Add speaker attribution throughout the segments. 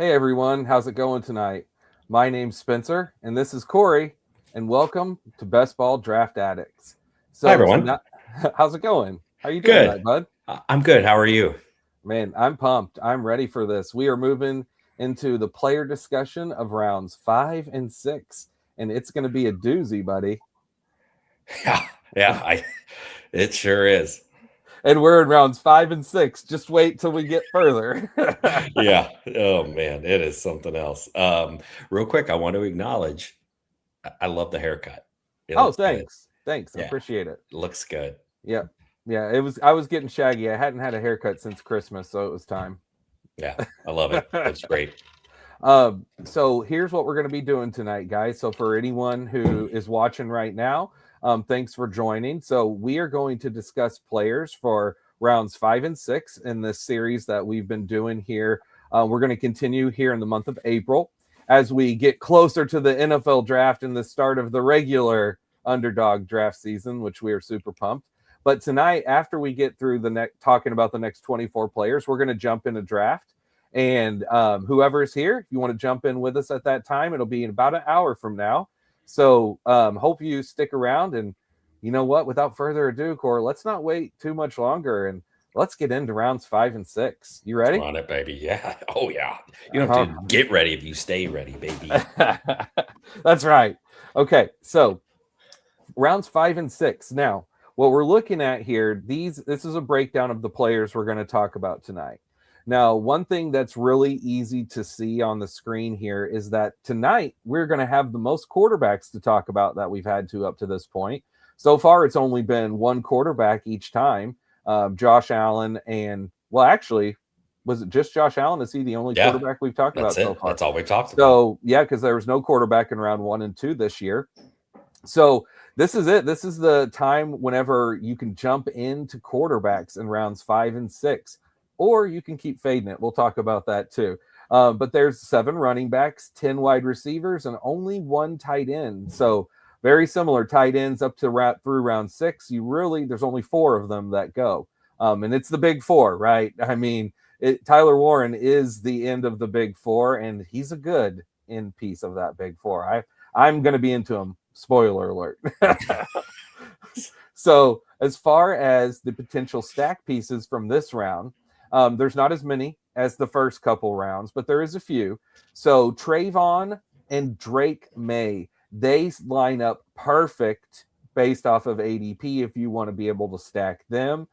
Speaker 1: Hey everyone, how's it going tonight? My name's Spencer, and this is Cory, and welcome to Best Ball Draft Addicts.
Speaker 2: Hi,
Speaker 1: So
Speaker 2: everyone.
Speaker 1: tonight, how's it going? How you doing tonight,
Speaker 2: Good.
Speaker 1: bud?
Speaker 2: I'm good. How are you?
Speaker 1: Man, I'm pumped. I'm ready for this. We are moving into the player discussion of rounds 5 and 6, and it's going to be a doozy, buddy.
Speaker 2: Yeah, yeah. It sure is.
Speaker 1: And we're in rounds 5 and 6. Just wait till we get further.
Speaker 2: Yeah. Oh man, it is something else. Real quick, I want to acknowledge. I love the haircut. It
Speaker 1: Oh,
Speaker 2: looks good.
Speaker 1: thanks. Thanks. I
Speaker 2: Yeah,
Speaker 1: appreciate it.
Speaker 2: it looks good.
Speaker 1: Yeah. Yeah, it was I was getting shaggy. I hadn't had a haircut since Christmas, so it was time.
Speaker 2: Yeah, I love it. Looks great.
Speaker 1: So here's what we're going to be doing tonight, guys. So for anyone who is watching right now, thanks for joining. So we are going to discuss players for rounds 5 and 6 in this series that we've been doing here. We're going to continue here in the month of April as we get closer to the NFL draft and the start of the regular Underdog draft season, which we are super pumped. But tonight, after we get through talking about the next 24 players, we're going to jump into draft. And whoever is here, if you want to jump in with us at that time, it'll be in about an hour from now. So hope you stick around. And you know what? Without further ado, Cor, let's not wait too much longer and let's get into rounds 5 and 6. You ready?
Speaker 2: On it, baby. Yeah. Oh yeah. You don't
Speaker 1: Uh-huh.
Speaker 2: have to get ready if you stay ready, baby.
Speaker 1: That's right. Okay, so rounds 5 and 6. Now, what we're looking at here, this is a breakdown of the players we're going to talk about tonight. Now, one thing that's really easy to see on the screen here is that tonight we're going to have the most quarterbacks to talk about that we've had to up to this point. So far, it's only been one quarterback each time, Josh Allen, and well, actually, was it just Josh Allen? Is he the only
Speaker 2: Yeah,
Speaker 1: quarterback we've talked about
Speaker 2: that's
Speaker 1: so
Speaker 2: it.
Speaker 1: far?
Speaker 2: That's all we talked about.
Speaker 1: So yeah, because there was no quarterback in round 1 and 2 this year. So this is it. This is the time whenever you can jump into quarterbacks in rounds 5 and 6, or you can keep fading it. We'll talk about that too. But there's 7 running backs, 10 wide receivers, and only 1 tight end. So very similar tight ends up to through round 6. There's only 4 of them that go. And it's the big 4, right? I mean, Tyler Warren is the end of the big 4, and he's a good end piece of that big 4. I'm going to be into him. Spoiler alert. So as far as the potential stack pieces from this round, there's not as many as the first couple rounds, but there is a few. So Treveyon and Drake Maye, they line up perfect based off of ADP if you want to be able to stack them.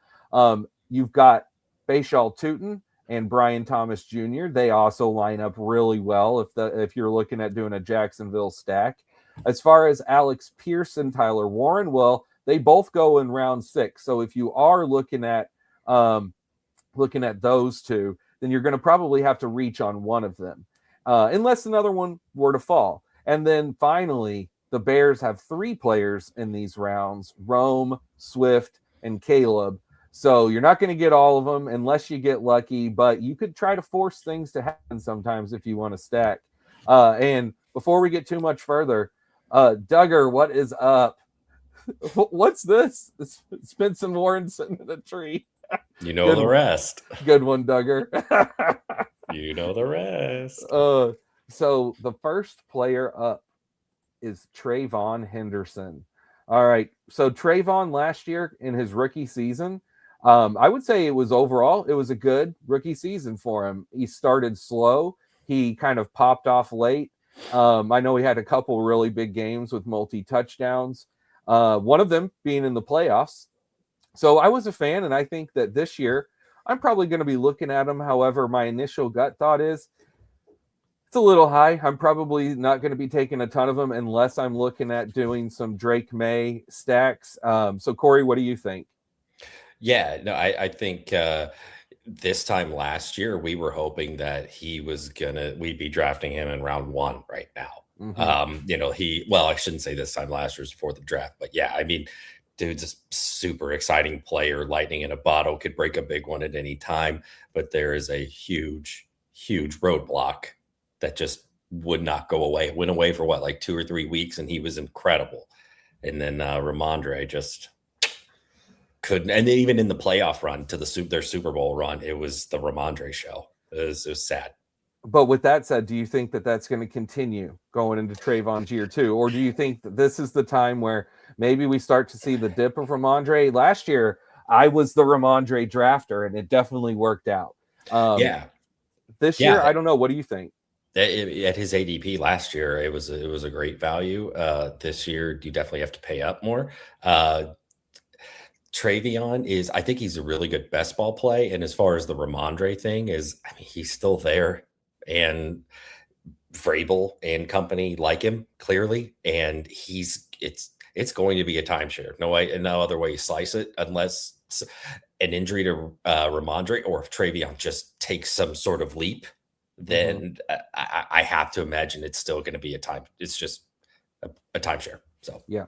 Speaker 1: You've got Bhayshul Tuten and Brian Thomas Jr. They also line up really well if you're looking at doing a Jacksonville stack. As far as Alex Pearson, Tyler Warren, well, they both go in round 6. So if you are looking at those two, then you're going to probably have to reach on one of them, unless another one were to fall. And then finally, the Bears have 3 players in these rounds: Rome, Swift, and Caleb. So you're not going to get all of them unless you get lucky, but you could try to force things to happen sometimes if you want to stack. And before we get too much further, Duggar, what is up? What's this? Spencer Warren sitting in a tree.
Speaker 2: You know the rest.
Speaker 1: Good one, Duggar.
Speaker 2: You know the rest.
Speaker 1: So the first player up is Treveyon Henderson. All right. So Treveyon last year in his rookie season, I would say it was a good rookie season for him. He started slow. He kind of popped off late. I know he had a couple really big games with multi-touchdowns, one of them being in the playoffs. So I was a fan, and I think that this year I'm probably going to be looking at him. However, my initial gut thought is it's a little high. I'm probably not going to be taking a ton of them unless I'm looking at doing some Drake Maye stacks. So Cory, what do you think?
Speaker 2: Yeah, no, I think this time last year we were hoping that we'd be drafting him in round 1 right now.
Speaker 1: Mm-hmm.
Speaker 2: I shouldn't say this time last year was before the draft, but yeah, I mean, dude's a super exciting player, lightning in a bottle, could break a big one at any time, but there is a huge roadblock that just would not go away. It went away for like 2 or 3 weeks, and he was incredible. And then Ramondre just couldn't. And even in the playoff run to their Super Bowl run, it was the Ramondre show. It was sad.
Speaker 1: But with that said, do you think that that's going to continue going into Treveyon's year 2? Or do you think that this is the time where maybe we start to see the dip of Ramondre? Last year, I was the Ramondre drafter, and it definitely worked out.
Speaker 2: Yeah.
Speaker 1: This year,
Speaker 2: Yeah.
Speaker 1: I don't know. What do you think?
Speaker 2: At his ADP last year, it was a great value. This year, you definitely have to pay up more. Treveyon is, I think he's a really good best ball play. And as far as the Ramondre thing is, I mean, he's still there, and Vrabel and company like him clearly, and it's going to be a timeshare. No other way you slice it, unless an injury to Ramondre, or if Treveyon just takes some sort of leap, then I have to imagine it's still going to be it's just a timeshare. So
Speaker 1: yeah.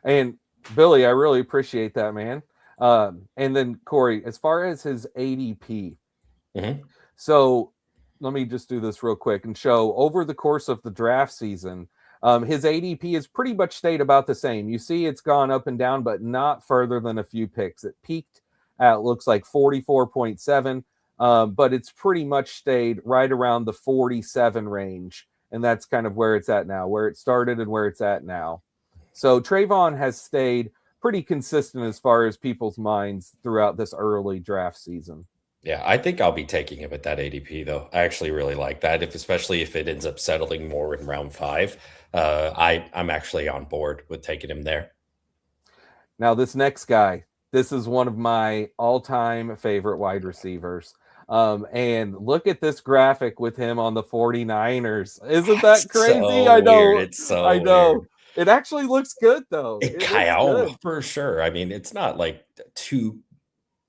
Speaker 1: And Billy, I really appreciate that, man. And then Corey, as far as his ADP, so let me just do this real quick and show over the course of the draft season, his ADP has pretty much stayed about the same. You see it's gone up and down, but not further than a few picks. It peaked at, looks like 44.7, but it's pretty much stayed right around the 47 range. And that's kind of where it's at now, where it started and where it's at now. So Treveyon has stayed pretty consistent as far as people's minds throughout this early draft season.
Speaker 2: Yeah, I think I'll be taking him at that ADP, though. I actually really like that, especially if it ends up settling more in round 5. I'm actually on board with taking him there.
Speaker 1: Now, this next guy, this is one of my all-time favorite wide receivers. And look at this graphic with him on the 49ers. Isn't that crazy?
Speaker 2: So
Speaker 1: I know.
Speaker 2: Weird. It's so
Speaker 1: I know.
Speaker 2: Weird.
Speaker 1: It actually looks good, though.
Speaker 2: For sure. I mean, it's not like too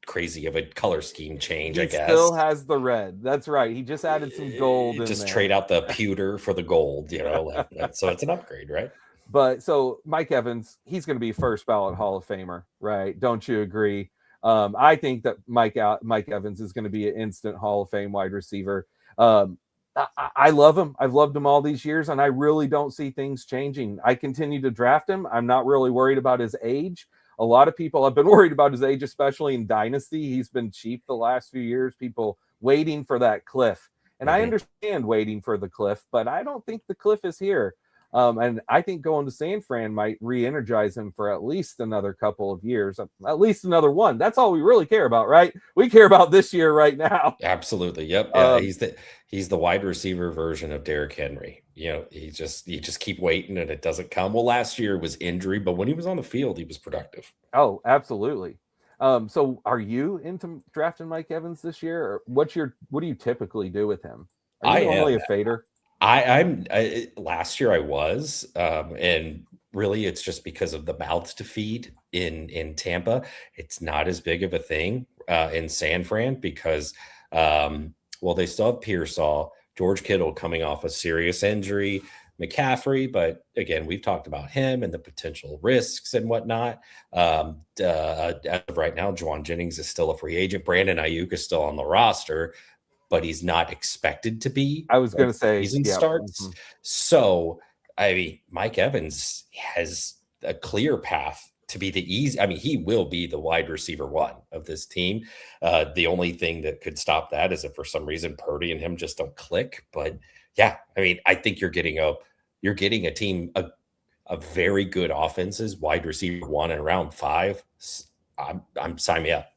Speaker 2: crazy of a color scheme change, I guess.
Speaker 1: Still has the red. That's right. He just added some gold in
Speaker 2: just
Speaker 1: there.
Speaker 2: Trade out the pewter for the gold, so it's an upgrade, right?
Speaker 1: But so Mike Evans, he's going to be first ballot Hall of Famer, right? Don't you agree? I think that Mike Evans is going to be an instant Hall of Fame wide receiver. I love him. I've loved him all these years, and I really don't see things changing. I continue to draft him. I'm not really worried about his age. A lot of people have been worried about his age, especially in Dynasty. He's been cheap the last few years, people waiting for that cliff. And I understand waiting for the cliff, but I don't think the cliff is here. And I think going to San Fran might re-energize him for at least another couple of years, at least another one. That's all we really care about, right? We care about this year right now.
Speaker 2: Absolutely. Yep. Yeah, he's the wide receiver version of Derrick Henry. You just keep waiting and it doesn't come. Well, last year was injury, but when he was on the field, he was productive.
Speaker 1: Oh, absolutely. So are you into drafting Mike Evans this year? Or what do you typically do with him? Are you normally a fader?
Speaker 2: Last year I was, and really it's just because of the mouths to feed in Tampa. It's not as big of a thing in San Fran because, they still have Pearsall, George Kittle coming off a serious injury, McCaffrey, but again, we've talked about him and the potential risks and whatnot. As of right now, Juwan Jennings is still a free agent. Brandon Ayuk is still on the roster, but he's not expected to be.
Speaker 1: I was going to say
Speaker 2: season starts. So, I mean, Mike Evans has a clear path to be the easy. I mean, he will be the wide receiver 1 of this team. The only thing that could stop that is if for some reason Purdy and him just don't click. But yeah, I mean, I think you're getting a team, a very good offenses, wide receiver 1 in round 5. I'm sign me up.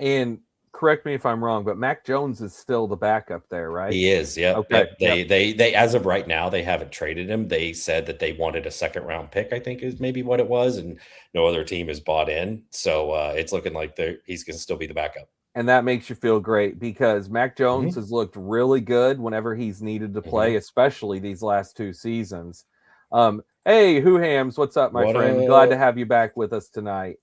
Speaker 1: And correct me if I'm wrong, but Mac Jones is still the backup there, right?
Speaker 2: He is, yeah.
Speaker 1: Okay.
Speaker 2: They as of right now, they haven't traded him. They said that they wanted a second round pick, I think is maybe what it was, and no other team has bought in. So it's looking like he's going to still be the backup.
Speaker 1: And that makes you feel great because Mac Jones has looked really good whenever he's needed to play, especially these last 2 seasons. Hey, Who Hams, what's up, my friend? Glad to have you back with us tonight.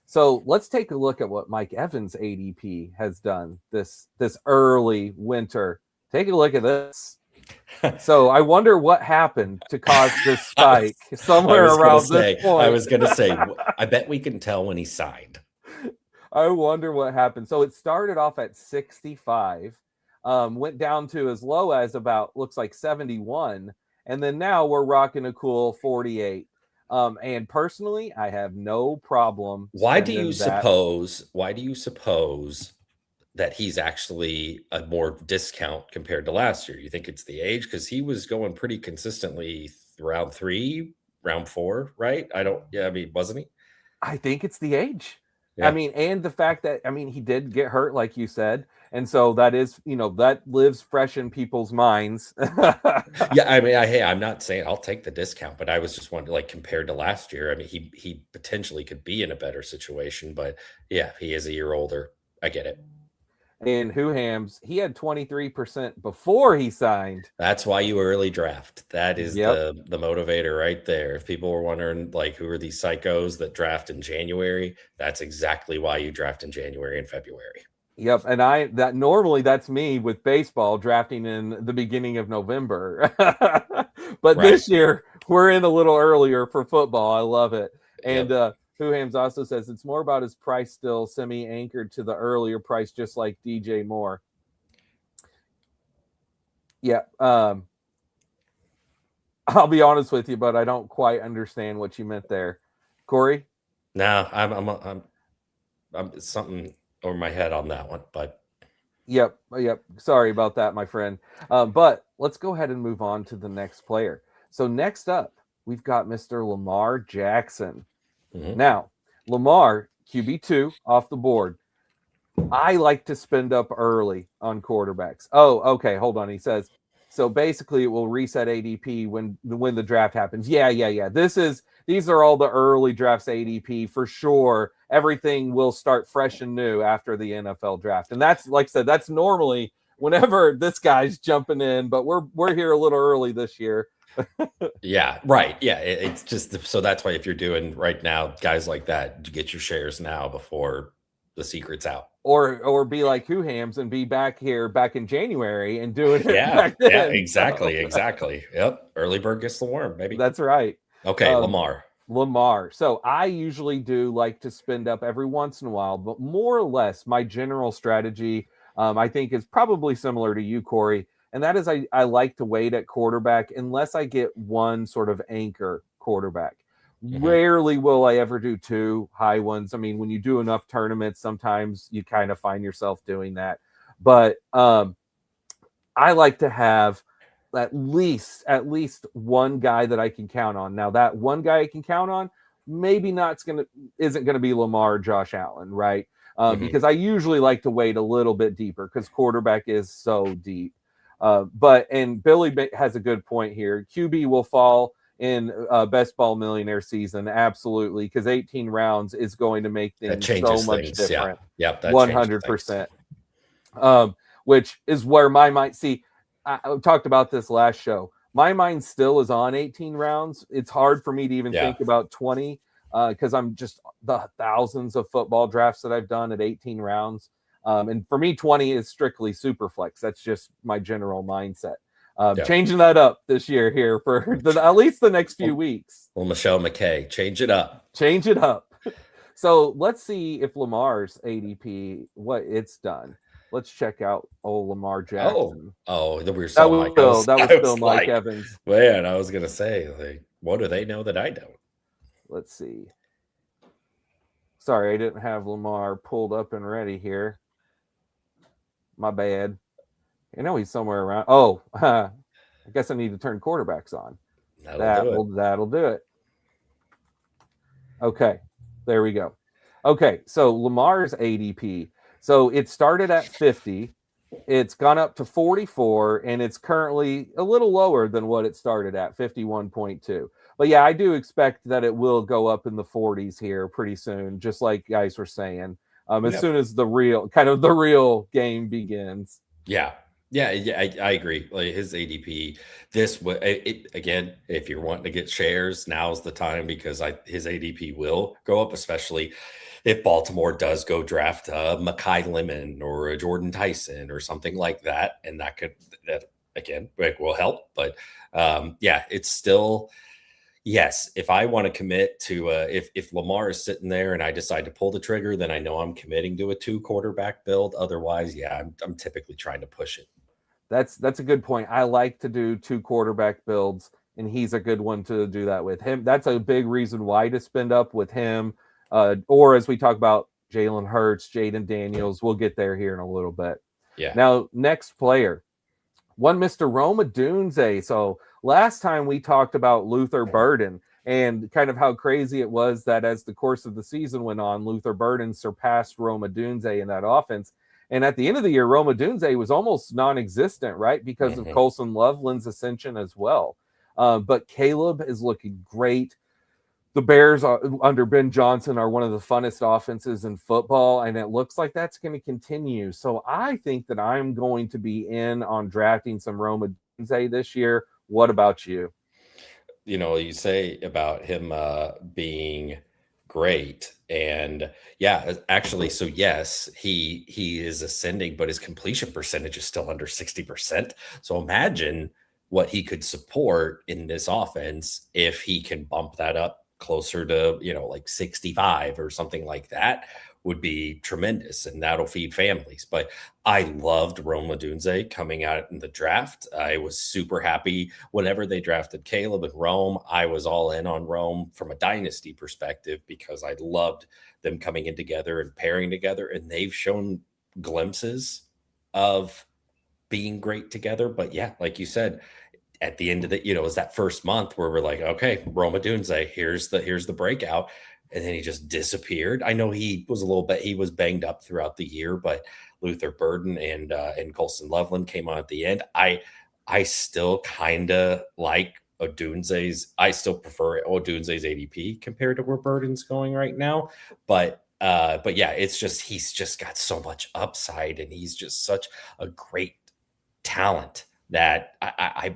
Speaker 1: So let's take a look at what Mike Evans' ADP has done this early winter. Take a look at this. So I wonder what happened to cause this spike somewhere around this point.
Speaker 2: I was going to say, I bet we can tell when he signed.
Speaker 1: I wonder what happened. So it started off at 65, went down to as low as about, looks like 71. And then now we're rocking a cool 48. And personally, I have no problem.
Speaker 2: Why do you suppose that he's actually a more discount compared to last year? You think it's the age? Because he was going pretty consistently round 3, round 4, right? I mean, wasn't he?
Speaker 1: I think it's the age.
Speaker 2: Yeah.
Speaker 1: I mean, and the fact that, I mean, he did get hurt, like you said. And so that is, that lives fresh in people's minds.
Speaker 2: Yeah, I mean, I'm not saying I'll take the discount, but I was just wondering, like, compared to last year, I mean, he potentially could be in a better situation, but yeah, he is a year older. I get it.
Speaker 1: And Whohams, he had 23% before he signed.
Speaker 2: That's why you early draft. That is
Speaker 1: Yep.
Speaker 2: the motivator right there. If people were wondering, like, who are these psychos that draft in January, that's exactly why you draft in January and February.
Speaker 1: Yep, and normally that's me with baseball drafting in the beginning of November. But this year we're in a little earlier for football. I love it. And Whohams also says it's more about his price still semi-anchored to the earlier price, just like DJ Moore. Yeah. I'll be honest with you, but I don't quite understand what you meant there. Corey?
Speaker 2: No, I'm something over my head on that one, but
Speaker 1: Yep. Sorry about that, my friend. But let's go ahead and move on to the next player. So next up, we've got Mr. Lamar Jackson.
Speaker 2: Mhm.
Speaker 1: Now, Lamar, QB2 off the board. I like to spend up early on quarterbacks. Oh, okay. Hold on. He says, so basically it will reset ADP when the draft happens. Yeah. These are all the early drafts ADP for sure. Everything will start fresh and new after the NFL draft. And that's, like I said, that's normally whenever this guy's jumping in, but we're here a little early this year.
Speaker 2: Yeah, right. Yeah, it's just so that's why if you're doing right now, guys like that, get your shares now before the secret's out.
Speaker 1: Or be like Whohams and be back in January and doing it
Speaker 2: Yeah,
Speaker 1: back then.
Speaker 2: yeah, exactly. Yep, early bird gets the worm, baby.
Speaker 1: That's right.
Speaker 2: Okay, Lamar.
Speaker 1: So I usually do like to spend up every once in a while, but more or less my general strategy, I think, is probably similar to you, Corey. And that is I like to wait at quarterback unless I get one sort of anchor quarterback.
Speaker 2: Mhm.
Speaker 1: Rarely will I ever do two high ones. I mean, when you do enough tournaments, sometimes you kind of find yourself doing that. But I like to have at least one guy that I can count on. Now, that one guy I can count on maybe isn't gonna be Lamar or Josh Allen, right? Because I usually like to wait a little bit deeper because quarterback is so deep. And Billy has a good point here. QB will fall in Best Ball Millionaire season, absolutely, because 18 rounds is going to make things so much different.
Speaker 2: Yeah,
Speaker 1: 100%. Which is where my mind. See, I talked about this last show. My mind still is on 18 rounds. It's hard for me to even think about 20 because I'm just the thousands of football drafts that I've done at 18 rounds. And for me, 20 is strictly super flex. That's just my general mindset. Changing that up this year here for at least the next few weeks.
Speaker 2: Well, Michelle McKay, change it up.
Speaker 1: So let's see if Lamar's ADP, what it's done. Let's check out old Lamar Jackson.
Speaker 2: That was still Mike
Speaker 1: Evans.
Speaker 2: Man, I was going to say, like, what do they know that I don't?
Speaker 1: Let's see. Sorry, I didn't have Lamar pulled up and ready here. My bad. He's somewhere around. I guess I need to turn quarterbacks on. That'll do it. Okay, there we go. Okay, so Lamar's ADP. So it started at 50. It's gone up to 44, and it's currently a little lower than what it started at, 51.2. But yeah, I do expect that it will go up in the 40s here pretty soon, just like guys were saying. As soon as the real game begins.
Speaker 2: Yeah, I agree. Like his ADP, again, if you're wanting to get shares, now's the time because his ADP will go up, especially if Baltimore does go draft Makai Lemon or a Jordyn Tyson or something like that, and that again will help. But it's still. Yes, if I want to commit to if Lamar is sitting there and I decide to pull the trigger, then I know I'm committing to a 2 quarterback build. Otherwise, I'm typically trying to push it.
Speaker 1: That's a good point. I like to do 2 quarterback builds, and he's a good one to do that with him. That's a big reason why to spend up with him. Or as we talk about Jalen Hurts, Jayden Daniels. We'll get there here in a little bit.
Speaker 2: Yeah.
Speaker 1: Now, next player, one Mr. Odunze. So last time we talked about Luther Burden and kind of how crazy it was that as the course of the season went on, Luther Burden surpassed Odunze in that offense. And at the end of the year, Odunze was almost non-existent, right? Because of Colson Loveland's ascension as well. But Caleb is looking great. The Bears under Ben Johnson are one of the funnest offenses in football, and it looks like that's going to continue. So I think that I'm going to be in on drafting some Odunze this year. What about you?
Speaker 2: You know, you say about him being great, and yeah, actually, so yes, he is ascending, but his completion percentage is still under 60%. So imagine what he could support in this offense if he can bump that up closer to, you know, like 65 or something like that. Would be tremendous, and that'll feed families. But I loved Odunze coming out in the draft. I was super happy whenever they drafted Caleb and Rome. I was all in on Rome from a dynasty perspective because I loved them coming in together and pairing together, and they've shown glimpses of being great together. But yeah, like you said, at the end of the, you know, it was that first month where we're like, okay, Odunze, here's the breakout. And then he just disappeared. I know he was banged up throughout the year, but Luther Burden and Colson Loveland came on at the end. I still kind of like Odunze's. I still prefer Odunze's ADP compared to where Burden's going right now. But yeah, it's just, he's just got so much upside, and he's just such a great talent that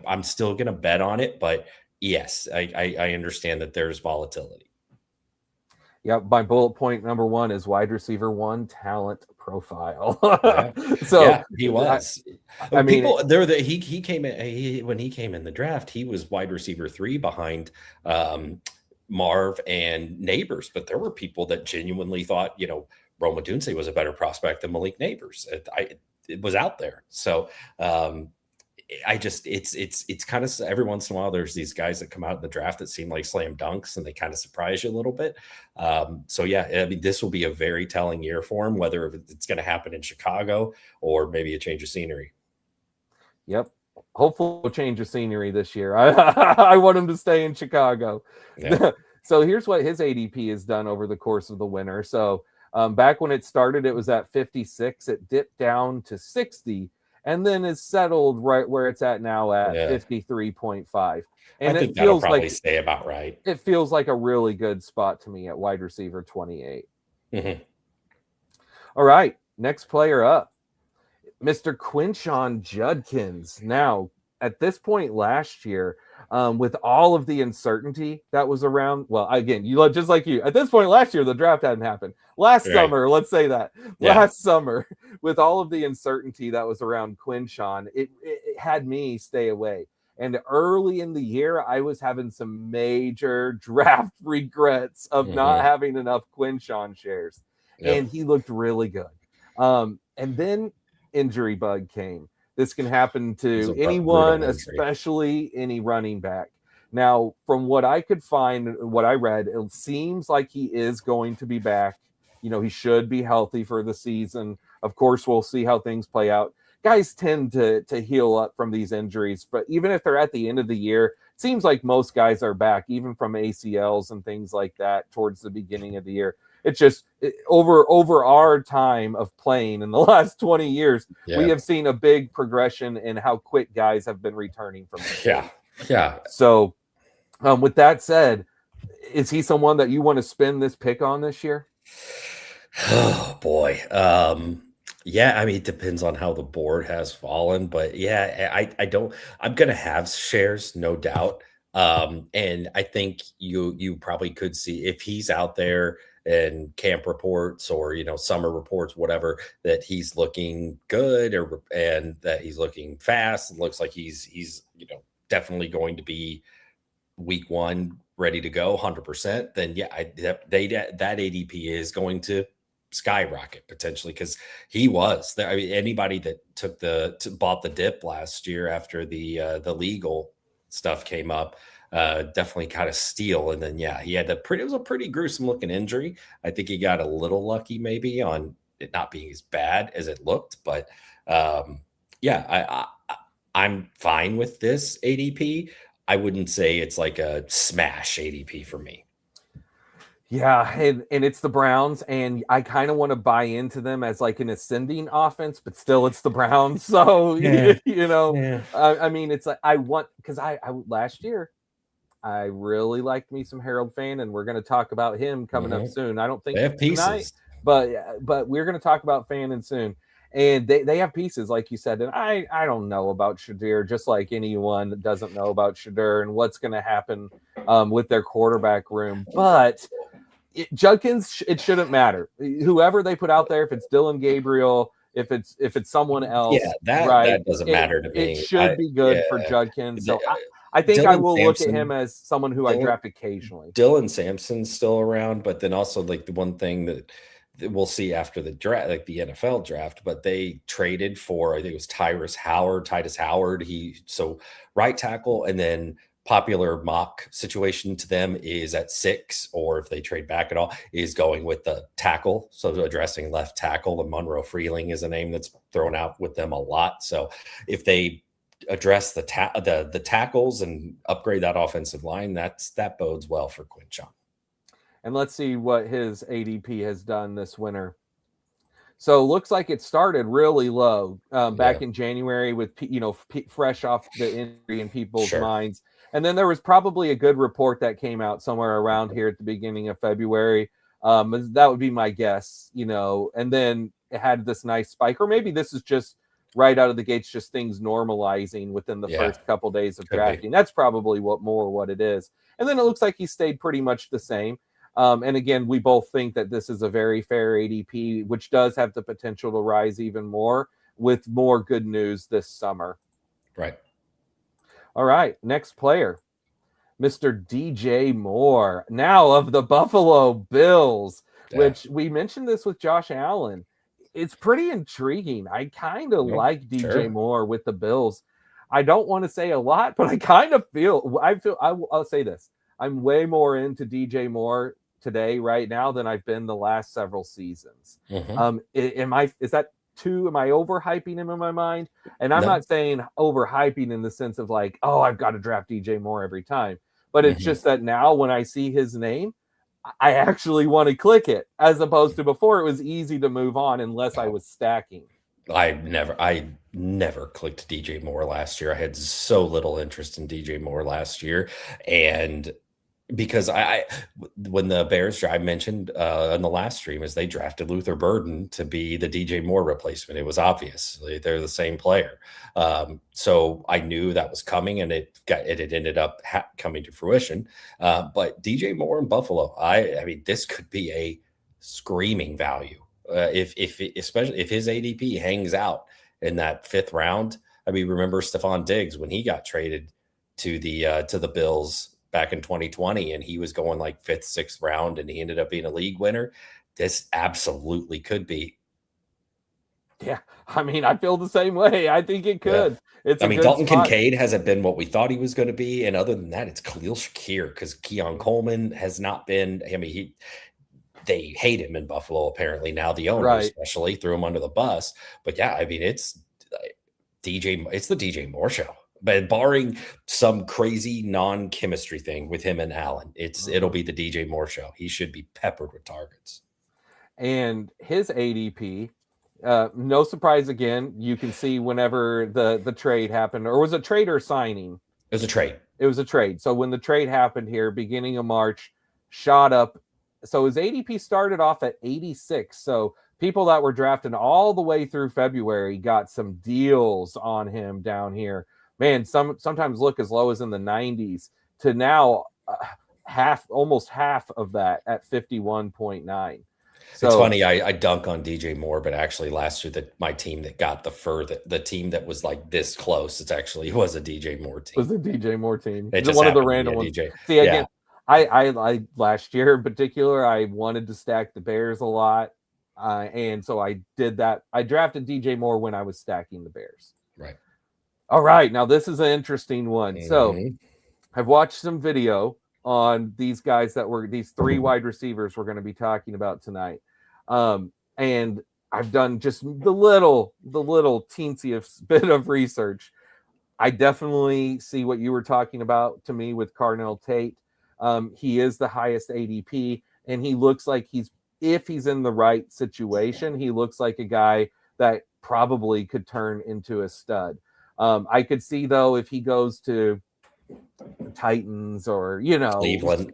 Speaker 2: I'm still going to bet on it. But yes, I understand that there's volatility.
Speaker 1: Yeah, my bullet point number one is wide receiver one talent profile.
Speaker 2: Yeah.
Speaker 1: So
Speaker 2: yeah, he was.
Speaker 1: I mean,
Speaker 2: people there that he came in. When he came in the draft, he was wide receiver 3 behind Marv and Neighbors. But there were people that genuinely thought, you know, Odunze was a better prospect than Malik Neighbors. It was out there. So it's kind of, every once in a while there's these guys that come out in the draft that seem like slam dunks, and they kind of surprise you a little bit. So yeah, I mean, this will be a very telling year for him, whether it's going to happen in Chicago or maybe a change of scenery.
Speaker 1: Yep. Hopefully we'll change of scenery this year. I want him to stay in Chicago. Yeah. So here's what his ADP has done over the course of the winter. So back when it started, it was at 56. It dipped down to 60. And then is settled right where it's at now at 53.5. And
Speaker 2: I think that'll probably stay about right.
Speaker 1: It feels like a really good spot to me at wide receiver 28.
Speaker 2: Mm-hmm.
Speaker 1: All right, next player up, Mr. Quinshon Judkins. Now, at this point last year, with all of the uncertainty that was around, well, again, you just like you, at this point last year, the draft hadn't happened. Last summer, let's say that. Yeah. Last summer, with all of the uncertainty that was around Quinshon, it had me stay away. And early in the year, I was having some major draft regrets of not having enough Quinshon shares. Yep. And he looked really good. And then injury bug came. This can happen to anyone, especially any running back. Now, from what I could find, what I read, it seems like he is going to be back. You know, he should be healthy for the season. Of course, we'll see how things play out. Guys tend to heal up from these injuries, but even if they're at the end of the year, it seems like most guys are back, even from ACLs and things like that towards the beginning of the year. It's just over our time of playing in the last 20 years, we have seen a big progression in how quick guys have been returning from this.
Speaker 2: Yeah.
Speaker 1: So with that said, is he someone that you want to spend this pick on this year?
Speaker 2: Oh, boy. Yeah, I mean, it depends on how the board has fallen. But yeah, I'm going to have shares, no doubt. And I think you probably could see if he's out there and camp reports or, you know, summer reports, whatever, that he's looking good and that he's looking fast. It looks like he's, you know, definitely going to be week 1 ready to go 100%. Then yeah, that ADP is going to skyrocket potentially, because he was there. I mean, anybody that bought the dip last year after the legal stuff came up, definitely kind of steal. And then, yeah, he had it was a pretty gruesome looking injury. I think he got a little lucky maybe on it not being as bad as it looked. But yeah, I'm fine with this ADP. I wouldn't say it's like a smash ADP for me.
Speaker 1: Yeah, and it's the Browns, and I kind of want to buy into them as like an ascending offense, but still it's the Browns. So
Speaker 2: Yeah.
Speaker 1: I mean, it's like I want because I last year I really liked me some Harold Fan, and we're going to talk about him coming up soon. I don't think
Speaker 2: they have pieces,
Speaker 1: tonight, but we're going to talk about Fannin soon. And they have pieces, like you said. And I don't know about Shadir, just like anyone that doesn't know about Shadir and what's going to happen with their quarterback room. But Judkins, it shouldn't matter. Whoever they put out there, if it's Dylan Gabriel, if it's someone else,
Speaker 2: that doesn't matter to me.
Speaker 1: It should be good for Judkins. So I think Dylan I will look at him as someone who I draft occasionally.
Speaker 2: Dylan Sampson's still around, but then also like the one thing that we'll see after the draft, like the NFL draft, but they traded for, I think it was Titus Howard. So right tackle, and then popular mock situation to them is at 6, or if they trade back at all, is going with the tackle. So addressing left tackle, the Monroe Freeling is a name that's thrown out with them a lot. So if they address the tackles and upgrade that offensive line, that bodes well for Quinshon.
Speaker 1: And let's see what his ADP has done this winter. So looks like it started really low back in January with fresh off the injury in people's minds. And then there was probably a good report that came out somewhere around here at the beginning of February. That would be my guess, and then it had this nice spike, or maybe this is just right out of the gates, just things normalizing within the first couple days of drafting. That's probably what it is. And then it looks like he stayed pretty much the same. And again, we both think that this is a very fair ADP, which does have the potential to rise even more with more good news this summer.
Speaker 2: Right.
Speaker 1: All right. Next player, Mr. DJ Moore, now of the Buffalo Bills, which we mentioned this with Josh Allen. It's pretty intriguing. I kind of like DJ Moore with the Bills. I don't want to say a lot, but I kind of I'll say this. I'm way more into DJ Moore today, right now, than I've been the last several seasons. Am I overhyping him in my mind? And I'm not saying overhyping in the sense of like, oh, I've got to draft DJ Moore every time. But it's just that now when I see his name, I actually want to click it, as opposed to before it was easy to move on unless I was stacking.
Speaker 2: I never clicked DJ Moore last year. I had so little interest in DJ Moore last year. And because when the Bears, I mentioned on the last stream, is they drafted Luther Burden to be the DJ Moore replacement. It was obvious they're the same player. So I knew that was coming, and it ended up coming to fruition. But DJ Moore in Buffalo, I mean, this could be a screaming value. Especially if his ADP hangs out in that 5th round. I mean, remember Stephon Diggs when he got traded to the Bills back in 2020, and he was going like 5th, 6th round, and he ended up being a league winner. This absolutely could be.
Speaker 1: Yeah, I mean, I feel the same way. I think it could.
Speaker 2: Yeah. Dalton Kincaid hasn't been what we thought he was going to be, and other than that, it's Khalil Shakir, because Keon Coleman has not been. I mean, they hate him in Buffalo, apparently now, the owner especially threw him under the bus. But yeah, I mean, it's the DJ Moore show. But barring some crazy non-chemistry thing with him and Allen, it'll be the DJ Moore show. He should be peppered with targets.
Speaker 1: And his ADP, no surprise again, you can see whenever the trade happened, or was it trade or signing?
Speaker 2: It was a trade.
Speaker 1: It was a trade. So when the trade happened here, beginning of March, shot up. So his ADP started off at 86. So people that were drafting all the way through February got some deals on him down here. Man, sometimes look as low as in the 90s to now almost half of that at 51.9. So,
Speaker 2: it's funny, I dunk on DJ Moore, but actually last year my team that got the team that was like this close, it was a DJ Moore team.
Speaker 1: It was a DJ Moore team.
Speaker 2: It just
Speaker 1: one of the random ones.
Speaker 2: DJ.
Speaker 1: See, again, I last year in particular, I wanted to stack the Bears a lot. And so I did that. I drafted DJ Moore when I was stacking the Bears.
Speaker 2: Right.
Speaker 1: All right. Now this is an interesting one. So I've watched some video on these guys these three wide receivers we're going to be talking about tonight. And I've done just the little teensiest bit of research. I definitely see what you were talking about to me with Carnell Tate. He is the highest ADP, and he looks like if he's in the right situation, he looks like a guy that probably could turn into a stud. I could see, though, if he goes to the Titans or,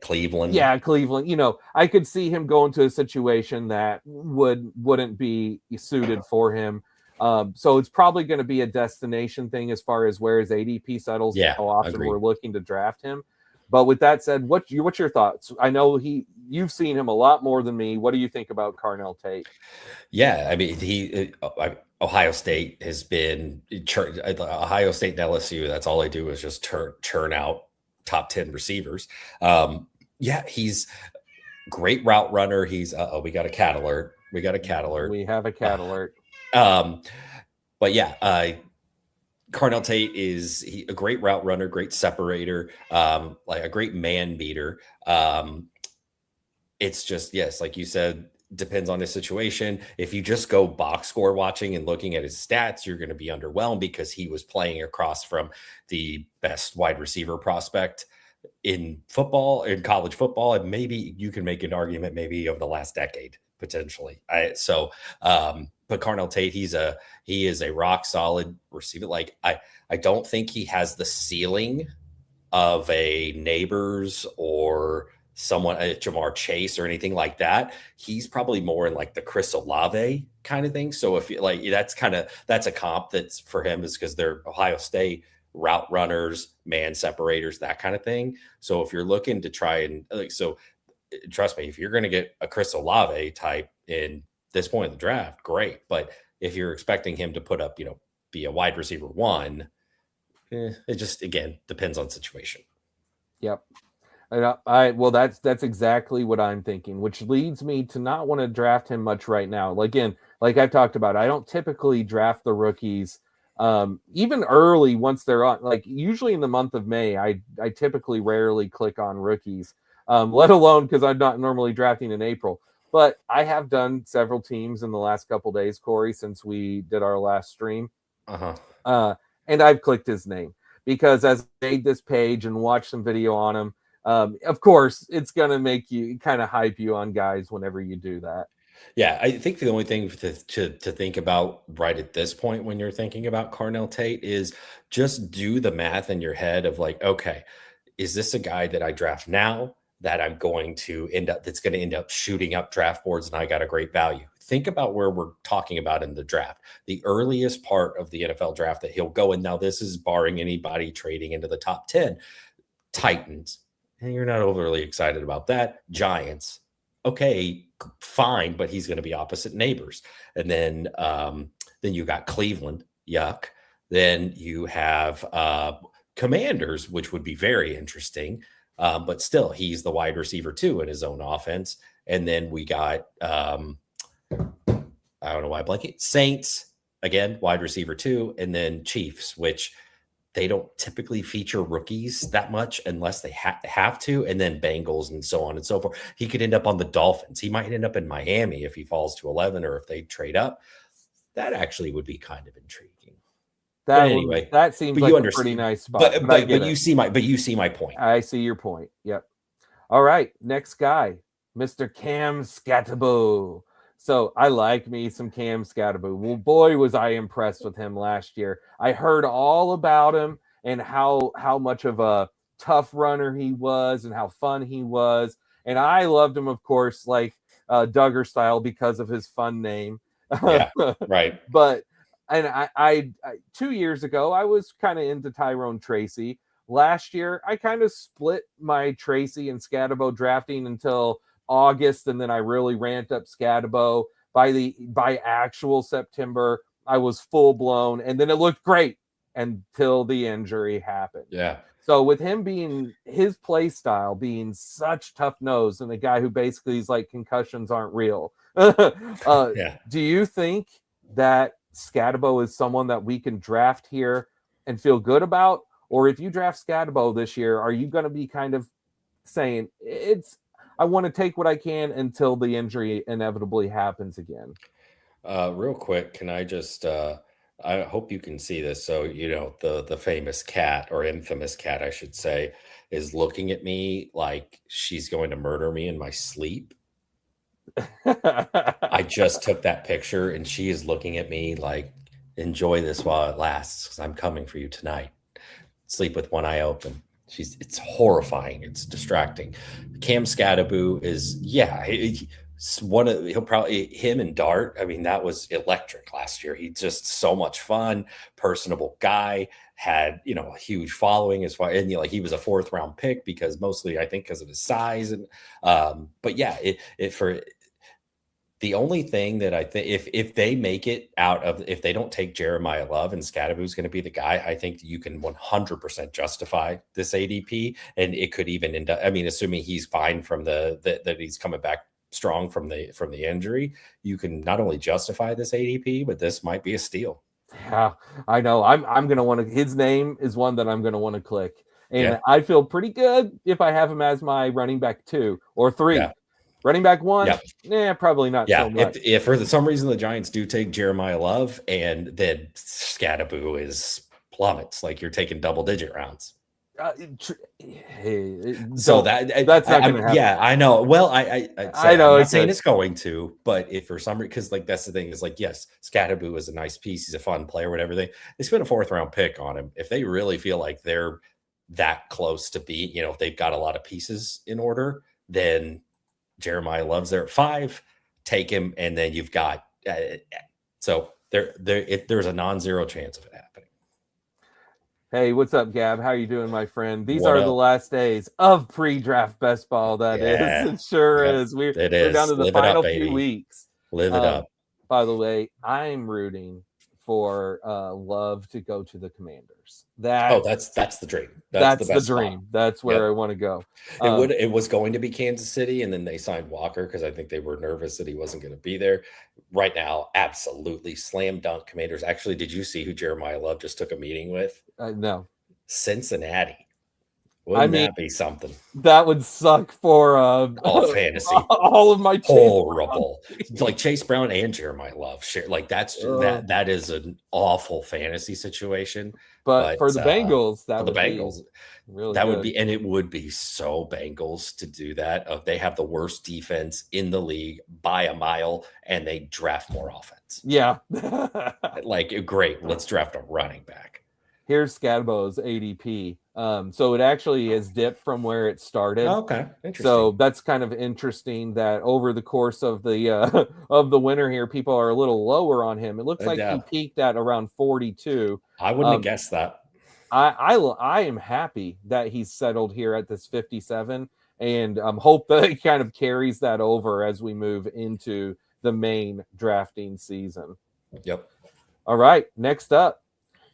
Speaker 2: Cleveland.
Speaker 1: Yeah, Cleveland. I could see him going to a situation that wouldn't be suited for him. So it's probably going to be a destination thing as far as where his ADP settles, how often
Speaker 2: agreed.
Speaker 1: we're looking to draft him. But with that said, what's your thoughts? I know you've seen him a lot more than me. What do you think about Carnell Tate?
Speaker 2: Yeah, I mean, Ohio State has been Ohio State and LSU. That's all they do is just churn out top 10 receivers. He's great route runner. He's we got a cat alert. We have a cat alert. But yeah, Carnell Tate is a great route runner, great separator, like a great man beater. It's just, yes, like you said, depends on his situation. If you just go box score watching and looking at his stats, you're going to be underwhelmed because he was playing across from the best wide receiver prospect in college football. And maybe you can make an argument maybe of the last decade, potentially. But Carnell Tate, he is a rock solid receiver. Like I don't think he has the ceiling of a Neighbors or someone, a Jamar Chase or anything like that. He's probably more in like the Chris Olave kind of thing. So if you like, that's a comp that's for him, is because they're Ohio State route runners, man separators, that kind of thing. So if you're looking to try and trust me, if you're going to get a Chris Olave type in this point in the draft, great. But if you're expecting him to put up, be a wide receiver one, it just, again, depends on situation.
Speaker 1: Yep. Well, that's exactly what I'm thinking, which leads me to not want to draft him much right now. Again, like I've talked about, I don't typically draft the rookies even early once they're on. Like usually in the month of May, I typically rarely click on rookies, let alone because I'm not normally drafting in April. But I have done several teams in the last couple days, Corey, since we did our last stream. And I've clicked his name because as I made this page and watched some video on him, of course, it's going to make you kind of hype you on guys whenever you do that.
Speaker 2: Yeah, I think the only thing to think about right at this point when you're thinking about Carnell Tate is just do the math in your head of like, okay, is this a guy that I draft now that I'm going to end up shooting up draft boards and I got a great value? Think about where we're talking about in the draft, the earliest part of the NFL draft that he'll go in. Now, this is barring anybody trading into the top 10. Titans, and you're not overly excited about that. Giants, okay, fine, but he's going to be opposite Neighbors. And then you got Cleveland, yuck. Then you have Commanders, which would be very interesting. But still, he's the wide receiver too in his own offense. And then we got, I don't know why I'm blanking, Saints, again, wide receiver too. And then Chiefs, which they don't typically feature rookies that much unless they have to. And then Bengals and so on and so forth. He could end up on the Dolphins. He might end up in Miami if he falls to 11 or if they trade up. That actually would be kind of intriguing.
Speaker 1: That seems like a pretty nice spot.
Speaker 2: But you see my point.
Speaker 1: I see your point. Yep. All right. Next guy, Mr. Cam Skattebo. So I like me some Cam Skattebo. Well, boy, was I impressed with him last year. I heard all about him and how much of a tough runner he was and how fun he was. And I loved him, of course, like Duggar style because of his fun name.
Speaker 2: Yeah, right.
Speaker 1: But I 2 years ago, I was kind of into Tyrone Tracy. Last year, I kind of split my Tracy and Skattebo drafting until August, and then I really ramped up Skattebo. By actual September, I was full blown, and then it looked great until the injury happened.
Speaker 2: Yeah.
Speaker 1: So with him being his play style being such tough nose and a guy who basically is like concussions aren't real.
Speaker 2: Yeah.
Speaker 1: Do you think that Skattebo is someone that we can draft here and feel good about? Or if you draft Skattebo this year, are you going to be kind of saying I want to take what I can until the injury inevitably happens again?
Speaker 2: Real quick, can I just I hope you can see this. So, the famous cat, or infamous cat, I should say, is looking at me like she's going to murder me in my sleep. I just took that picture and she is looking at me like, enjoy this while it lasts, because I'm coming for you tonight. Sleep with one eye open. It's horrifying. It's distracting. Cam Skattebo is, he'll probably, him and Dart. I mean, that was electric last year. He's just so much fun, personable guy, had, a huge following as far, and he was a 4th round pick mostly, I think, because of his size. And, but yeah, the only thing that I think, if they make it out of, if they don't take Jeremiah Love and Skattebo is going to be the guy, I think you can 100% justify this ADP. And it could even end up, I mean, assuming he's fine from that he's coming back strong from the injury, you can not only justify this ADP, but this might be a steal.
Speaker 1: Yeah, I know. I'm going to want to, his name is one that I'm going to want to click. And I feel pretty good if I have him as my running back 2 or 3. Yeah. Running back 1, probably not so much.
Speaker 2: If for some reason the Giants do take Jeremiah Love, and then Skattebo is plummets, like you're taking double-digit rounds.
Speaker 1: That's
Speaker 2: not
Speaker 1: going to happen.
Speaker 2: Yeah, I know. Well, I know. I'm not saying it's going to, but if for some reason, because that's the thing is yes, Skattebo is a nice piece. He's a fun player, whatever. They spent a 4th round pick on him. If they really feel like they're that close to be, if they've got a lot of pieces in order, then Jeremiah Love's there at 5, take him, and then you've got so there's a non-zero chance of it happening.
Speaker 1: Hey, what's up, Gab? How you doing, my friend? These are the last days of pre-draft best ball. That is, it sure is. We're down to the final few weeks.
Speaker 2: Live it up.
Speaker 1: By the way, I'm rooting for Love to go to the Commanders.
Speaker 2: That's the dream.
Speaker 1: That's the dream. Spot. That's where I want to go.
Speaker 2: It was going to be Kansas City, and then they signed Walker because I think they were nervous that he wasn't going to be there. Right now, absolutely slam dunk Commanders. Actually, did you see who Jeremiah Love just took a meeting with?
Speaker 1: No.
Speaker 2: Cincinnati. Wouldn't that be something?
Speaker 1: That would suck for
Speaker 2: all fantasy.
Speaker 1: All of my
Speaker 2: horrible. Like Chase Brown and Jeremiah Love share. Like that is an awful fantasy situation.
Speaker 1: But for the Bengals,
Speaker 2: would be, and it would be so Bengals to do that. They have the worst defense in the league by a mile, and they draft more offense.
Speaker 1: Yeah.
Speaker 2: Great. Let's draft a running back.
Speaker 1: Here's Skattebo's ADP. So it actually has dipped from where it started.
Speaker 2: Okay, interesting.
Speaker 1: So that's kind of interesting that over the course of the winter here, people are a little lower on him. It looks like he peaked at around 42.
Speaker 2: I wouldn't have guessed that.
Speaker 1: I am happy that he's settled here at this 57, and hope that he kind of carries that over as we move into the main drafting season.
Speaker 2: Yep.
Speaker 1: All right, next up,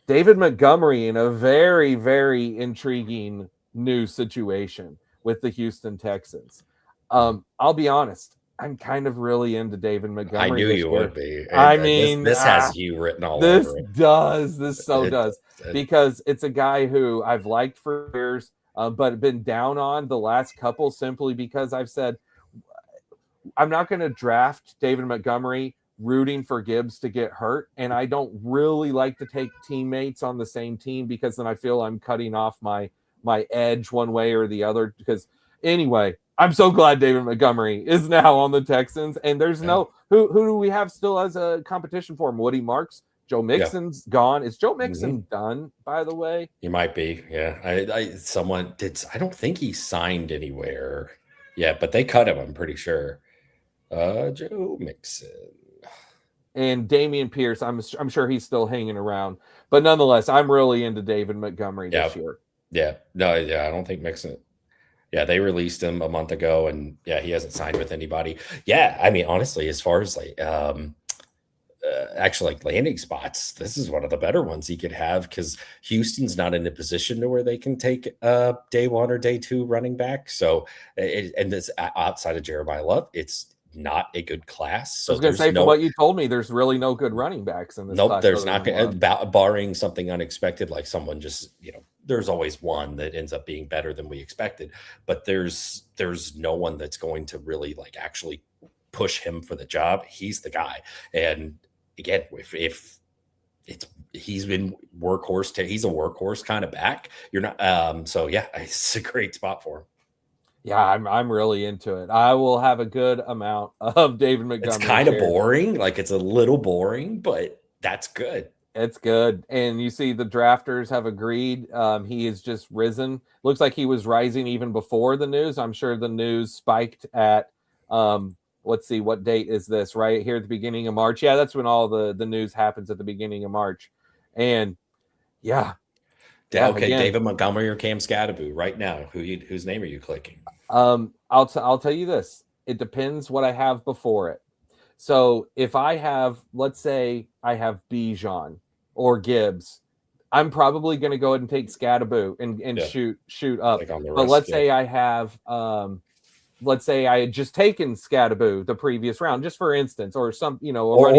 Speaker 1: David Montgomery in a very, very intriguing new situation with the Houston Texans. I'll be honest, I'm kind of really into David Montgomery.
Speaker 2: I knew you would be.
Speaker 1: I mean,
Speaker 2: this has you written all over it.
Speaker 1: This does. Because it's a guy who I've liked for years, but been down on the last couple simply because I've said, I'm not going to draft David Montgomery rooting for Gibbs to get hurt. And I don't really like to take teammates on the same team because then I feel I'm cutting off my edge one way or the other. Because anyway, I'm so glad David Montgomery is now on the Texans. And there's who do we have still as a competition for him? Woody Marks? Joe Mixon's gone. Is Joe Mixon done, by the way?
Speaker 2: He might be. Yeah. I don't think he signed anywhere yet, but they cut him, I'm pretty sure. Joe Mixon.
Speaker 1: And Dameon Pierce, I'm sure he's still hanging around. But nonetheless, I'm really into David Montgomery this year.
Speaker 2: Yeah. No, I don't think Mixon. Yeah, they released him a month ago, and he hasn't signed with anybody. Yeah, I mean, honestly, as far as actually landing spots, this is one of the better ones he could have because Houston's not in a position to where they can take day 1 or day 2 running back. So, and this outside of Jeremiah Love, it's not a good class. So
Speaker 1: I was going to say, from what you told me, there's really no good running backs in this class.
Speaker 2: There's not, barring something unexpected, like someone just, there's always one that ends up being better than we expected, but there's no one that's going to really like actually push him for the job. He's the guy. And again, if he's been workhorse, he's a workhorse kind of back. You're not so yeah, it's a great spot for him.
Speaker 1: Yeah, I'm really into it. I will have a good amount of David Montgomery.
Speaker 2: It's kind of boring, like it's a little boring, but that's good.
Speaker 1: It's good. And you see the drafters have agreed. He has just risen. Looks like he was rising even before the news. I'm sure the news spiked at let's see, what date is this? Right here at the beginning of March. Yeah, that's when all the news happens, at the beginning of March. And yeah.
Speaker 2: Okay, again, David Montgomery or Cam Skattebo right now. Whose name are you clicking?
Speaker 1: I'll tell you this. It depends what I have before it. So if I have, let's say I have Bijan or Gibbs, I'm probably going to go ahead and take Skattebo and shoot up. Like but let's say I have, let's say I had just taken Skattebo the previous round, just for instance, or some,
Speaker 2: or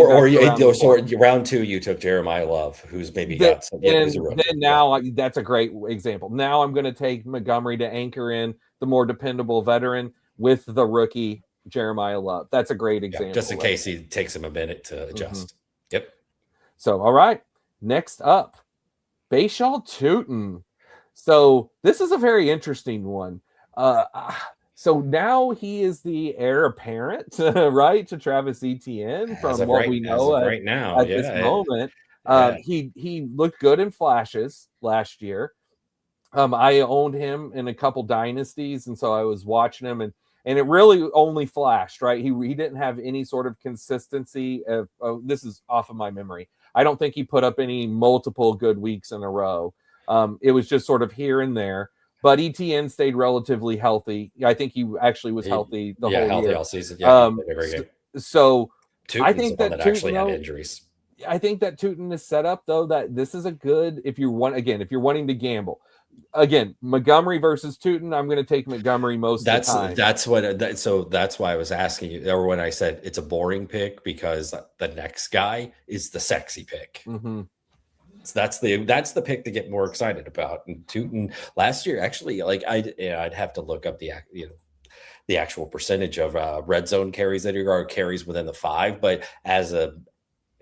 Speaker 2: round 2 you took Jeremiah Love, who's maybe got some.
Speaker 1: Then now that's a great example. Now I'm going to take Montgomery to anchor in the more dependable veteran with the rookie Jeremiah Love. That's a great example.
Speaker 2: Just in case he takes him a minute to adjust. Yep.
Speaker 1: So, all right. Next up, Bhayshul Tuten. So this is a very interesting one. So now he is the heir apparent, right, to Travis Etienne from what we know
Speaker 2: right now
Speaker 1: at this moment. He looked good in flashes last year. I owned him in a couple dynasties, and so I was watching him, and it really only flashed, right? He didn't have any sort of consistency. This is off of my memory. I don't think he put up any multiple good weeks in a row. It was just sort of here and there. But Etienne stayed relatively healthy. I think he actually was healthy the whole year.
Speaker 2: All season. Yeah,
Speaker 1: so
Speaker 2: Tuten's
Speaker 1: I think that
Speaker 2: actually had injuries.
Speaker 1: I think that Tuten is set up though that this is a good if you're wanting to gamble. Again, Montgomery versus Tuten, I'm going to take Montgomery most of the time.
Speaker 2: That's why I was asking you, or when I said it's a boring pick, because the next guy is the sexy pick.
Speaker 1: Mm-hmm.
Speaker 2: So that's the pick to get more excited about. And Tuten last year, actually, like I'd have to look up the actual percentage of red zone carries that are carries within the 5. But as a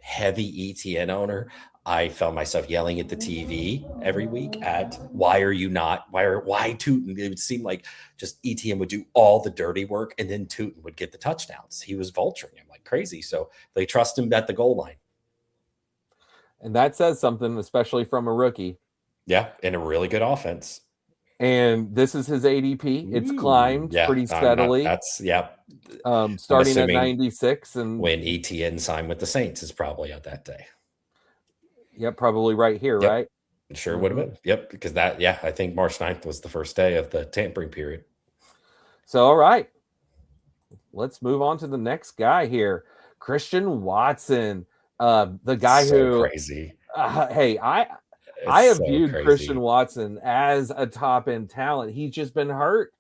Speaker 2: heavy ETN owner, I found myself yelling at the TV every week at why Tuten? It would seem like just ETN would do all the dirty work and then Tuten would get the touchdowns. He was vulturing him like crazy. So they trust him at the goal line.
Speaker 1: And that says something, especially from a rookie.
Speaker 2: Yeah, and a really good offense.
Speaker 1: And this is his ADP. It's climbed pretty steadily. Starting at 96. And
Speaker 2: when ETN signed with the Saints is probably on that day.
Speaker 1: Yep, probably right here, right?
Speaker 2: It sure would have been. Yep, because I think March 9th was the first day of the tampering period.
Speaker 1: So, all right. Let's move on to the next guy here. Christian Watson. The guy who
Speaker 2: crazy.
Speaker 1: I have viewed Christian Watson as a top end talent. He's just been hurt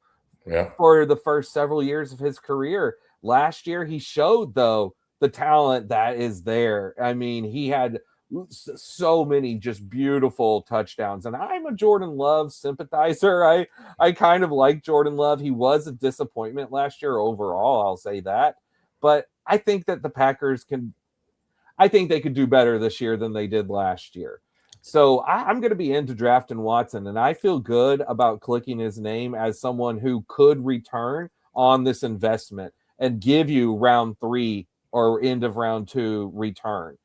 Speaker 1: for the first several years of his career. Last year, he showed though the talent that is there. I mean, he had so many just beautiful touchdowns, and I'm a Jordyn Love sympathizer. I kind of like Jordyn Love. He was a disappointment last year overall. I'll say that, but I think that the Packers I think they could do better this year than they did last year. So I'm going to be into drafting Watson, and I feel good about clicking his name as someone who could return on this investment and give you round 3 or end of round 2 return.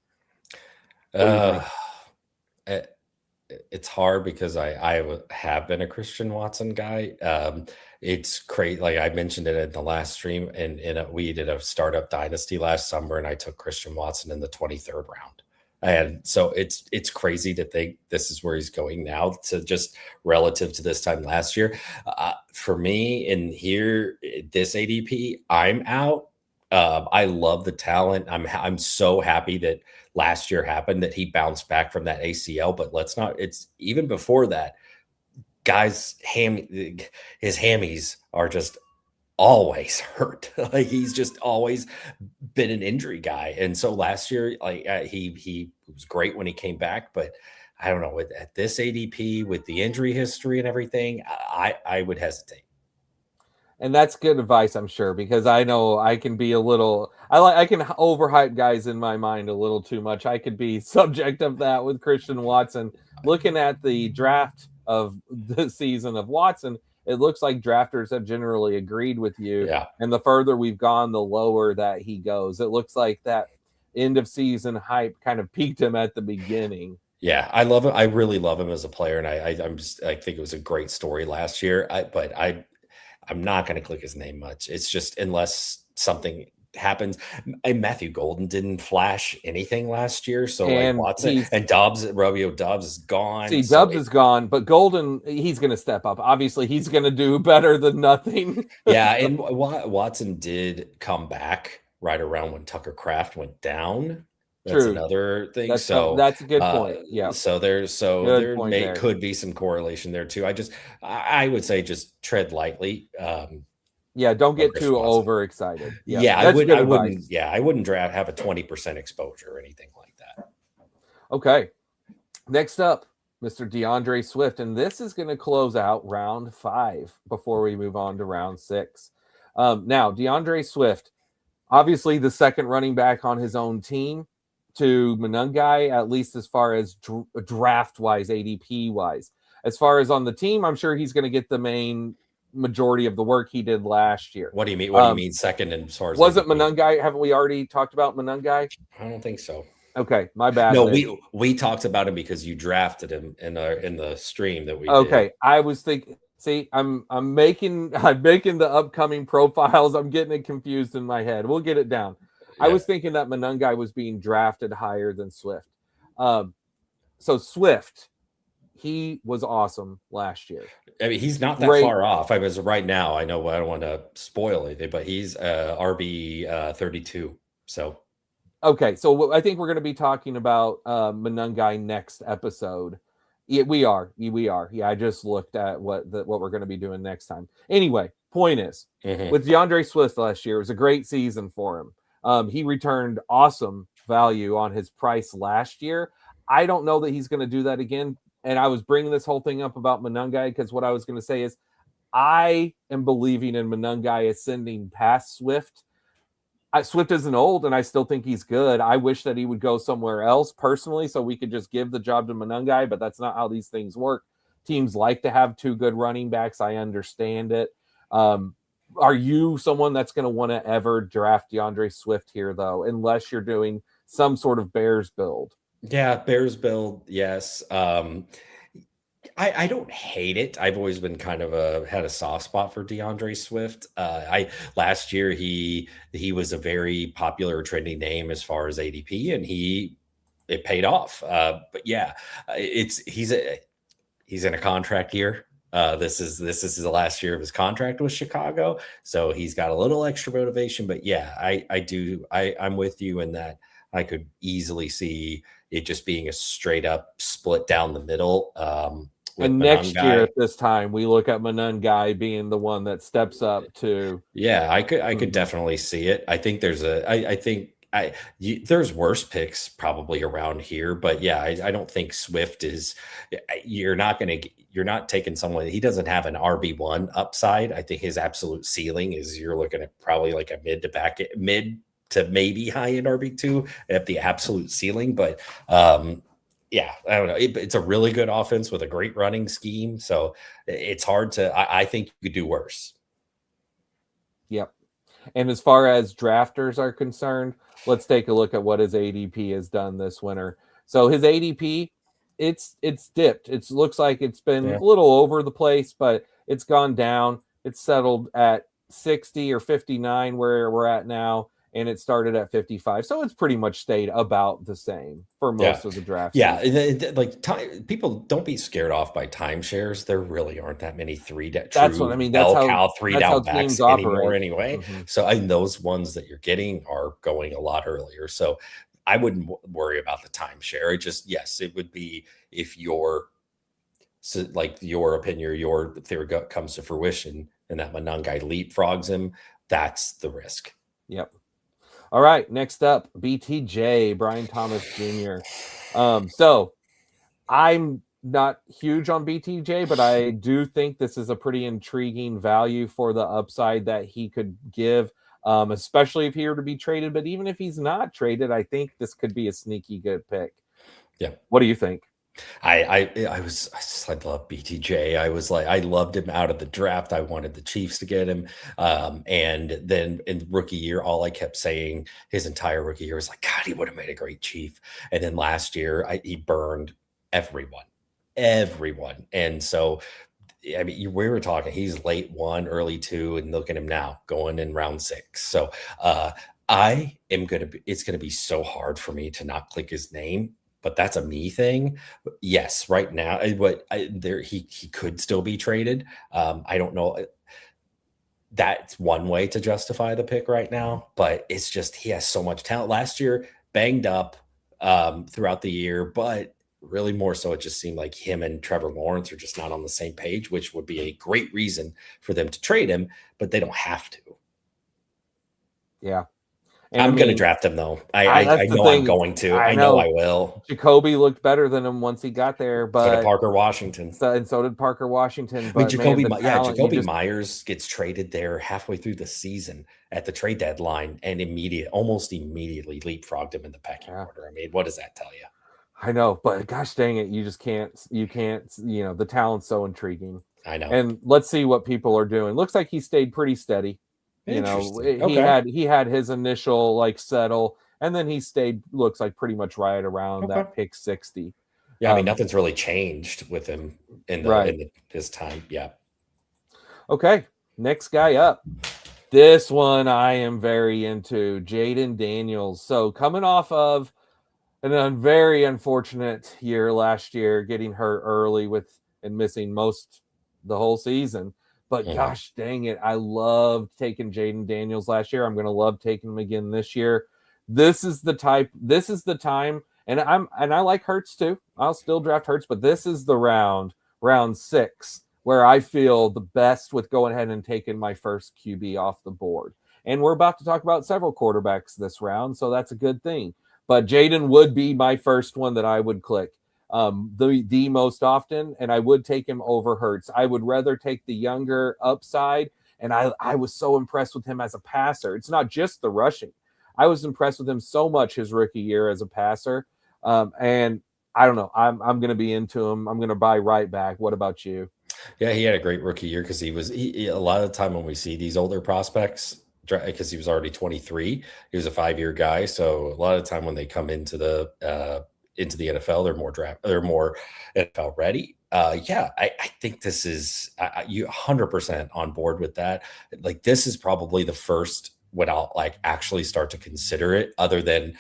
Speaker 2: It's hard because I have been a Christian Watson guy. It's crazy. Like I mentioned it in the last stream, and we did a startup dynasty last summer, and I took Christian Watson in the 23rd round. And so it's crazy to think this is where he's going now, to just relative to this time last year. For me, in here, this ADP, I'm out. I love the talent. I'm so happy that last year happened, that he bounced back from that ACL. But it's even before that, guys, his hammies are just always hurt. Like he's just always been an injury guy. And so last year, like he was great when he came back, but I don't know, at this ADP with the injury history and everything, I would hesitate.
Speaker 1: And that's good advice, I'm sure, because I know I can be a little, I can overhype guys in my mind a little too much. I could be subject of that with Christian Watson. Looking at the draft of the season of Watson, it looks like drafters have generally agreed with you.
Speaker 2: Yeah.
Speaker 1: And the further we've gone, the lower that he goes. It looks like that end of season hype kind of peaked him at the beginning.
Speaker 2: Yeah, I love him. I really love him as a player, and I think it was a great story last year. I'm not going to click his name much. It's just unless something happens. And Matthew Golden didn't flash anything last year, so
Speaker 1: And
Speaker 2: like Watson and Romeo Dobbs is gone.
Speaker 1: See, Dobbs is gone, but Golden, he's going to step up. Obviously, he's going to do better than nothing.
Speaker 2: Yeah, and Watson did come back right around when Tucker Kraft went down. That's
Speaker 1: True.
Speaker 2: another thing.
Speaker 1: That's a good point. Yeah.
Speaker 2: So there could be some correlation there too. I would say just tread lightly.
Speaker 1: Yeah, don't get too overexcited.
Speaker 2: I wouldn't have a 20% exposure or anything like that.
Speaker 1: Okay. Next up, Mr. DeAndre Swift, and this is going to close out round 5 before we move on to round 6. Now, DeAndre Swift, obviously the second running back on his own team to Monangai, at least as far as draft-wise, ADP-wise. As far as on the team, I'm sure he's going to get the main majority of the work he did last year.
Speaker 2: What do you mean? What do you mean second and as far as
Speaker 1: wasn't Monangai? Haven't we already talked about Monangai?
Speaker 2: I don't think so.
Speaker 1: Okay, my bad.
Speaker 2: No, we talked about him because you drafted him in the stream that we
Speaker 1: okay
Speaker 2: did.
Speaker 1: I was thinking, see, I'm making the upcoming profiles. I'm getting it confused in my head. We'll get it down. Yeah. I was thinking that Monangai was being drafted higher than Swift. So Swift, he was awesome last year.
Speaker 2: I mean, he's not that far off. I mean, right now, I know I don't want to spoil anything, but he's RB 32. So,
Speaker 1: okay, so I think we're going to be talking about Monangai next episode. Yeah, we are. Yeah, I just looked at what we're going to be doing next time. Anyway, point is, with DeAndre Swift last year, it was a great season for him. He returned awesome value on his price last year. I don't know that he's going to do that again. And I was bringing this whole thing up about Monangai because what I was going to say is I am believing in Monangai ascending past Swift. Swift isn't old, and I still think he's good. I wish that he would go somewhere else personally so we could just give the job to Monangai, but that's not how these things work. Teams like to have 2 good running backs. I understand it. Are you someone that's going to want to ever draft DeAndre Swift here, though, unless you're doing some sort of Bears build?
Speaker 2: Yeah, Bears build, yes. I don't hate it. I've always been kind of had a soft spot for DeAndre Swift. Last year he was a very popular trending name as far as ADP, and it paid off. But yeah, he's in a contract year. This is the last year of his contract with Chicago, so he's got a little extra motivation. But yeah, I'm with you in that. I could easily see it just being a straight up split down the middle.
Speaker 1: And next year at this time, we look at Monangai being the one that steps up to.
Speaker 2: Yeah, I could definitely see it. I think there's there's worse picks probably around here, but yeah, I don't think Swift is. You're not taking someone. He doesn't have an RB1 upside. I think his absolute ceiling is you're looking at probably like a mid to maybe high end RB2 at the absolute ceiling, but yeah, I don't know. It's a really good offense with a great running scheme, so it's hard to. I think you could do worse.
Speaker 1: Yep. And as far as drafters are concerned, let's take a look at what his ADP has done this winter. So his ADP, it's dipped. It looks like it's been a little over the place, but it's gone down. It's settled at 60 or 59 where we're at now. And it started at 55. So it's pretty much stayed about the same for most of the drafts.
Speaker 2: Yeah. People don't be scared off by timeshares. There really aren't that many three down backs anymore anyway. Mm-hmm. So those ones that you're getting are going a lot earlier. So I wouldn't worry about the timeshare. It would be if your opinion, your theory comes to fruition and that Monangai leapfrogs him, that's the risk.
Speaker 1: Yep. All right, next up, BTJ, Brian Thomas Jr. So I'm not huge on BTJ, but I do think this is a pretty intriguing value for the upside that he could give, especially if he were to be traded. But even if he's not traded, I think this could be a sneaky good pick.
Speaker 2: Yeah.
Speaker 1: What do you think?
Speaker 2: I love BTJ. I was like, I loved him out of the draft. I wanted the Chiefs to get him. And then in rookie year, all I kept saying his entire rookie year was like, God, he would have made a great Chief. And then last year, he burned everyone. And so, I mean, we were talking, he's late 1, early 2, and look at him now going in round 6. So it's going to be so hard for me to not click his name. But that's a me thing. Yes, right now, he could still be traded. I don't know. That's one way to justify the pick right now, but it's just he has so much talent. Last year, banged up throughout the year, but really more so, it just seemed like him and Trevor Lawrence are just not on the same page, which would be a great reason for them to trade him, but they don't have to.
Speaker 1: Yeah.
Speaker 2: And I'm going to draft him, though. I know I'm going to. I know I will.
Speaker 1: Jacoby looked better than him once he got there, but
Speaker 2: so did Parker Washington.
Speaker 1: And so did Parker Washington.
Speaker 2: But Jacoby Myers gets traded there halfway through the season at the trade deadline and almost immediately leapfrogged him in the pecking order. I mean, what does that tell you?
Speaker 1: I know, but gosh dang it, you just can't, the talent's so intriguing.
Speaker 2: I know.
Speaker 1: And let's see what people are doing. Looks like he stayed pretty steady. You know, he had his initial settle, and then he stayed, looks like pretty much right around that pick 60.
Speaker 2: Yeah, I mean, nothing's really changed with him in his time. Yeah.
Speaker 1: Okay, next guy up. This one I am very into, Jayden Daniels. So coming off of a very unfortunate year last year, getting hurt early and missing the whole season. But gosh dang it, I loved taking Jayden Daniels last year. I'm going to love taking him again this year. This is the time, and I like Hurts too. I'll still draft Hurts, but this is the round 6, where I feel the best with going ahead and taking my first QB off the board. And we're about to talk about several quarterbacks this round, so that's a good thing. But Jayden would be my first one that I would click. The most often, and I would take him over Hurts. I would rather take the younger upside, and I was so impressed with him as a passer. It's not just the rushing. I was impressed with him so much his rookie year as a passer, and I don't know. I'm going to be into him. I'm going to buy right back. What about you?
Speaker 2: Yeah, he had a great rookie year because a lot of the time when we see these older prospects, because he was already 23, he was a 5-year guy. So a lot of the time when they come into the NFL, they're more NFL ready. I think this is you 100% on board with that. Like, this is probably the first when I'll actually start to consider it, other than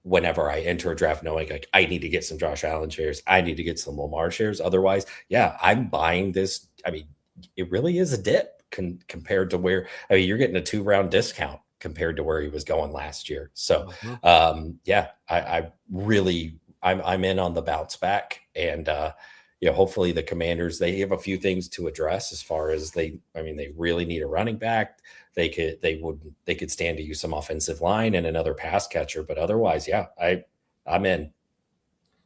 Speaker 2: whenever I enter a draft knowing I need to get some Josh Allen shares, I need to get some Lamar shares. Otherwise, I'm buying this. I mean, it really is a dip compared to where, you're getting a 2-round discount compared to where he was going last year. So, I'm in on the bounce back, and hopefully the Commanders, they have a few things to address as far as they really need a running back. They could stand to use some offensive line and another pass catcher, but otherwise, I'm in.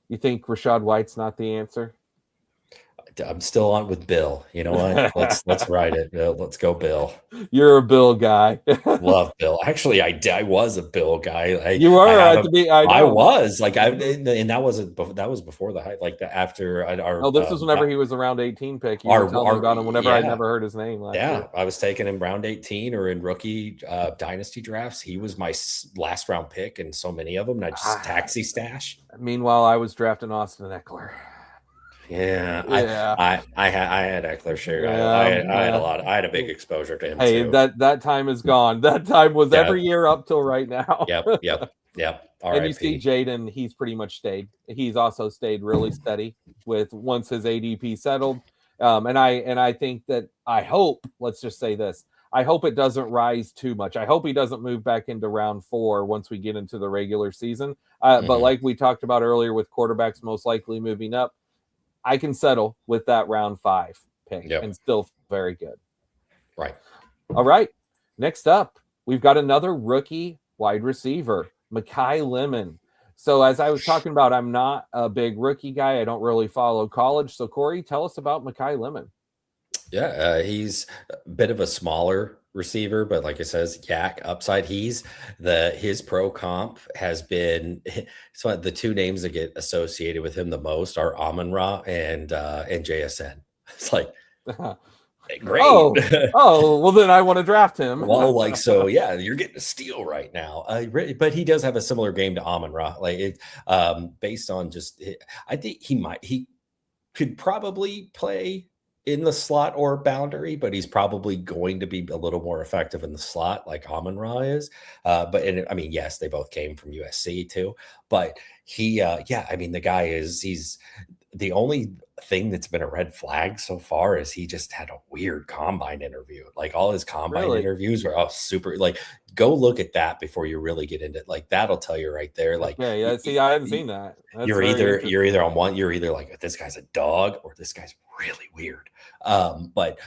Speaker 1: You think Rachaad White's not the answer?
Speaker 2: I'm still on with Bill. You know what? Let's ride it. Let's go, Bill.
Speaker 1: You're a Bill guy.
Speaker 2: Love Bill. Actually, I was a Bill guy.
Speaker 1: You were. I
Speaker 2: was and that was before the hype. After our.
Speaker 1: This was whenever he was a round 18 pick. You were telling me about him whenever I'd never heard his name. Year.
Speaker 2: I was taking him round 18 or in rookie dynasty drafts. He was my last round pick in so many of them. And I just taxi stash.
Speaker 1: Meanwhile, I was drafting Austin Eckler.
Speaker 2: Yeah. I had Eckler share. I had a lot. I had a big exposure to him.
Speaker 1: Hey,
Speaker 2: too.
Speaker 1: that time is gone. That time was every year up till right now.
Speaker 2: Yep.
Speaker 1: And you see Jayden, he's pretty much stayed. He's also stayed really steady once his ADP settled. And I think that let's just say this. I hope it doesn't rise too much. I hope he doesn't move back into round 4 once we get into the regular season. But like we talked about earlier with quarterbacks most likely moving up, I can settle with that round 5 pick and still very good.
Speaker 2: Right.
Speaker 1: All right. Next up, we've got another rookie wide receiver, Makai Lemon. So as I was talking about, I'm not a big rookie guy. I don't really follow college. So Corey, tell us about Makai Lemon.
Speaker 2: Yeah, he's a bit of a smaller receiver, but like it says, yak upside. His pro comp has been so the two names that get associated with him the most are Amon-Ra and JSN. It's like great.
Speaker 1: Well then I want to draft him.
Speaker 2: Well, like so, yeah, you're getting a steal right now. But he does have a similar game to Amon-Ra, based on just. I think he could probably play in the slot or boundary, but he's probably going to be a little more effective in the slot, like Amon-Ra is. Yes, they both came from USC too, but the guy he's the only thing that's been a red flag so far is he just had a weird combine interview. Like all his combine interviews were super. Like, go look at that before you really get into it. Like that'll tell you right there. Like,
Speaker 1: yeah. See, I hadn't seen that. That's
Speaker 2: you're either on one. You're either like this guy's a dog or this guy's really weird. But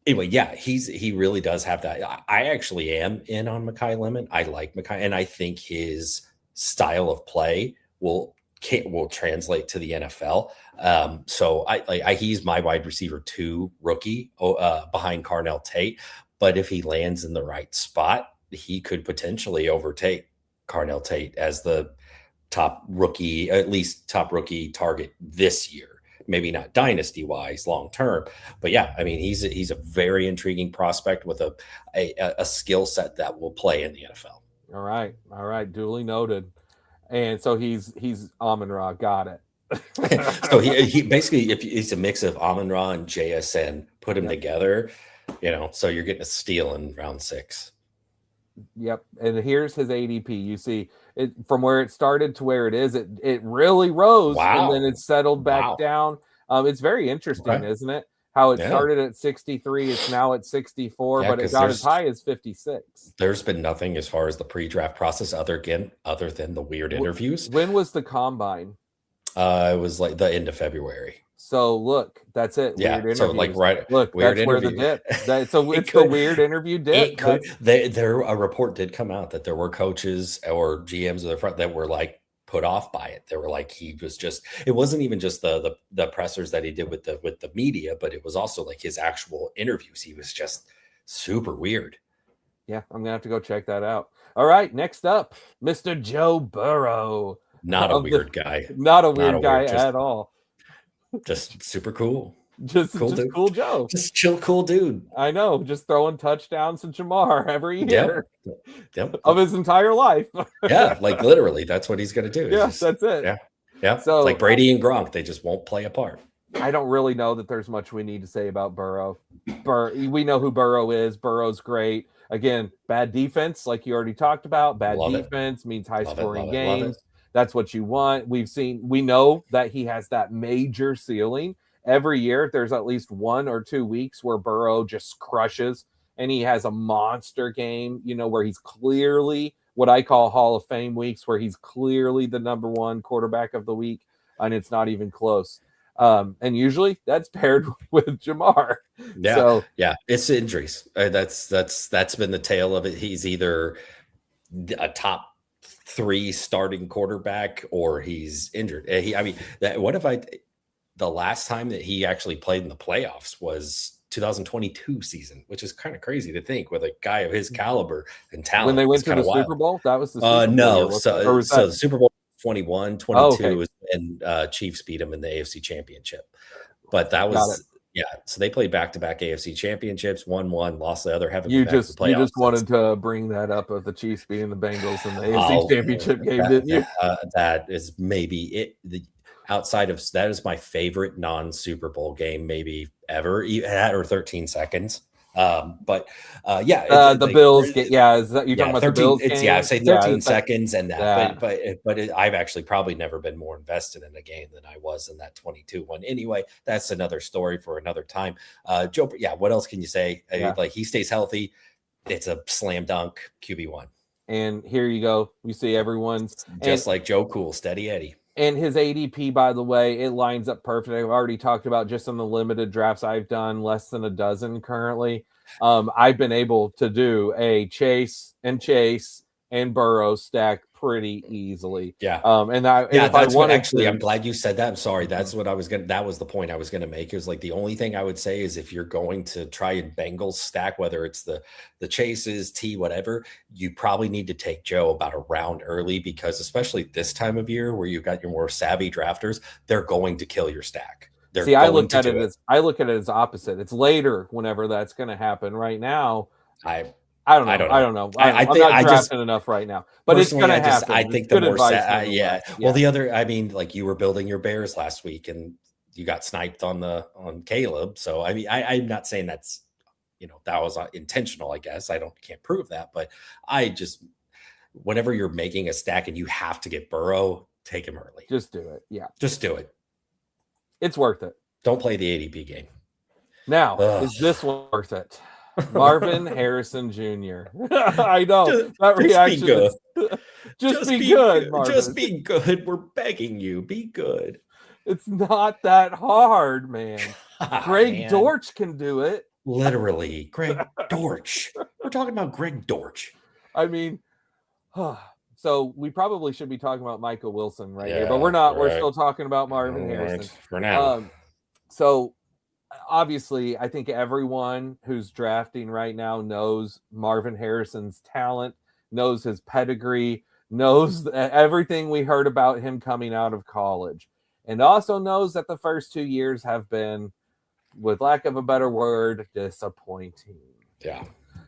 Speaker 2: anyway, yeah, he really does have that. I actually am in on Makai Lemon. I like Makai, and I think his style of play will translate to the NFL. So he's my wide receiver 2 rookie behind Carnell Tate. But if he lands in the right spot, he could potentially overtake Carnell Tate as the top rookie target this year. Maybe not dynasty wise long term, but yeah, I mean, he's a very intriguing prospect with a skill set that will play in the NFL.
Speaker 1: All right, duly noted. And so he's Amon-Ra, got it.
Speaker 2: So he basically, if he's a mix of Amon-Ra and JSN, put them together, so you're getting a steal in round 6.
Speaker 1: Yep. And here's his ADP. You see it from where it started to where it is. It really rose and then it settled back down. It's very interesting, isn't it? How it started at 63, it's now at 64, but it got as high as 56.
Speaker 2: There's been nothing as far as the pre-draft process other than the weird interviews.
Speaker 1: When was the combine?
Speaker 2: It was like the end of February.
Speaker 1: So look, that's it.
Speaker 2: Yeah. Weird so like
Speaker 1: look, weird that's interview. Where the dip. It's the weird interview dip.
Speaker 2: A report did come out that there were coaches or GMs of the front that were like put off by it. They were like, it wasn't even just the pressers that he did with the media, but it was also like his actual interviews. He was just super weird.
Speaker 1: Yeah, I'm gonna have to go check that out. All right, next up, Mr. Joe Burrow.
Speaker 2: Not a weird guy.
Speaker 1: Not a weird guy at all.
Speaker 2: Just super cool.
Speaker 1: Just cool Joe.
Speaker 2: Just chill, cool dude.
Speaker 1: I know. Just throwing touchdowns to Jamar every year
Speaker 2: of
Speaker 1: his entire life.
Speaker 2: Yeah, like literally, that's what he's going to do.
Speaker 1: Yeah, that's it.
Speaker 2: Yeah. So it's like Brady and Gronk, they just won't play apart.
Speaker 1: I don't really know that there's much we need to say about Burrow. We know who Burrow is. Burrow's great. Again, bad defense, like you already talked about. Bad defense means high-scoring games. That's what you want. We know that he has that major ceiling. Every year, there's at least 1 or 2 weeks where Burrow just crushes, and he has a monster game, where he's clearly what I call Hall of Fame weeks, where he's clearly the number 1 quarterback of the week, and it's not even close. And usually that's paired with Jamar.
Speaker 2: Yeah. So, yeah, it's injuries. That's been the tale of it. He's either a top 3 starting quarterback or he's injured. The last time that he actually played in the playoffs was 2022 season, which is kind of crazy to think with a guy of his caliber and talent.
Speaker 1: When they went to the Super Bowl, that was the Super Bowl.
Speaker 2: No. So the Super Bowl 21, 22 was when Chiefs beat him in the AFC Championship. But that was so they played back-to-back AFC championships, won one, lost the other.
Speaker 1: You just wanted to bring that up of the Chiefs beating the Bengals in the AFC championship game, didn't you?
Speaker 2: That is maybe it. Outside of that is my favorite non-Super Bowl game maybe ever, at or 13 seconds. The Bills is that you're talking about 13, the Bills game? I say 13 seconds and that, but I've actually probably never been more invested in a game than I was in that 22 one. Anyway, that's another story for another time. Joe, what else can you say? Like he stays healthy, it's a slam dunk QB1.
Speaker 1: And here you go. You see everyone's
Speaker 2: just like Joe Cool, steady Eddie.
Speaker 1: And his ADP, by the way, it lines up perfect. I've already talked about just in the limited drafts I've done, less than a dozen currently. I've been able to do a Chase,
Speaker 2: Yeah.
Speaker 1: Burrow stack pretty easily.
Speaker 2: Yeah.
Speaker 1: And if
Speaker 2: That's
Speaker 1: I
Speaker 2: what
Speaker 1: wanted
Speaker 2: actually,
Speaker 1: to,
Speaker 2: I'm glad you said that. I'm sorry. That's what I was going to, that was the point I was going to make. It was like the only thing I would say is if you're going to try and Bengals stack, whether it's the chases, T, whatever, you probably need to take Joe about a round early, because especially this time of year where you've got your more savvy drafters, they're going to kill your stack. They're
Speaker 1: see, I
Speaker 2: going
Speaker 1: look
Speaker 2: to
Speaker 1: at
Speaker 2: do
Speaker 1: it as opposite. It's later whenever that's going to happen. Right now,
Speaker 2: I
Speaker 1: I don't know.
Speaker 2: don't
Speaker 1: I
Speaker 2: know.
Speaker 1: don't know.
Speaker 2: I
Speaker 1: I'm
Speaker 2: think
Speaker 1: not
Speaker 2: I just
Speaker 1: drafting enough right now, but it's going
Speaker 2: personally,
Speaker 1: to
Speaker 2: I
Speaker 1: happen. It's
Speaker 2: think the
Speaker 1: good
Speaker 2: more
Speaker 1: advice,
Speaker 2: yeah.
Speaker 1: nonetheless.
Speaker 2: Well, the other, I mean, like you were building your Bears last week and you got sniped on Caleb. So I mean, I'm not saying that's, that was intentional. I guess can't prove that, but I just, whenever you're making a stack and you have to get Burrow, take him early.
Speaker 1: Just do it. Yeah,
Speaker 2: just do it.
Speaker 1: It's worth it.
Speaker 2: Don't play the ADP game.
Speaker 1: Now, is this one worth it? Marvin Harrison Jr. I know that reaction. Just be good, Marvin.
Speaker 2: Just be good. We're begging you. Be good.
Speaker 1: It's not that hard, man. Greg Dortch can do it.
Speaker 2: Literally, Greg Dortch. We're talking about Greg Dortch.
Speaker 1: I mean, so we probably should be talking about Michael Wilson here, but we're not. Right. We're still talking about Marvin Harrison
Speaker 2: for now.
Speaker 1: So obviously, I think everyone who's drafting right now knows Marvin Harrison's talent, knows his pedigree, knows everything we heard about him coming out of college, and also knows that the first 2 years have been, with lack of a better word, disappointing.
Speaker 2: Yeah.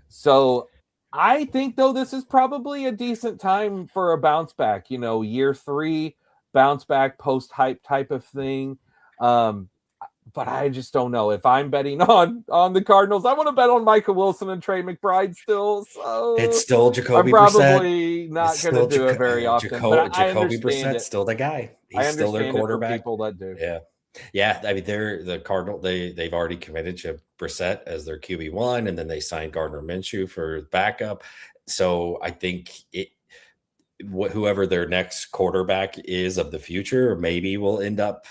Speaker 1: So I think, though, this is probably a decent time for a bounce back, year 3 bounce back, post-hype type of thing. But I just don't know. If I'm betting on the Cardinals, I want to bet on Michael Wilson and Trey McBride still. So
Speaker 2: it's still Jacoby
Speaker 1: Brissett. I'm probably not going to do it very often.
Speaker 2: Jacoby Brissett's still the guy. He's still their quarterback.
Speaker 1: People that do.
Speaker 2: Yeah. I mean, they're the Cardinal. They've already committed to Brissett as their QB1, and then they signed Gardner Minshew for backup. So I think whoever their next quarterback is of the future, maybe will end up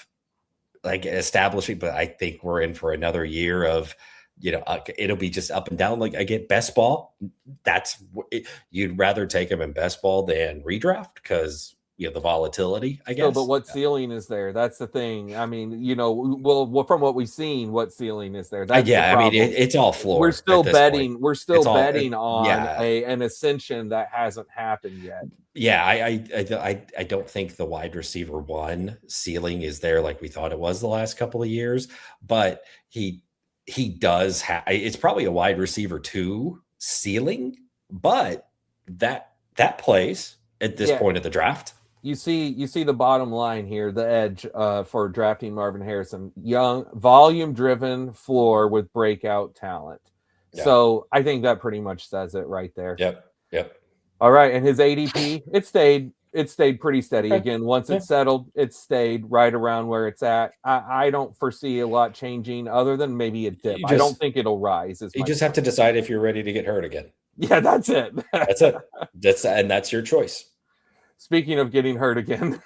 Speaker 2: like establishing, but I think we're in for another year of, it'll be just up and down. Like I get best ball. You'd rather take him in best ball than redraft because the volatility, I guess.
Speaker 1: But what ceiling is there? That's the thing. I mean, well, from what we've seen, what ceiling is there? That's
Speaker 2: I mean, it's all floor.
Speaker 1: We're still betting. We're still betting on an ascension that hasn't happened yet.
Speaker 2: Yeah, I don't think the wide receiver 1 ceiling is there like we thought it was the last couple of years, but he does have. It's probably a wide receiver 2 ceiling, but that plays at this point of the draft.
Speaker 1: You see the bottom line here, the edge for drafting Marvin Harrison: young, volume-driven floor with breakout talent. Yeah. So I think that pretty much says it right there.
Speaker 2: Yep.
Speaker 1: All right, and his ADP, it stayed pretty steady. Again, once it settled, it stayed right around where it's at. I don't foresee a lot changing other than maybe a dip. I don't think it'll rise.
Speaker 2: You just have to decide if you're ready to get hurt again.
Speaker 1: Yeah, that's it.
Speaker 2: That's it. That's your choice.
Speaker 1: Speaking of getting hurt again.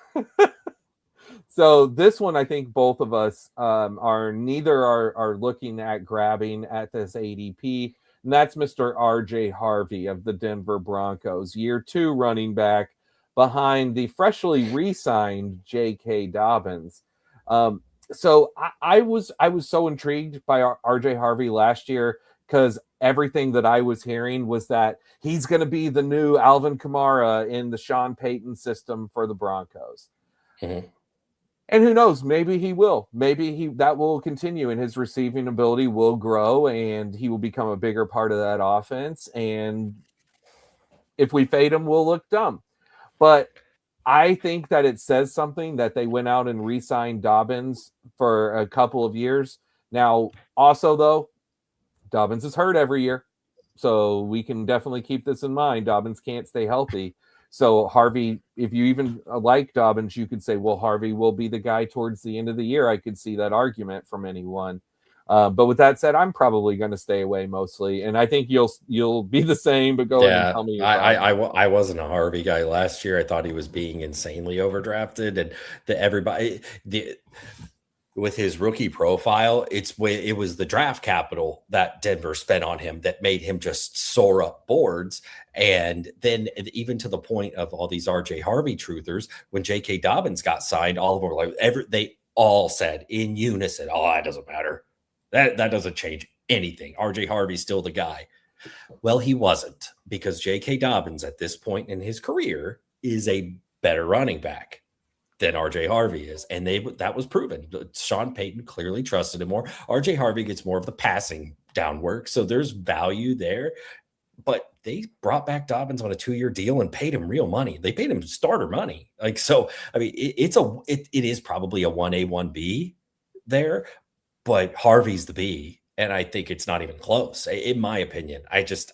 Speaker 1: So this one, I think both of us are looking at grabbing at this ADP. And that's Mr. RJ Harvey of the Denver Broncos, year 2 running back behind the freshly re-signed J.K. Dobbins. So I was so intrigued by RJ Harvey last year because everything that I was hearing was that he's going to be the new Alvin Kamara in the Sean Payton system for the Broncos. Mm-hmm. And who knows, maybe he will. Maybe that will continue and his receiving ability will grow and he will become a bigger part of that offense. And if we fade him, we'll look dumb. But I think that it says something that they went out and re-signed Dobbins for a couple of years. Now, also, though, Dobbins is hurt every year. So we can definitely keep this in mind. Dobbins can't stay healthy. So Harvey, if you even like Dobbins, you could say, well, Harvey will be the guy towards the end of the year. I could see that argument from anyone. But with that said, I'm probably going to stay away mostly. And I think you'll be the same, but go ahead and tell me.
Speaker 2: I wasn't a Harvey guy last year. I thought he was being insanely overdrafted and with his rookie profile, it was the draft capital that Denver spent on him that made him just soar up boards. And then even to the point of all these RJ Harvey truthers, when J.K. Dobbins got signed, all of them were like, they all said in unison, "Oh, that doesn't matter. That doesn't change anything. RJ Harvey's still the guy." Well, he wasn't, because J.K. Dobbins at this point in his career is a better running back than RJ Harvey is. And that was proven. Sean Payton clearly trusted him more. RJ Harvey gets more of the passing down work. So there's value there. But they brought back Dobbins on a 2-year deal and paid him real money. They paid him starter money. Like, so, I mean, it is probably a 1A, 1B there, but Harvey's the B. And I think it's not even close, in my opinion. It's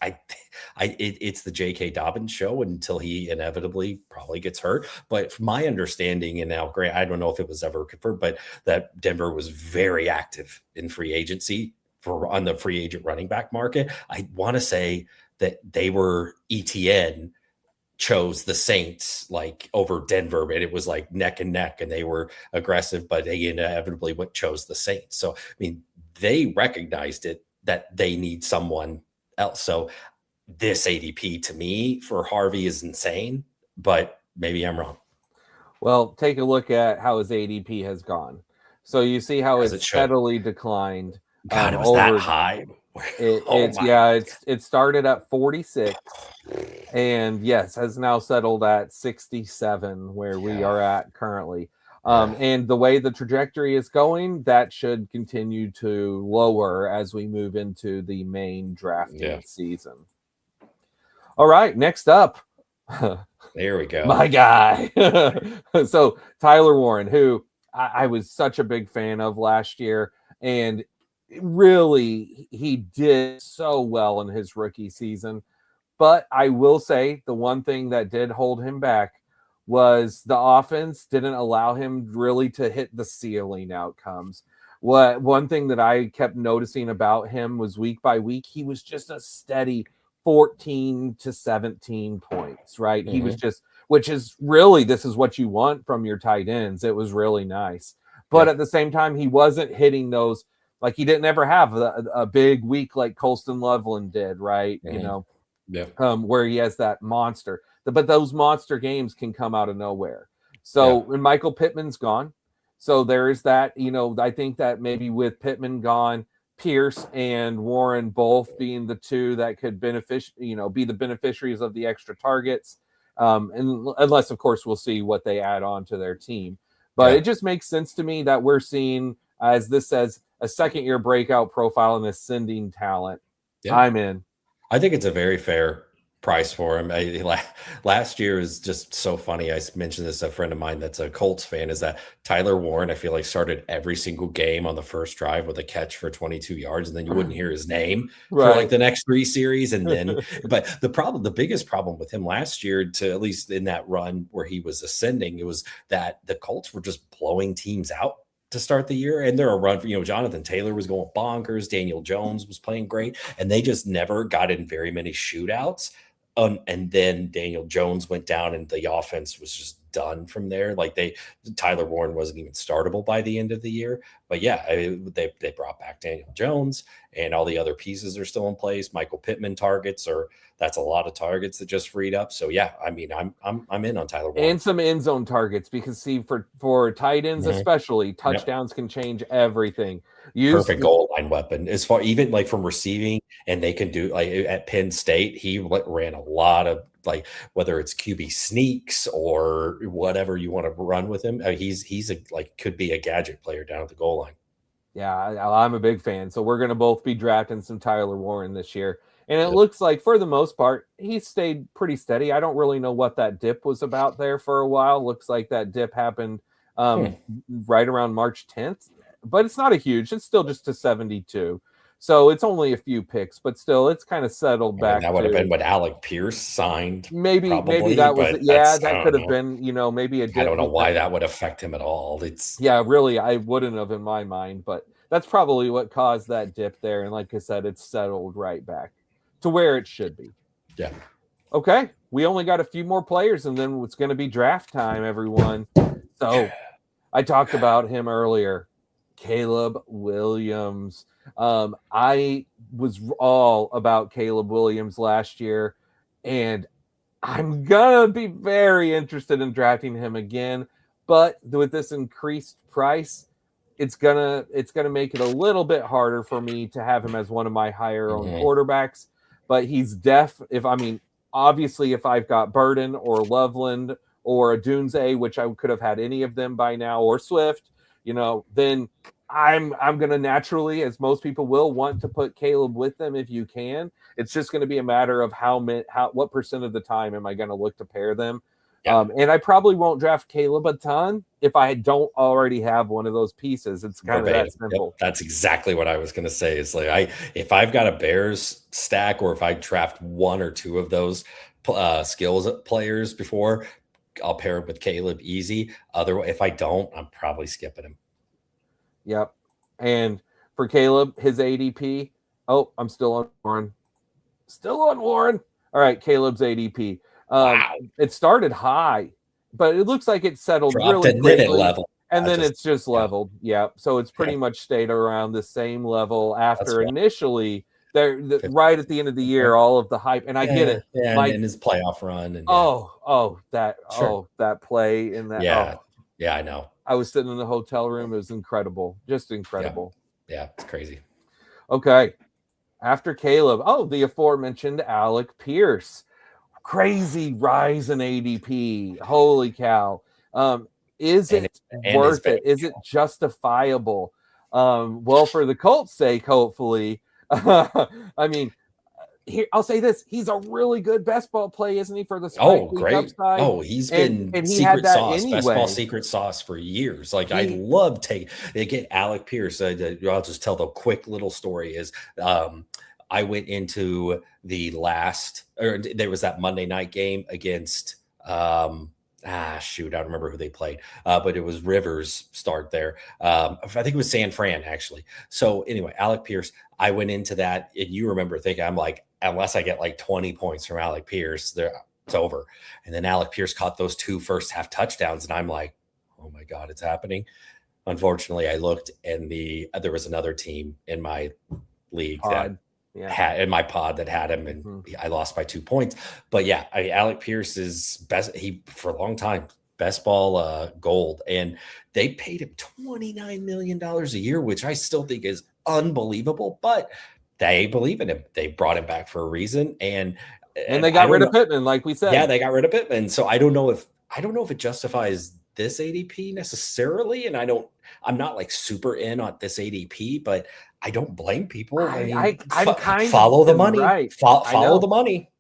Speaker 2: the J.K. Dobbins show until he inevitably probably gets hurt. But from my understanding, and now, Grant, I don't know if it was ever confirmed, but that Denver was very active in free agency on the free agent running back market. I want to say that they were ETN chose the Saints like over Denver, and it was like neck and neck, and they were aggressive, but they inevitably chose the Saints. So, I mean, they recognized it, that they need someone else. So this ADP to me for Harvey is insane, but maybe I'm wrong.
Speaker 1: Well, take a look at how his ADP has gone. So you see how it's steadily declined.
Speaker 2: God, it was that high.
Speaker 1: It started at 46 and yes, has now settled at 67 where we are at currently. And the way the trajectory is going, that should continue to lower as we move into the main drafting season. All right, next up.
Speaker 2: There we go.
Speaker 1: My guy. So Tyler Warren, who I was such a big fan of last year, and really he did so well in his rookie season. But I will say the one thing that did hold him back was the offense didn't allow him really to hit the ceiling outcomes. One thing that I kept noticing about him was week by week, he was just a steady 14 to 17 points, right? Mm-hmm. He was just, which is really, this is what you want from your tight ends. It was really nice. But at the same time, he wasn't hitting those, like he didn't ever have a big week like Colston Loveland did, right? Mm-hmm. You know, where he has that monster. But those monster games can come out of nowhere. So when Michael Pittman's gone, so there is that, you know, I think that maybe with Pittman gone, Pierce and Warren both being the two that could be the beneficiaries of the extra targets. And unless, of course, we'll see what they add on to their team. But it just makes sense to me that we're seeing, as this says, a second-year breakout profile and ascending talent. Yeah. I'm in.
Speaker 2: I think it's a very fair price for him. Last year is just so funny. I mentioned this to a friend of mine that's a Colts fan, is that Tyler Warren, I feel like, started every single game on the first drive with a catch for 22 yards, and then you wouldn't hear his name for like the next 3 series. And then, but the biggest problem with him last year, to at least in that run where he was ascending, it was that the Colts were just blowing teams out to start the year. And they're a run for, Jonathan Taylor was going bonkers. Daniel Jones was playing great, and they just never got in very many shootouts. And then Daniel Jones went down and the offense was just done from there. Like Tyler Warren wasn't even startable by the end of the year. But they brought back Daniel Jones, and all the other pieces are still in place. Michael Pittman targets, that's a lot of targets that just freed up. So I mean, I'm in on Tyler Warren.
Speaker 1: And some end zone targets, because see, for tight ends especially, touchdowns can change everything.
Speaker 2: Perfect goal line weapon as far, even like from receiving, and they can do, like at Penn State, he ran a lot of, like, whether it's QB sneaks or whatever you want to run with him. He's could be a gadget player down at the goal line.
Speaker 1: Yeah, I'm a big fan. So we're going to both be drafting some Tyler Warren this year. And it looks like, for the most part, he stayed pretty steady. I don't really know what that dip was about there for a while. Looks like that dip happened right around March 10th. But it's not a huge. It's still just a 72. So it's only a few picks, but still, it's kind of settled back.
Speaker 2: That would have been what Alec Pierce signed.
Speaker 1: Maybe that was, that could have been, maybe a dip.
Speaker 2: I don't know why that would affect him at all.
Speaker 1: Really, I wouldn't have in my mind, but that's probably what caused that dip there. And like I said, it's settled right back to where it should be.
Speaker 2: Yeah.
Speaker 1: Okay. We only got a few more players, and then it's going to be draft time, everyone. So I talked about him earlier. Caleb Williams. I was all about Caleb Williams last year, and I'm gonna be very interested in drafting him again. But with this increased price, it's gonna make it a little bit harder for me to have him as one of my higher owned quarterbacks. But he's obviously, if I've got Burden or Loveland or Odunze, which I could have had any of them by now, or Swift, then I'm going to naturally, as most people will, want to put Caleb with them if you can. It's just going to be a matter of what percent of the time am I going to look to pair them. Yeah. And I probably won't draft Caleb a ton if I don't already have one of those pieces. It's kind of that simple.
Speaker 2: Yep. That's exactly what I was going to say. It's like if I've got a Bears stack, or if I draft one or two of those skills players before, I'll pair it with Caleb easy. Otherwise, if I don't, I'm probably skipping him.
Speaker 1: Yep. And for Caleb, his ADP. Oh, I'm still on Warren. All right, Caleb's ADP.
Speaker 2: Wow.
Speaker 1: It started high, but it looks like it settled
Speaker 2: Dropped
Speaker 1: really quickly.
Speaker 2: Level.
Speaker 1: And then it's just leveled. Yeah. So it's pretty much stayed around the same level after initially right at the end of the year, all of the hype. And I get it.
Speaker 2: Yeah, and his playoff run. And
Speaker 1: that play in that.
Speaker 2: Yeah. Yeah, I know.
Speaker 1: I was sitting in the hotel room. It was incredible. Just incredible.
Speaker 2: Yeah, it's crazy.
Speaker 1: Okay. After Caleb, the aforementioned Alec Pierce. Crazy rise in ADP. Holy cow. Is it worth it? Is it justifiable? Well, for the Colts' sake, hopefully. I mean, here I'll say this: he's a really good best ball play, isn't he? For the
Speaker 2: great
Speaker 1: upside.
Speaker 2: He's been secret sauce, best ball secret sauce for years. Like I love get Alec Pierce. I'll just tell the quick little story is. I went into there was that Monday night game against, I don't remember who they played, but it was Rivers start there. I think it was San Fran actually. So anyway, Alec Pierce, I went into that, and you remember thinking, I'm like, unless I get like 20 points from Alec Pierce, it's over. And then Alec Pierce caught those 2 first half touchdowns, and I'm like, oh my God, it's happening. Unfortunately, I looked, and there was another team in my league that had in my pod that had him, and I lost by 2 points. But yeah, Alec Pierce is best. He for a long time best ball gold, and they paid him $29 million a year, which I still think is unbelievable. But they believe in him. They brought him back for a reason, and
Speaker 1: they got rid of Pittman, like we said.
Speaker 2: Yeah, they got rid of Pittman. So I don't know if it justifies this ADP necessarily, and I'm not like super in on this ADP, but I don't blame people.
Speaker 1: I'm kind
Speaker 2: follow the money.
Speaker 1: Right.
Speaker 2: Follow the money.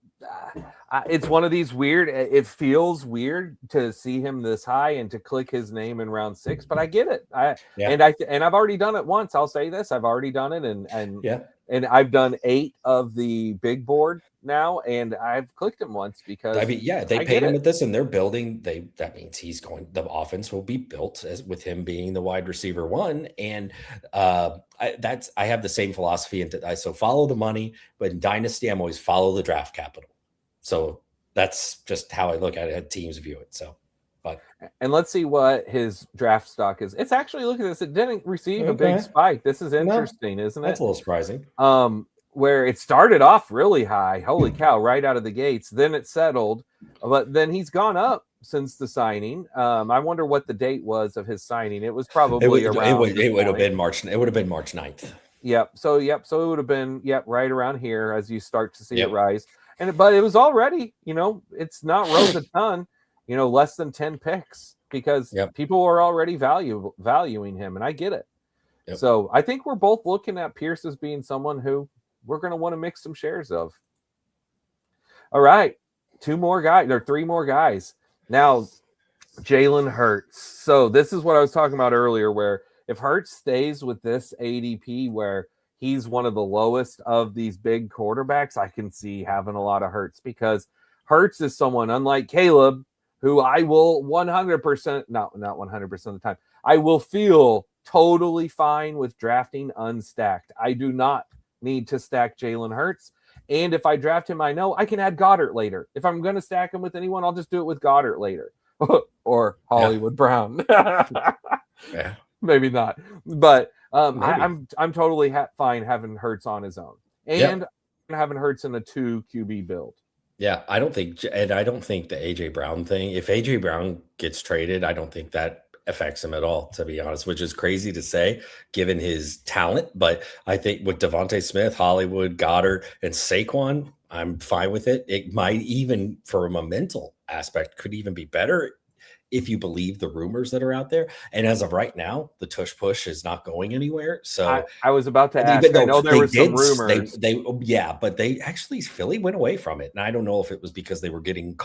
Speaker 1: It's one of these weird. It feels weird to see him this high and to click his name in round 6, but I get it. And I've already done it once. I'll say this: I've already done it, and I've done 8 of the big board now, and I've clicked him once because
Speaker 2: they paid him with this, and they're building. That means the offense will be built with him being the wide receiver 1, and I have the same philosophy, and so follow the money, but in Dynasty I'm always follow the draft capital. So that's just how I look at it, how teams view it. So,
Speaker 1: and let's see what his draft stock is. It's actually, look at this. It didn't receive a big spike. This is interesting, isn't it?
Speaker 2: That's a little surprising.
Speaker 1: Where it started off really high. Holy cow, right out of the gates. Then it settled, but then he's gone up since the signing. I wonder what the date was of his signing. It was probably around.
Speaker 2: It would have been March. It would have been March 9th.
Speaker 1: Yep. So it would have been right around here as you start to see it rise. But it was already, it's not rose a ton, less than 10 picks because people were already valuing him, and I get it. Yep. So I think we're both looking at Pierce as being someone who we're going to want to mix some shares of. All right, 3 more guys. Now, Jalen Hurts. So this is what I was talking about earlier, where if Hurts stays with this ADP where he's one of the lowest of these big quarterbacks, I can see having a lot of Hurts, because Hurts is someone, unlike Caleb, who I will 100%, not 100% of the time, I will feel totally fine with drafting unstacked. I do not need to stack Jalen Hurts. And if I draft him, I know I can add Goddard later. If I'm going to stack him with anyone, I'll just do it with Goddard later. Or Hollywood Brown. maybe not. But
Speaker 2: Maybe.
Speaker 1: I'm totally fine having Hurts on his own and having Hurts in a 2 QB build.
Speaker 2: Yeah, I don't think the AJ Brown thing, if AJ Brown gets traded, I don't think that affects him at all, to be honest, which is crazy to say given his talent. But I think with Devontae Smith, Hollywood, Goddard, and Saquon, I'm fine with it. It might even, from a mental aspect, could even be better if you believe the rumors that are out there. And as of right now, the tush push is not going anywhere. So
Speaker 1: I was about to ask.
Speaker 2: even
Speaker 1: I
Speaker 2: though
Speaker 1: know there was some rumors.
Speaker 2: but they actually Philly went away from it. And I don't know if it was because they were getting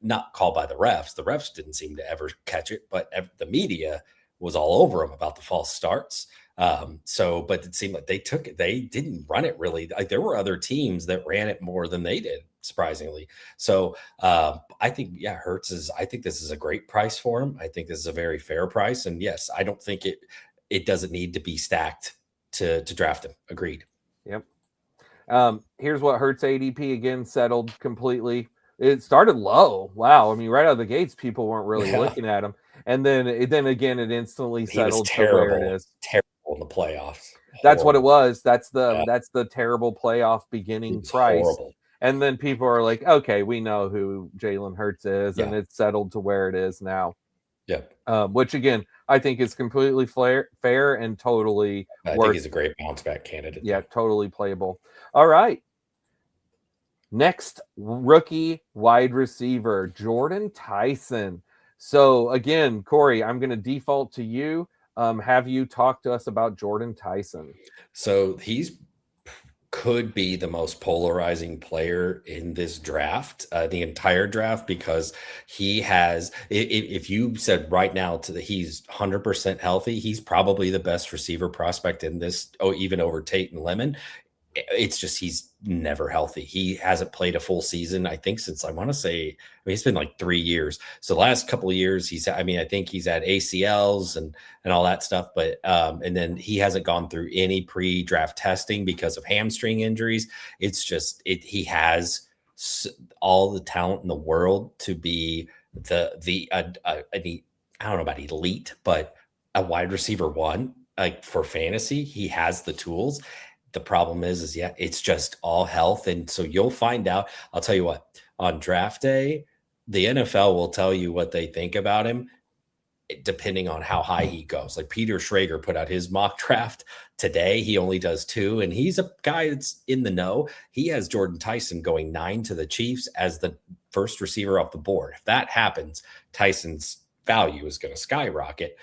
Speaker 2: not called by the refs. The refs didn't seem to ever catch it, but the media was all over them about the false starts. But it seemed like they didn't run it really. Like there were other teams that ran it more than they did, surprisingly. So I think, I think this is a great price for him. I think this is a very fair price. And yes, I don't think it doesn't need to be stacked to draft him. Agreed.
Speaker 1: Yep. Here's what Hurts ADP again settled completely. It started low. Wow. I mean, right out of the gates, people weren't really looking at him. And then again, it instantly settled to where it is.
Speaker 2: Terrible in the playoffs.
Speaker 1: That's what it was. That's the terrible playoff beginning price.
Speaker 2: Horrible.
Speaker 1: And then people are like, okay, we know who Jalen Hurts is, and it's settled to where it is now.
Speaker 2: Yeah.
Speaker 1: Which again, I think is completely fair and totally
Speaker 2: I think he's a great bounce back candidate.
Speaker 1: Yeah, totally playable. All right. Next rookie wide receiver, Jordyn Tyson. So again, Corey, I'm going to default to you. Have you talked to us about Jordyn Tyson?
Speaker 2: So could be the most polarizing player in this draft, the entire draft, because he has, if you said right now he's 100% healthy, he's probably the best receiver prospect in this, even over Tate and Lemon. It's just he's never healthy. He hasn't played a full season, I think, since it's been like 3 years. So the last couple of years, I think he's had ACLs and all that stuff. But and then he hasn't gone through any pre-draft testing because of hamstring injuries. It's just he has all the talent in the world to be I don't know about elite, but a wide receiver one, like for fantasy. He has the tools. The problem is it's just all health. And so you'll find out, I'll tell you what, on draft day, the NFL will tell you what they think about him, depending on how high he goes. Like Peter Schrager put out his mock draft today. He only does 2, and he's a guy that's in the know. He has Jordyn Tyson going 9 to the Chiefs as the first receiver off the board. If that happens, Tyson's value is going to skyrocket.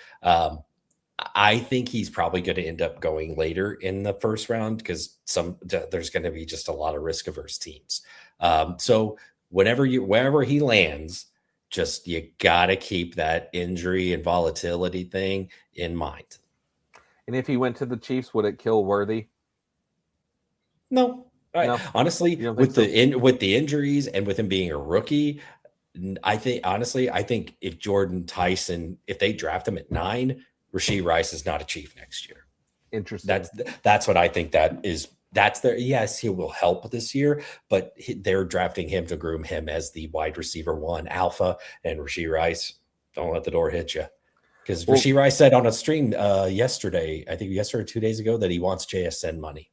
Speaker 2: I think he's probably going to end up going later in the first round because there's going to be just a lot of risk averse teams. So wherever he lands, just you got to keep that injury and volatility thing in mind.
Speaker 1: And if he went to the Chiefs, would it kill Worthy?
Speaker 2: No. Honestly, with the injuries and with him being a rookie, I think if Jordyn Tyson, if they draft him at 9, Rashee Rice is not a Chief next year.
Speaker 1: Interesting.
Speaker 2: That's what I think yes, he will help this year, but they're drafting him to groom him as the wide receiver 1 alpha, and Rashee Rice, don't let the door hit you. Because Rashee Rice said on a stream yesterday, I think yesterday or 2 days ago, that he wants JSN money.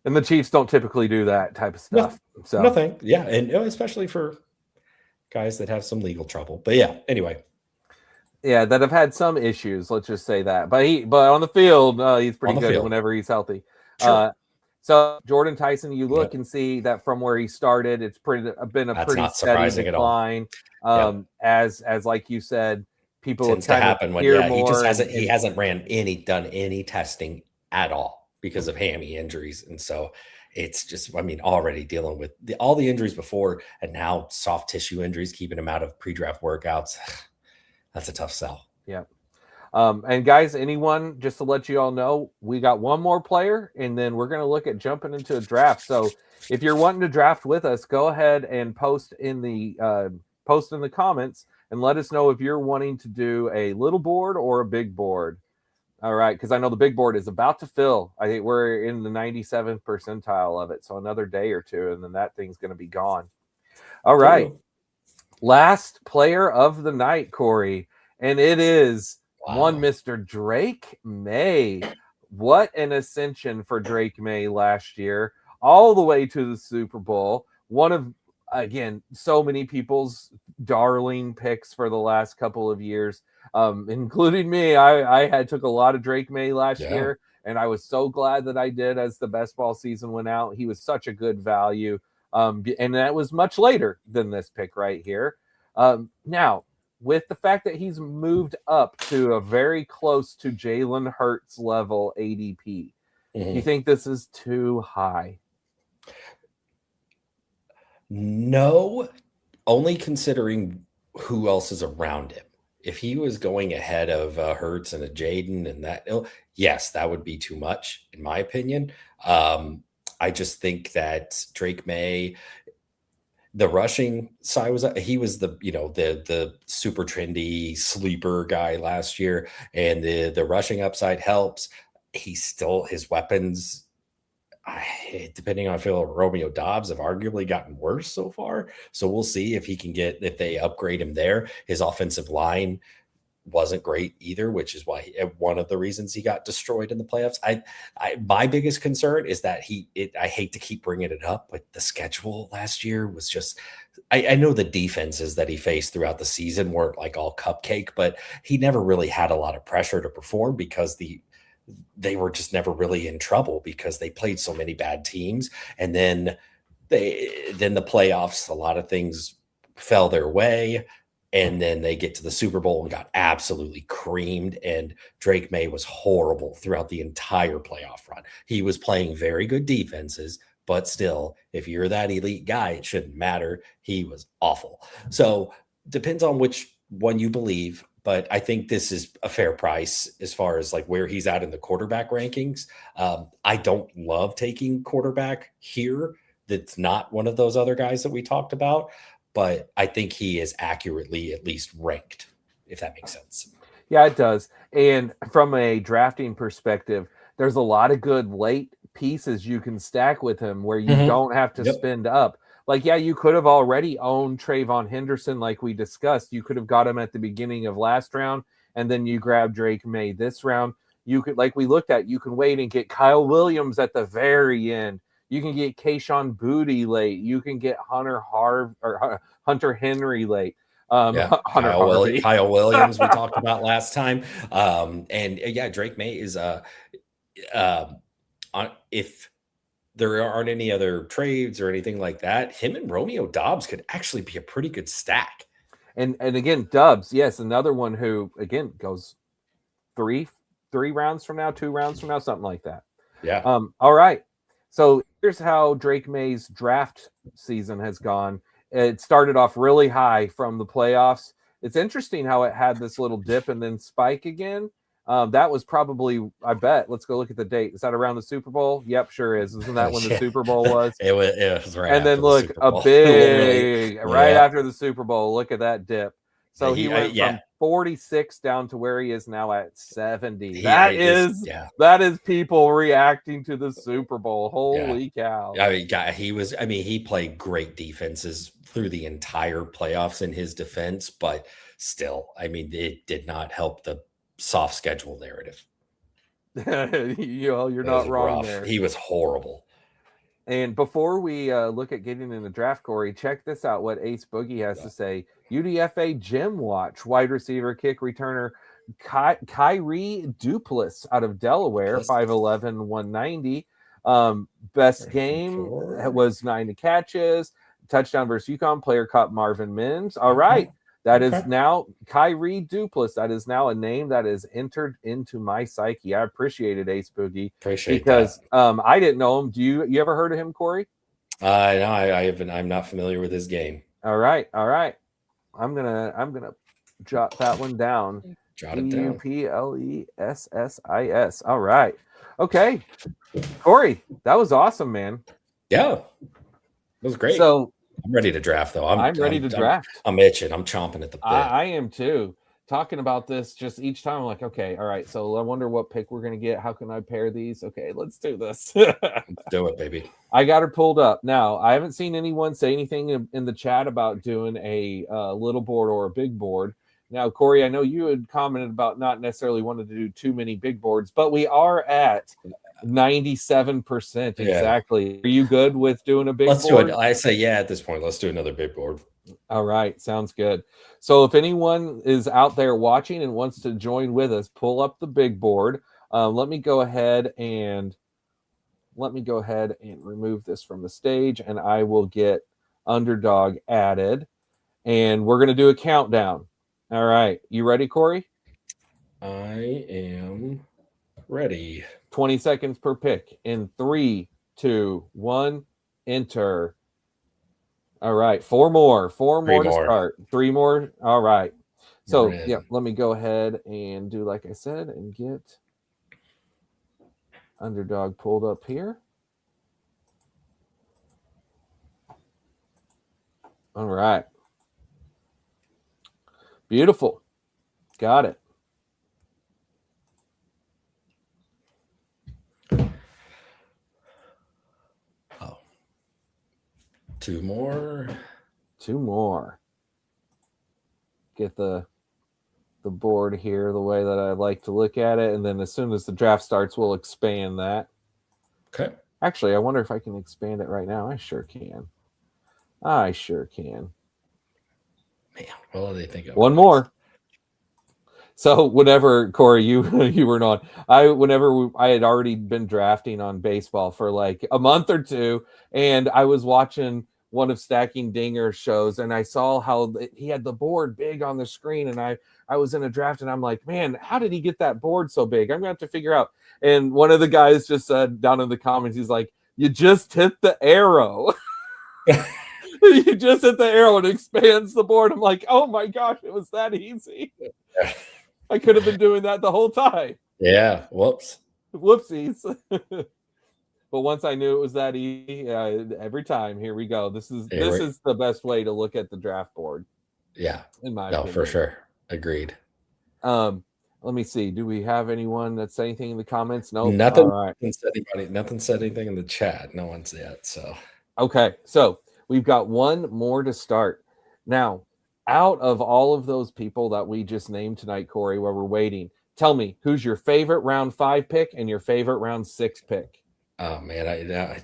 Speaker 1: And the Chiefs don't typically do that type of stuff.
Speaker 2: Nothing. Yeah. And especially for guys that have some legal trouble. But yeah, anyway.
Speaker 1: Yeah, that have had some issues. Let's just say that. But on the field, he's pretty good whenever he's healthy. Sure. So Jordyn Tyson, you look and see that from where he started, it's been a pretty steady decline. As like you said, people
Speaker 2: tends to happen when he hasn't done any testing at all because of hammy injuries, and so it's just already dealing with all the injuries before, and now soft tissue injuries keeping him out of pre-draft workouts. That's a tough sell.
Speaker 1: Yeah. And guys, anyone, just to let you all know, we got one more player, and then we're going to look at jumping into a draft. So if you're wanting to draft with us, go ahead and post in the comments and let us know if you're wanting to do a little board or a big board. All right, because I know the big board is about to fill. I think we're in the 97th percentile of it. So another day or two, and then that thing's going to be gone. All right. Last player of the night, Corey, and it is one Mr. Drake Maye. What an ascension for Drake Maye last year, all the way to the Super Bowl. One of, again, so many people's darling picks for the last couple of years, including me. I took a lot of Drake Maye last year, and I was so glad that I did as the best ball season went out. He was such a good value, and that was much later than this pick right here. Now, with the fact that he's moved up to a very close to Jalen Hurts level ADP, do you think this is too high?
Speaker 2: No, only considering who else is around him. If he was going ahead of Hurts and a Jayden and that, yes, that would be too much, in my opinion. I just think that Drake Maye, the rushing side he was the super trendy sleeper guy last year, and the rushing upside helps. His weapons, depending on Phil Romeo Dobbs, have arguably gotten worse so far. So we'll see if they upgrade him there. His offensive line wasn't great either, which is why one of the reasons he got destroyed in the playoffs. My biggest concern is that I hate to keep bringing it up, but the schedule last year was just, I know the defenses that he faced throughout the season weren't like all cupcake, but he never really had a lot of pressure to perform because they were just never really in trouble because they played so many bad teams. And then the playoffs, a lot of things fell their way. And then they get to the Super Bowl and got absolutely creamed. And Drake Maye was horrible throughout the entire playoff run. He was playing very good defenses, but still, if you're that elite guy, it shouldn't matter. He was awful. So depends on which one you believe. But I think this is a fair price as far as like where he's at in the quarterback rankings. I don't love taking quarterback here. That's not one of those other guys that we talked about. But I think he is accurately at least ranked, if that makes sense.
Speaker 1: Yeah, it does. And from a drafting perspective, there's a lot of good late pieces you can stack with him where you don't have to spend up. Like, yeah, you could have already owned Treveyon Henderson like we discussed. You could have got him at the beginning of last round, and then you grab Drake Maye this round. You could, like we looked at, you can wait and get Kyle Williams at the very end. You can get Quinshon Booty late. You can get Hunter Henry late.
Speaker 2: Kyle Williams we talked about last time. Drake Maye is if there aren't any other trades or anything like that, him and Romeo Dobbs could actually be a pretty good stack.
Speaker 1: And again, Dobbs, yes, another one who again goes three rounds from now, 2 rounds from now, something like that.
Speaker 2: Yeah.
Speaker 1: All right. So here's how Drake Maye's draft season has gone. It started off really high from the playoffs. It's interesting how it had this little dip and then spike again. That was probably, I bet, let's go look at the date. Is that around the Super Bowl? Yep, sure is. Isn't that when the Super Bowl was?
Speaker 2: It was right.
Speaker 1: And then look, a big, after the Super Bowl, look at that dip. So he went from 46 down to where he is now at 70. That is people reacting to the Super Bowl. Holy cow.
Speaker 2: He played great defenses through the entire playoffs in his defense, but still, it did not help the soft schedule narrative.
Speaker 1: You're not wrong there.
Speaker 2: He was horrible.
Speaker 1: And before we look at getting in the draft, Corey, check this out, what Ace Boogie has to say. UDFA Gym Watch, wide receiver, kick returner, Kyrie Duplessis out of Delaware, 5'11", 190. Best game was 9 catches, touchdown versus UConn, player caught Marvin Mims. All right. That is now Kyrie Duplessis. That is now a name that is entered into my psyche. I appreciate it, Ace Boogie. Because I didn't know him. You ever heard of him, Corey?
Speaker 2: No, I haven't. I'm not familiar with his game.
Speaker 1: All right. I'm gonna jot that one down.
Speaker 2: Jot it down.
Speaker 1: Duplessis. All right. Okay, Corey, that was awesome, man.
Speaker 2: Yeah, it was great.
Speaker 1: So
Speaker 2: I'm ready to draft, though.
Speaker 1: I'm ready to draft.
Speaker 2: I'm itching. I'm chomping at the bit.
Speaker 1: I am too. Talking about this just each time, I'm like, okay, all right. So I wonder what pick we're gonna get. How can I pair these? Okay, let's do this.
Speaker 2: Let's do it, baby.
Speaker 1: I got her pulled up. Now, I haven't seen anyone say anything in the chat about doing a little board or a big board. Now, Corey, I know you had commented about not necessarily wanting to do too many big boards, but we are at 97% exactly.
Speaker 2: Yeah.
Speaker 1: Are you good with doing a big
Speaker 2: Let's
Speaker 1: board?
Speaker 2: do it. I say, yeah, at this point, let's do another big board.
Speaker 1: All right, sounds good. So if anyone is out there watching and wants to join with us, pull up the big board. Let me go ahead and remove this from the stage, and I will get Underdog added, and we're going to do a countdown. All right, you ready, Corey?
Speaker 2: I am ready.
Speaker 1: 20 seconds per pick. In 3, 2, 1, enter. All right, four more to start. 3 more. All right. So, yeah, let me go ahead and do like I said and get Underdog pulled up here. All right. Beautiful. Got it.
Speaker 2: Oh. 2 more.
Speaker 1: 2 more. Get the board here the way that I like to look at it, and then as soon as the draft starts, we'll expand that.
Speaker 2: Okay.
Speaker 1: Actually, I wonder if I can expand it right now. I sure can. Man,
Speaker 2: what do they think of?
Speaker 1: One more. So whenever, Corey, you were not, I had already been drafting on baseball for like a month or two, and I was watching one of Stacking Dinger's shows, and I saw how he had the board big on the screen, and I was in a draft, and I'm like, man, how did he get that board so big? I'm gonna have to figure out. And one of the guys just said down in the comments, he's like, you just hit the arrow. You just hit the arrow and it expands the board. I'm like, oh my gosh, it was that easy. I could have been doing that the whole time.
Speaker 2: Yeah. Whoopsies.
Speaker 1: But once I knew it was that easy, every time, here we go. This is the best way to look at the draft board.
Speaker 2: Yeah.
Speaker 1: In my opinion.
Speaker 2: For sure. Agreed.
Speaker 1: Let me see. Do we have anyone that said anything in the comments? No.
Speaker 2: Nothing.
Speaker 1: All right.
Speaker 2: Nothing said anything in the chat. No one's yet. So.
Speaker 1: Okay. So we've got one more to start. Now, out of all of those people that we just named tonight, Corey, while we're waiting, tell me who's your favorite round 5 pick and your favorite round 6 pick.
Speaker 2: Oh man,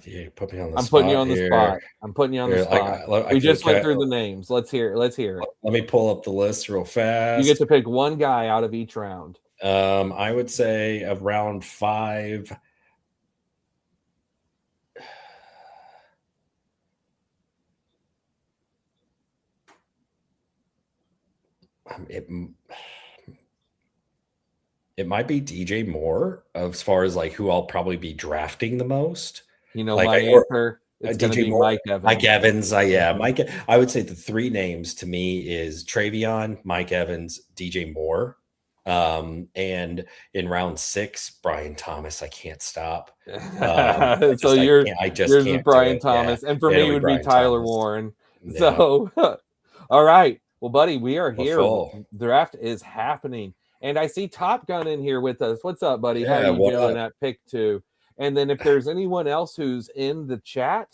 Speaker 2: you put me on the spot.
Speaker 1: I'm putting you on the spot. We just went through the names. Let's hear it.
Speaker 2: Let me pull up the list real fast.
Speaker 1: You get to pick one guy out of each round.
Speaker 2: I would say of round 5. It might be DJ Moore as far as like who I'll probably be drafting the most.
Speaker 1: My answer it's going to be
Speaker 2: Moore,
Speaker 1: Mike Evans.
Speaker 2: Mike Evans. Mike. I would say the 3 names to me is Treveyon, Mike Evans, DJ Moore. And in round 6, Brian Thomas. I can't stop.
Speaker 1: So yours is Brian Thomas, and for me it would be Tyler Warren. Yeah. So, all right. Well, buddy, we are here. The draft is happening. And I see Top Gun in here with us. What's up, buddy? How are you doing at pick 2? And then if there's anyone else who's in the chat,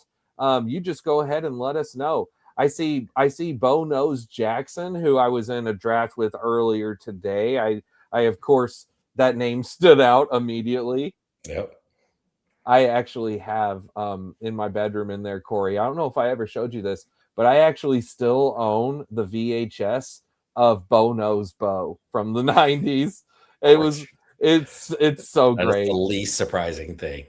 Speaker 1: you just go ahead and let us know. I see Bo Nose Jackson, who I was in a draft with earlier today. I of course, that name stood out immediately.
Speaker 2: Yep.
Speaker 1: I actually have in my bedroom in there, Corey. I don't know if I ever showed you this, but I actually still own the VHS of Bo Knows Bo from the 90s. It's so great.
Speaker 2: That's the least surprising thing.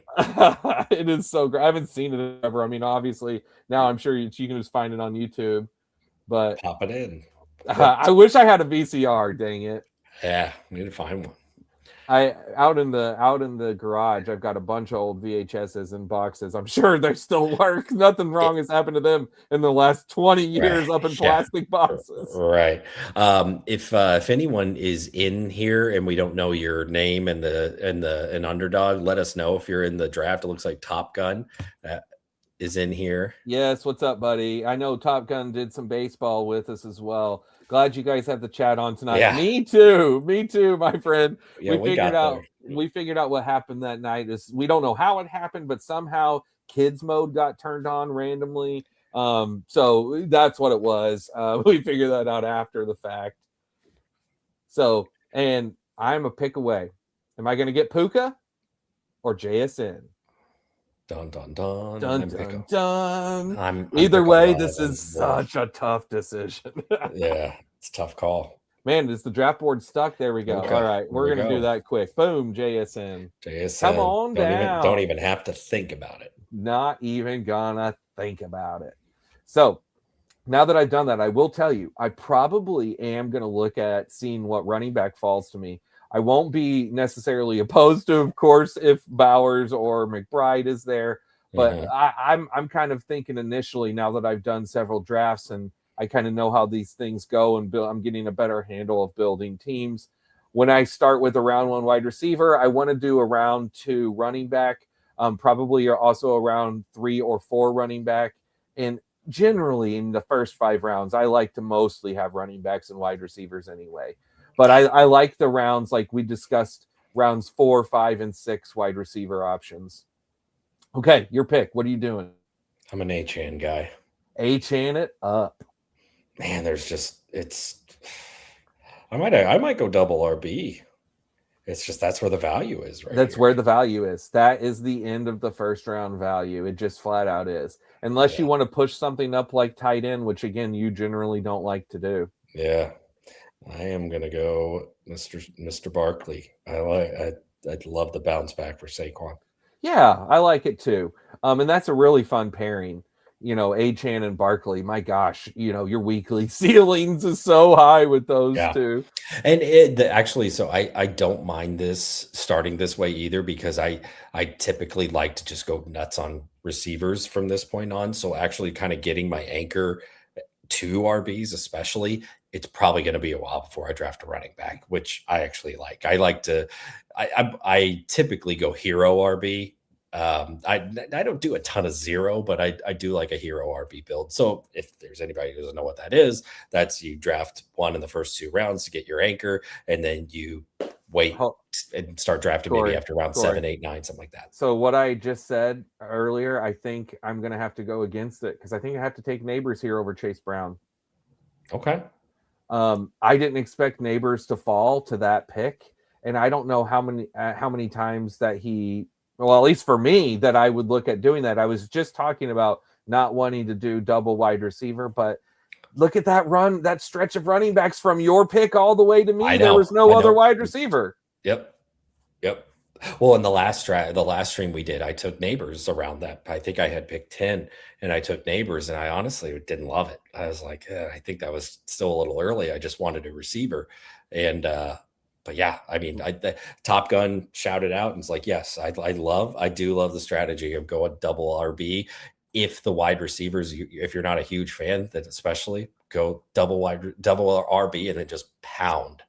Speaker 1: It is so great. I haven't seen it ever. I mean, obviously now I'm sure you can just find it on YouTube, but
Speaker 2: pop it in.
Speaker 1: I wish I had a VCR, dang it.
Speaker 2: Yeah, we need to find one.
Speaker 1: Out in the garage, I've got a bunch of old VHSs and boxes. I'm sure they still work. Nothing wrong has happened to them in the last 20 years up in plastic boxes.
Speaker 2: Right. If anyone is in here and we don't know your name and an Underdog, let us know if you're in the draft. It looks like Top Gun is in here.
Speaker 1: Yes, what's up, buddy? I know Top Gun did some baseball with us as well. Glad you guys have the chat on tonight. Yeah. Me too, my friend.
Speaker 2: Yeah, we
Speaker 1: figured out what happened that night. We don't know how it happened, but somehow kids mode got turned on randomly. So that's what it was. We figured that out after the fact. So, and I'm a pick away. Am I going to get Puka or JSN?
Speaker 2: Dun dun dun.
Speaker 1: Dun
Speaker 2: I'm
Speaker 1: dun dun.
Speaker 2: I'm
Speaker 1: Either
Speaker 2: pick
Speaker 1: way,
Speaker 2: alive.
Speaker 1: this is such a tough decision.
Speaker 2: Yeah, it's a tough call.
Speaker 1: Man, is the draft board stuck? There we go.
Speaker 2: Okay,
Speaker 1: All right, we're going to do that quick. Boom, JSN. Come on down.
Speaker 2: Don't even have to think about it.
Speaker 1: Not even gonna think about it. So now that I've done that, I will tell you, I probably am going to look at seeing what running back falls to me. I won't be necessarily opposed to, of course, if Bowers or McBride is there, but I'm kind of thinking initially, now that I've done several drafts and I kind of know how these things go and I'm getting a better handle of building teams. When I start with a round 1 wide receiver, I want to do a round 2 running back, probably also around 3 or 4 running back. And generally in the first 5 rounds, I like to mostly have running backs and wide receivers anyway. But I like the rounds, like we discussed, rounds 4, 5, and 6 wide receiver options. Okay, your pick. What are you doing?
Speaker 2: I'm an Achane guy.
Speaker 1: Achane it up.
Speaker 2: Man, I might go double RB. It's just that's where the value is, right?
Speaker 1: That's where the value is. That is the end of the first round value. It just flat out is. Unless you want to push something up like tight end, which again you generally don't like to do.
Speaker 2: Yeah. I am gonna go Mr. Barkley. I'd love the bounce back for Saquon.
Speaker 1: Yeah, I like it too. And that's a really fun pairing. Achane and Barkley. My gosh, your weekly ceilings is so high with those two.
Speaker 2: And actually, so I don't mind this starting this way either, because I typically like to just go nuts on receivers from this point on. So actually kind of getting my anchor 2 RBs, especially, it's probably going to be a while before I draft a running back, which I actually like. I typically go hero RB. I don't do a ton of 0, but I do like a hero RB build. So if there's anybody who doesn't know what that is, that's you draft 1 in the first 2 rounds to get your anchor, and then you wait and start drafting maybe after round 7, 8, 9, something like that.
Speaker 1: So what I just said earlier, I think I'm going to have to go against it, because I think I have to take Neighbors here over Chase Brown.
Speaker 2: Okay.
Speaker 1: I didn't expect Neighbors to fall to that pick, and I don't know how many times that well, at least for me, that I would look at doing that. I was just talking about not wanting to do double wide receiver, but look at that stretch of running backs from your pick all the way to me. There was no other wide receiver.
Speaker 2: Yep. Well, in the last stream we did, I took Neighbors around that. I think I had picked 10 and I took Neighbors, and I honestly didn't love it. I was like, I think that was still a little early. I just wanted a receiver. And, but yeah, I mean, the Top Gun shouted out and it's like, yes, I do love the strategy of going double RB. If the wide receivers, if you're not a huge fan, then especially go double RB and then just pound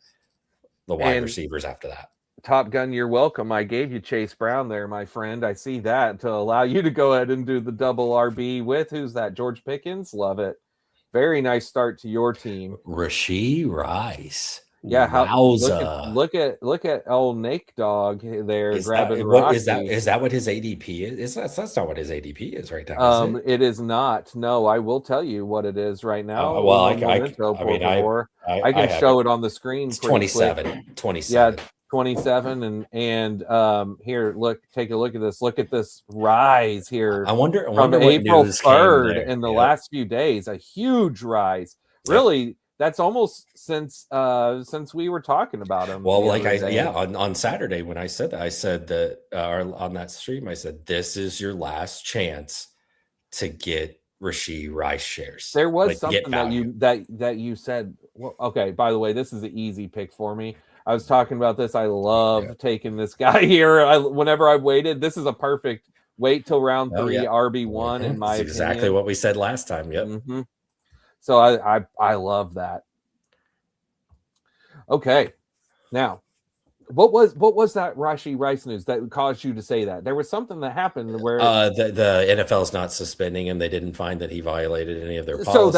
Speaker 2: the wide receivers after that.
Speaker 1: Top Gun, you're welcome. I gave you Chase Brown there, my friend. I see that to allow you to go ahead and do the double RB with, who's that? George Pickens? Love it. Very nice start to your team.
Speaker 2: Rashee Rice.
Speaker 1: Yeah, look at old Nate Dog there grabbing Rocky.
Speaker 2: Is that what his ADP is? That's not what his ADP is right now. Is it?
Speaker 1: It is not. No, I will tell you what it is right now.
Speaker 2: I
Speaker 1: can show it on the screen.
Speaker 2: It's 27.
Speaker 1: Yeah, 27 and here, take a look at this. Look at this rise here.
Speaker 2: I wonder
Speaker 1: from April 3rd in the last few days, a huge rise. Really, that's almost since we were talking about him.
Speaker 2: Well, on Saturday when I said that, on that stream, I said, this is your last chance to get Rashee Rice shares.
Speaker 1: There was something that you said. Well, okay, by the way, this is an easy pick for me. I was talking about this. I love taking this guy here. Whenever I've waited, this is a perfect wait till round 3 RB1 in my opinion.
Speaker 2: Exactly what we said last time. Yep.
Speaker 1: Mm-hmm. So I love that. Okay, now what was that Rashee Rice news that caused you to say that? There was something that happened where
Speaker 2: the NFL is not suspending him. They didn't find that he violated any of their personal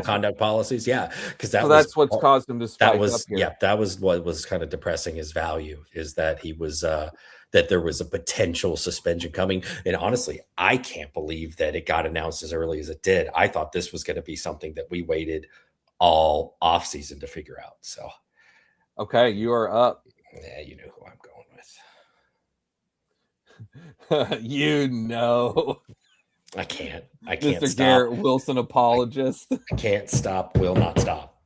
Speaker 2: conduct policies. Yeah, because that's
Speaker 1: what's caused him to spike up here.
Speaker 2: Yeah, that was what was kind of depressing his value, is that he was that there was a potential suspension coming. And honestly, I can't believe that it got announced as early as it did. I thought this was going to be something that we waited all offseason to figure out. So
Speaker 1: Okay, you are up.
Speaker 2: Yeah, you know who I'm going with.
Speaker 1: You know.
Speaker 2: I can't
Speaker 1: Mr.
Speaker 2: stop.
Speaker 1: Garrett Wilson apologist.
Speaker 2: I can't stop, will not stop.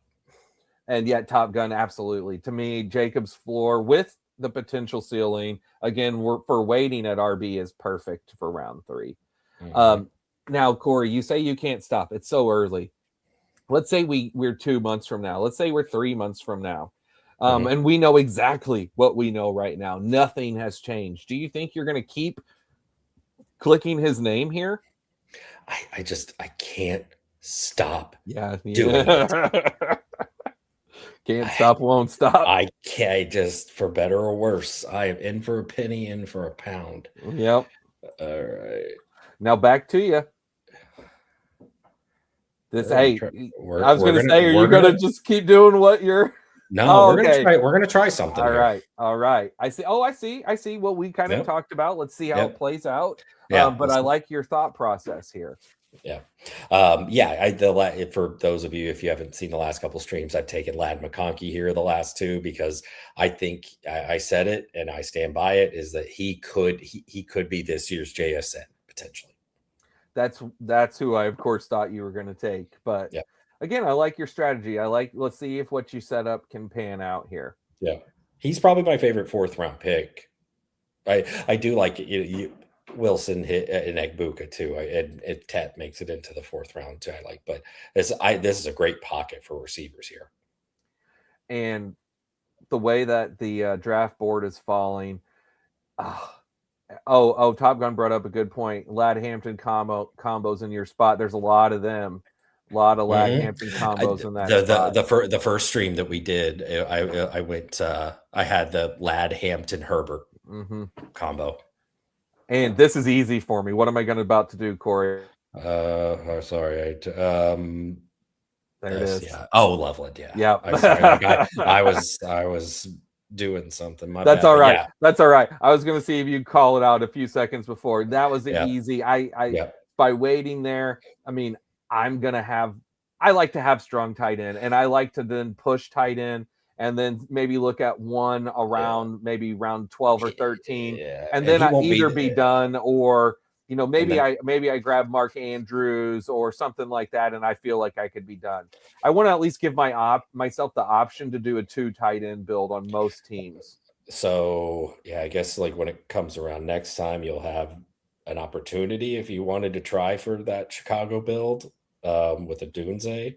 Speaker 1: And yet Top Gun, absolutely. To me, Jacob's floor with the potential ceiling, again, for waiting at RB is perfect for round 3.
Speaker 2: Mhm.
Speaker 1: Now, Corey, you say you can't stop. It's so early. Let's say we're 2 months from now. Let's say we're 3 months from now. And we know exactly what we know right now. Nothing has changed. Do you think you're going to keep clicking his name here?
Speaker 2: I can't stop
Speaker 1: doing
Speaker 2: it.
Speaker 1: Can't stop, won't stop.
Speaker 2: I can't, just for better or worse. I am in for a penny, in for a pound.
Speaker 1: Yep.
Speaker 2: All right.
Speaker 1: Now back to you. I was going to say, are you going to just keep doing what you're?
Speaker 2: No, we're going to try something.
Speaker 1: All right. I see what we kind of talked about. Let's see how it plays out.
Speaker 2: Yeah,
Speaker 1: but I like your thought process here.
Speaker 2: Yeah. For those of you, if you haven't seen the last couple streams, I've taken Ladd McConkey here the last 2 because I think I said it and I stand by it, is that he could be this year's JSN potentially.
Speaker 1: That's who I of course thought you were going to take. But again, I like your strategy. Let's see if what you set up can pan out here.
Speaker 2: Yeah. He's probably my favorite 4th round pick. I do like it. Wilson hit an Egbuka too, and Tate makes it into the 4th round too. I like, but this is a great pocket for receivers here.
Speaker 1: And the way that the draft board is falling, Top Gun brought up a good point. Ladd Hampton combos in your spot. There's a lot of them. A lot of Ladd Hampton combos in that spot.
Speaker 2: The first stream that we did, I went. I had the Ladd Hampton Herbert combo.
Speaker 1: And this is easy for me. What am I about to do, Corey?
Speaker 2: Sorry.
Speaker 1: There it is.
Speaker 2: Yeah. Oh, Loveland. Yeah.
Speaker 1: Yeah.
Speaker 2: I was doing something.
Speaker 1: That's all right. That's all right. I was going to see if you'd call it out a few seconds before. That was easy. By waiting there, I mean, I like to have strong tight end, and I like to then push tight end and then maybe look at one around maybe round 12 or 13. And then I either be done or, maybe I grab Mark Andrews or something like that. And I feel like I could be done. I want to at least give myself the option to do a 2 tight end build on most teams.
Speaker 2: So I guess like when it comes around next time, you'll have an opportunity if you wanted to try for that Chicago build with Odunze.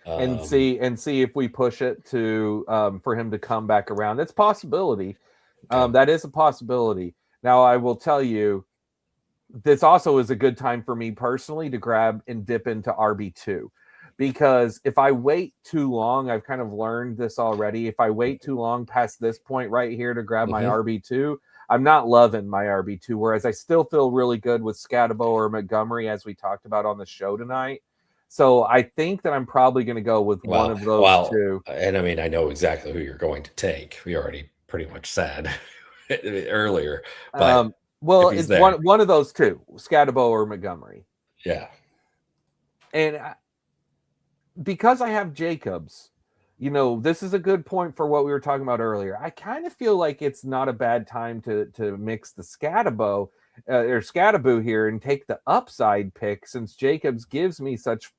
Speaker 1: And see if we push it to for him to come back around. It's a possibility. That is a possibility. Now, I will tell you, this also is a good time for me personally to grab and dip into RB2. Because if I wait too long, I've kind of learned this already. If I wait too long past this point right here to grab my RB2, I'm not loving my RB2. Whereas I still feel really good with Skattebo or Montgomery, as we talked about on the show tonight. So I think that I'm probably going to go with one of those 2.
Speaker 2: And I mean, I know exactly who you're going to take. We already pretty much said earlier. But
Speaker 1: it's one of those 2, Skattebo or Montgomery.
Speaker 2: Yeah.
Speaker 1: And because I have Jacobs, this is a good point for what we were talking about earlier. I kind of feel like it's not a bad time to mix the Skattebo or Skattebo here and take the upside pick, since Jacobs gives me such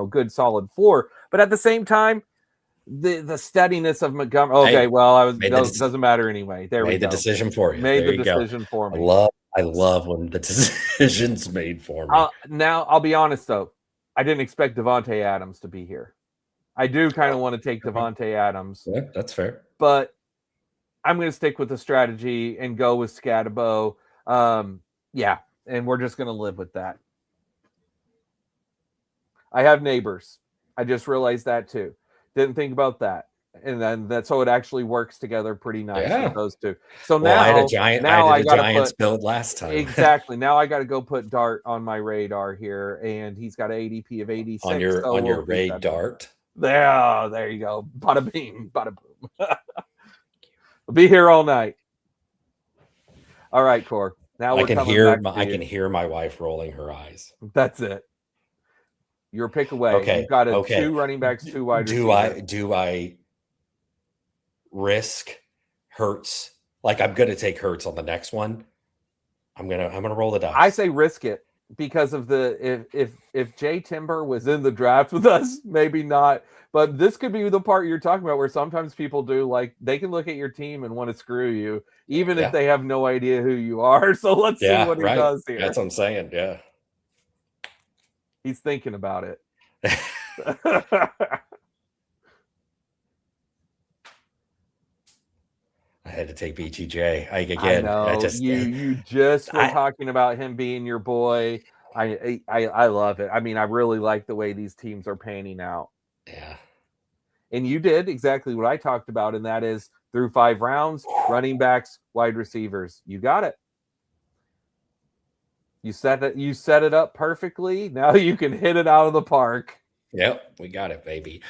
Speaker 1: good solid floor. But at the same time, the steadiness of Montgomery. Okay, doesn't matter anyway. There we go.
Speaker 2: Made the decision for you.
Speaker 1: Made the decision for me.
Speaker 2: I love when the decision's made for me.
Speaker 1: Now I'll be honest though, I didn't expect Davante Adams to be here. I do kind of want to take Davante Adams.
Speaker 2: Yeah, that's fair.
Speaker 1: But I'm going to stick with the strategy and go with Skattebo. And we're just going to live with that. I have neighbors. I just realized that too. Didn't think about that. And then that's how it actually works together pretty nice with those 2. So now
Speaker 2: I had a Giants build last time.
Speaker 1: Exactly. Now I got to go put Dart on my radar here, and he's got an ADP of 86.
Speaker 2: On your Ray Dart.
Speaker 1: There you go. Bada bing, bada boom. We'll be here all night. All right, Cor. Now
Speaker 2: I can hear my wife rolling her eyes.
Speaker 1: That's it. Your pick away.
Speaker 2: Okay.
Speaker 1: You've got 2 running backs, 2 wide receivers.
Speaker 2: Do I risk Hurts. Like, I'm gonna take Hurts on the next one. I'm gonna roll the dice.
Speaker 1: I say risk it because of if Jay Timber was in the draft with us, maybe not. But this could be the part you're talking about where sometimes people do, like, they can look at your team and want to screw you, even if they have no idea who you are. So let's see what he does here.
Speaker 2: That's what I'm saying. Yeah.
Speaker 1: He's thinking about it.
Speaker 2: I had to take BTJ.
Speaker 1: I know. You just were talking about him being your boy. I love it. I mean, I really like the way these teams are panning out.
Speaker 2: Yeah.
Speaker 1: And you did exactly what I talked about, and that is through 5 rounds, running backs, wide receivers. You got it. You set it up perfectly. Now you can hit it out of the park.
Speaker 2: Yep, we got it, baby.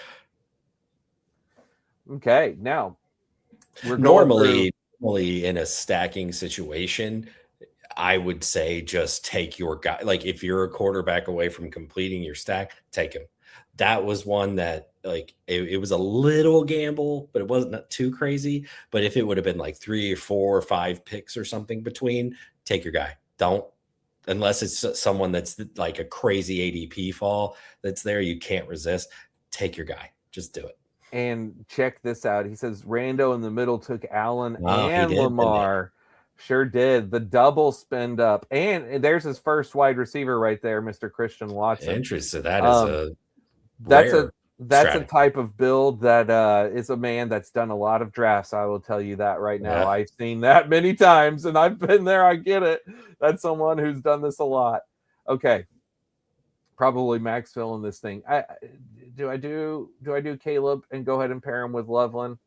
Speaker 1: Okay, now we're
Speaker 2: normally in a stacking situation, I would say just take your guy. Like, if you're a quarterback away from completing your stack, take him. That was one that, like, it was a little gamble, but it wasn't too crazy. But if it would have been like 3 or 4 or 5 picks or something between, take your guy. Don't, unless it's someone that's like a crazy ADP fall that's there, you can't resist. Take your guy. Just do it.
Speaker 1: And check this out. He says Rando in the middle took Allen and Lamar. Sure did. The double spend up. And there's his first wide receiver right there, Mr. Christian Watson.
Speaker 2: Interesting. That is
Speaker 1: that's a type of build that is a man that's done a lot of drafts. I will tell you that right now. Yeah. I've seen that many times, and I've been there. I get it. That's someone who's done this a lot. Okay. Probably Max filling this thing. Do I do Caleb and go ahead and pair him with Loveland?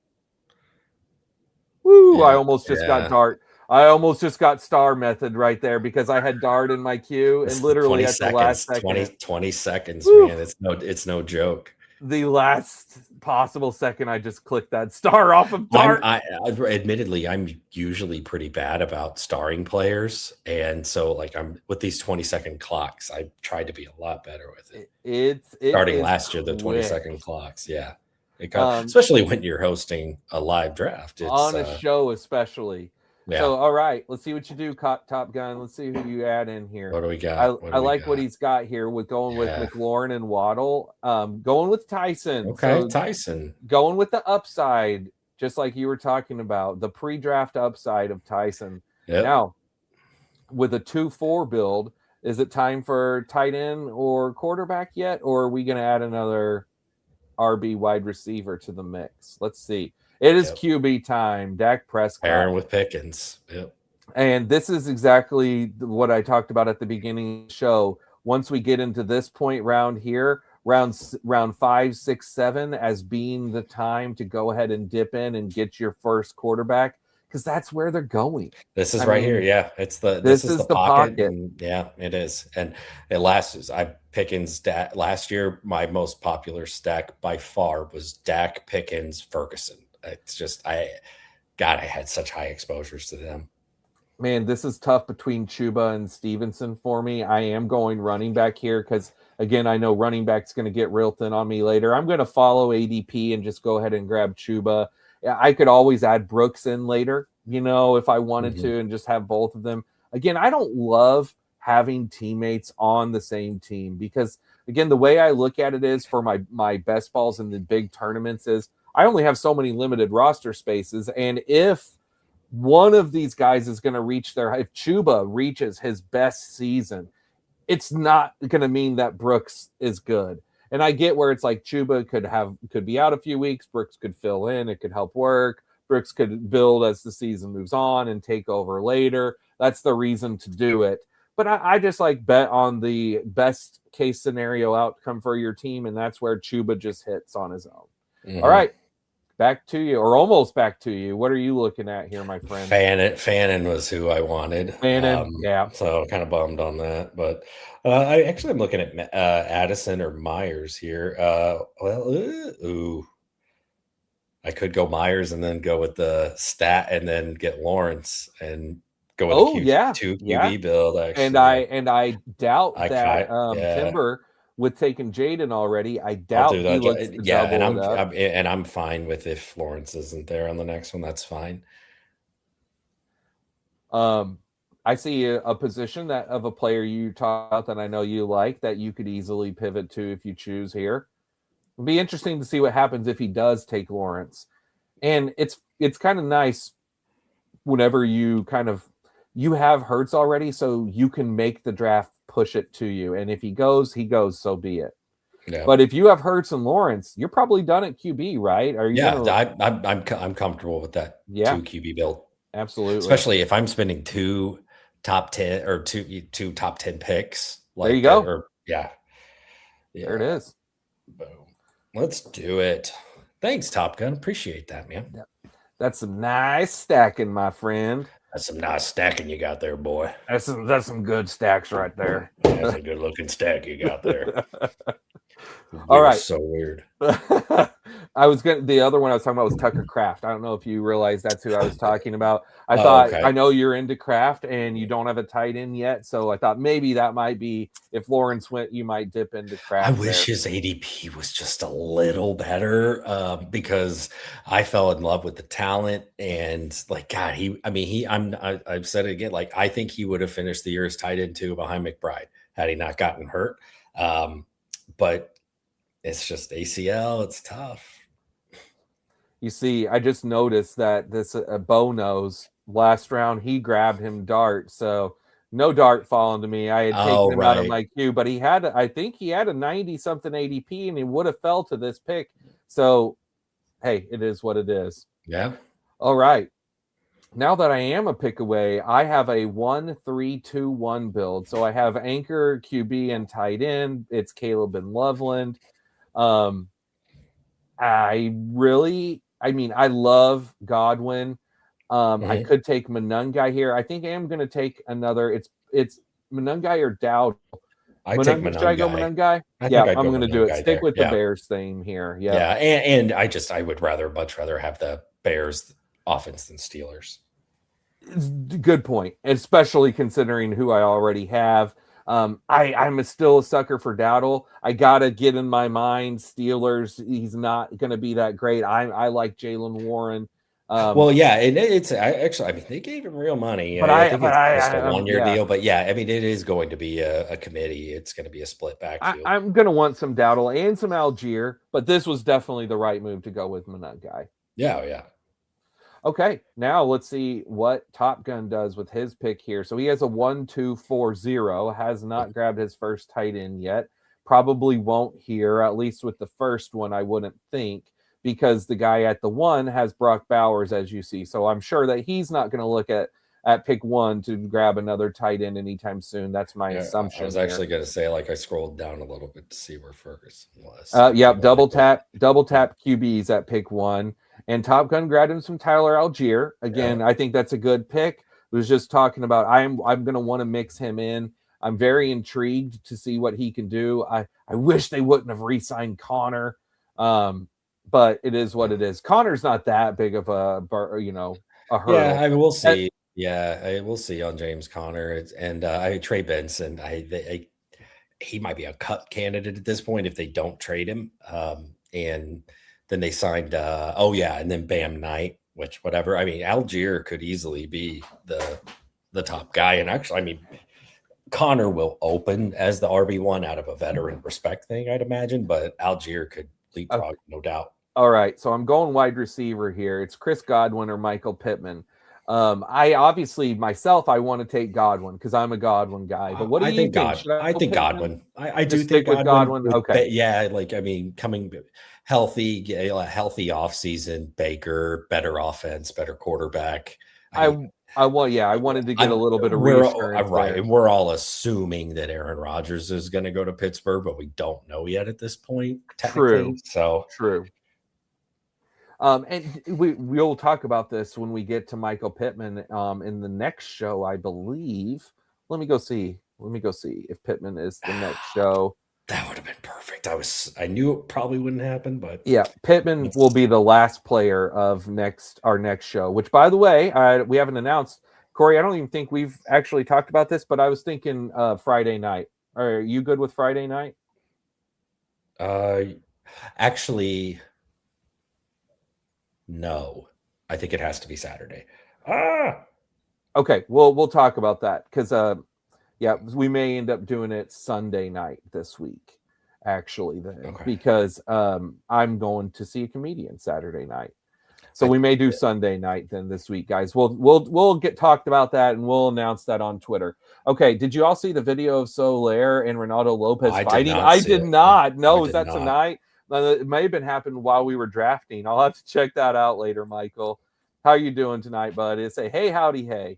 Speaker 1: Woo! Yeah, I almost just got Dart. I almost just got star method right there because I had Dart in my queue, and literally at the last second.
Speaker 2: 20 seconds, woo, man. It's no joke.
Speaker 1: The last possible second, I just clicked that star off of Dart.
Speaker 2: Admittedly, I'm usually pretty bad about starring players, and so, like, I'm with these 20-second clocks. I tried to be a lot better with it. Starting last year, the 20-second clocks, yeah. Especially when you're hosting a live draft. It's,
Speaker 1: on a show, especially. Yeah. So, all right, let's see what you do, Top Gun. Let's see who you add in here.
Speaker 2: What do we got?
Speaker 1: I like what he's got here with going with McLaurin and Waddle. Going with Tyson.
Speaker 2: Okay, so Tyson.
Speaker 1: Going with the upside, just like you were talking about, the pre-draft upside of Tyson.
Speaker 2: Yep.
Speaker 1: Now, with a 2-4 build, is it time for tight end or quarterback yet, or are we going to add another RB wide receiver to the mix? Let's see. It is QB time. Dak Prescott.
Speaker 2: Pairing with Pickens. Yep.
Speaker 1: And this is exactly what I talked about at the beginning of the show. Once we get into this point round here, round 5, 6, 7, as being the time to go ahead and dip in and get your first quarterback, because that's where they're going.
Speaker 2: This is here. Yeah. This is the pocket. And yeah, it is. And it lasts. Pickens last year, my most popular stack by far was Dak, Pickens, Ferguson. It's just, I had such high exposures to them.
Speaker 1: Man, this is tough between Chuba and Stevenson for me. I am going running back here because, again, I know running back's going to get real thin on me later. I'm going to follow ADP and just go ahead and grab Chuba. I could always add Brooks in later, if I wanted to, and just have both of them. Again, I don't love having teammates on the same team because, again, the way I look at it is for my best balls in the big tournaments is I only have so many limited roster spaces. And if one of these guys is going to reach if Chuba reaches his best season, it's not going to mean that Brooks is good. And I get where it's like Chuba could be out a few weeks. Brooks could fill in. It could help work. Brooks could build as the season moves on and take over later. That's the reason to do it. But I just bet on the best case scenario outcome for your team. And that's where Chuba just hits on his own. Mm-hmm. All right. Back to you, or almost back to you. What are you looking at here, my friend?
Speaker 2: Fannin was who I wanted.
Speaker 1: Fannin, yeah.
Speaker 2: So kind of bummed on that, but I'm looking at Addison or Myers here. I could go Myers and then go with the stat, and then get Lawrence and go with two QB build. Actually,
Speaker 1: and I doubt that Timber with taking Jayden already. I
Speaker 2: I'll
Speaker 1: doubt
Speaker 2: do
Speaker 1: he
Speaker 2: that.
Speaker 1: looks to
Speaker 2: Yeah, and
Speaker 1: double it up.
Speaker 2: I'm fine with if Florence isn't there on the next one. That's fine.
Speaker 1: I see a position that of a player you talked about that I know you like that you could easily pivot to if you choose here. It'll be interesting to see what happens if he does take Lawrence. And it's kind of nice whenever you have Hurts already, so you can make the draft push it to you. And if he goes, so be it.
Speaker 2: Yeah.
Speaker 1: But if you have Hurts and Lawrence, you're probably done at QB, right? Are you?
Speaker 2: Yeah, I'm comfortable with that.
Speaker 1: Yeah.
Speaker 2: 2 QB build.
Speaker 1: Absolutely.
Speaker 2: Especially if I'm spending 2 top 10 or two top 10 picks.
Speaker 1: There you go.
Speaker 2: Yeah.
Speaker 1: There it is.
Speaker 2: Boom. Let's do it. Thanks, Top Gun. Appreciate that, man.
Speaker 1: Yeah. That's some nice stacking, my friend.
Speaker 2: That's some nice stacking you got there, boy.
Speaker 1: That's some good stacks right there.
Speaker 2: That's a good looking stack you got there.
Speaker 1: All right.
Speaker 2: So weird.
Speaker 1: The other one I was talking about was Tucker Kraft. I don't know if you realize that's who I was talking about. I thought, okay. I know you're into Kraft and you don't have a tight end yet, so I thought maybe that might be, if Lawrence went, you might dip into Kraft.
Speaker 2: I wish his ADP was just a little better because I fell in love with the talent and like, God, I've said it again, like I think he would have finished the year as tight end 2 behind McBride had he not gotten hurt. But it's just ACL. It's tough.
Speaker 1: You see, I just noticed that this Bo knows last round he grabbed him Dart, so no Dart falling to me. I had taken him out of my queue, but I think he had a 90-something ADP, and he would have fell to this pick. So, hey, it is what it is.
Speaker 2: Yeah.
Speaker 1: All right. Now that I am a pick away, I have a 1-3-2-1 build. So I have anchor, QB, and tight end. It's Caleb and Loveland. I love Godwin. I could take Monungai here. I think I am going to take another. It's Monungai or Dowd.
Speaker 2: Take Monungai.
Speaker 1: Should I go Monungai? Yeah, I'm going to do it. Stick with the Bears theme here. Yeah,
Speaker 2: and I would much rather have the Bears offense than Steelers.
Speaker 1: Good point, especially considering who I already have. I'm still a sucker for Dowdle. I gotta get in my mind Steelers. He's not gonna be that great. I like Jalen Warren.
Speaker 2: And they gave him real money.
Speaker 1: But
Speaker 2: I think it's just a 1-year deal. But yeah, it is going to be a committee. It's going to be a split backfield.
Speaker 1: I'm gonna want some Dowdle and some Algier, but this was definitely the right move to go with Monungai.
Speaker 2: Yeah.
Speaker 1: Okay, now let's see what Top Gun does with his pick here. So he has a 1-2-4-0, has not grabbed his first tight end yet. Probably won't here, at least with the first one, I wouldn't think, because the guy at the 1 has Brock Bowers, as you see. So I'm sure that he's not going to look at pick 1 to grab another tight end anytime soon. That's my assumption.
Speaker 2: I was actually going to say, like, I scrolled down a little bit to see where Ferguson was.
Speaker 1: Double tap QBs at pick 1. And Top Gun grabbed him some Tyler Algier. Again, I think that's a good pick. Was just talking about I'm going to want to mix him in. I'm very intrigued to see what he can do. I wish they wouldn't have re-signed Connor, but it is what it is. Connor's not that big of a hurdle.
Speaker 2: Yeah, we'll see. We'll see on James Conner and Trey Benson. He might be a cut candidate at this point if they don't trade him. And then they signed, and then Bam Knight, which whatever. I mean, Algier could easily be the top guy. And actually, Connor will open as the RB1 out of a veteran respect thing, I'd imagine, but Algier could leapfrog, no doubt.
Speaker 1: All right, so I'm going wide receiver here. It's Chris Godwin or Michael Pittman. I obviously myself I want to take Godwin because I'm a Godwin guy. But what do you think?
Speaker 2: I think Godwin. I do think Godwin.
Speaker 1: Okay.
Speaker 2: Coming healthy, a healthy offseason, Baker, better offense, better quarterback.
Speaker 1: I wanted to get a little bit of reassurance.
Speaker 2: Right, and we're all assuming that Aaron Rodgers is going to go to Pittsburgh, but we don't know yet at this point.
Speaker 1: True.
Speaker 2: So
Speaker 1: true. And we'll talk about this when we get to Michael Pittman in the next show, I believe. Let me go see if Pittman is the next show.
Speaker 2: That would have been perfect. I knew it probably wouldn't happen, but
Speaker 1: yeah, Pittman will be the last player of our next show, which by the way, we haven't announced. Corey, I don't even think we've actually talked about this, but I was thinking Friday night. Are you good with Friday night?
Speaker 2: Actually, no. I think it has to be Saturday. Ah.
Speaker 1: Okay, we'll talk about that because yeah, we may end up doing it Sunday night this week, actually, then because I'm going to see a comedian Saturday night. So we may do Sunday night then this week, guys. We'll get talked about that and we'll announce that on Twitter. Okay, did you all see the video of Soler and Ronaldo Lopez fighting? I did not. No, was that tonight? It may have been happening while we were drafting. I'll have to check that out later, Michael. How are you doing tonight, bud? It say, hey, howdy, hey.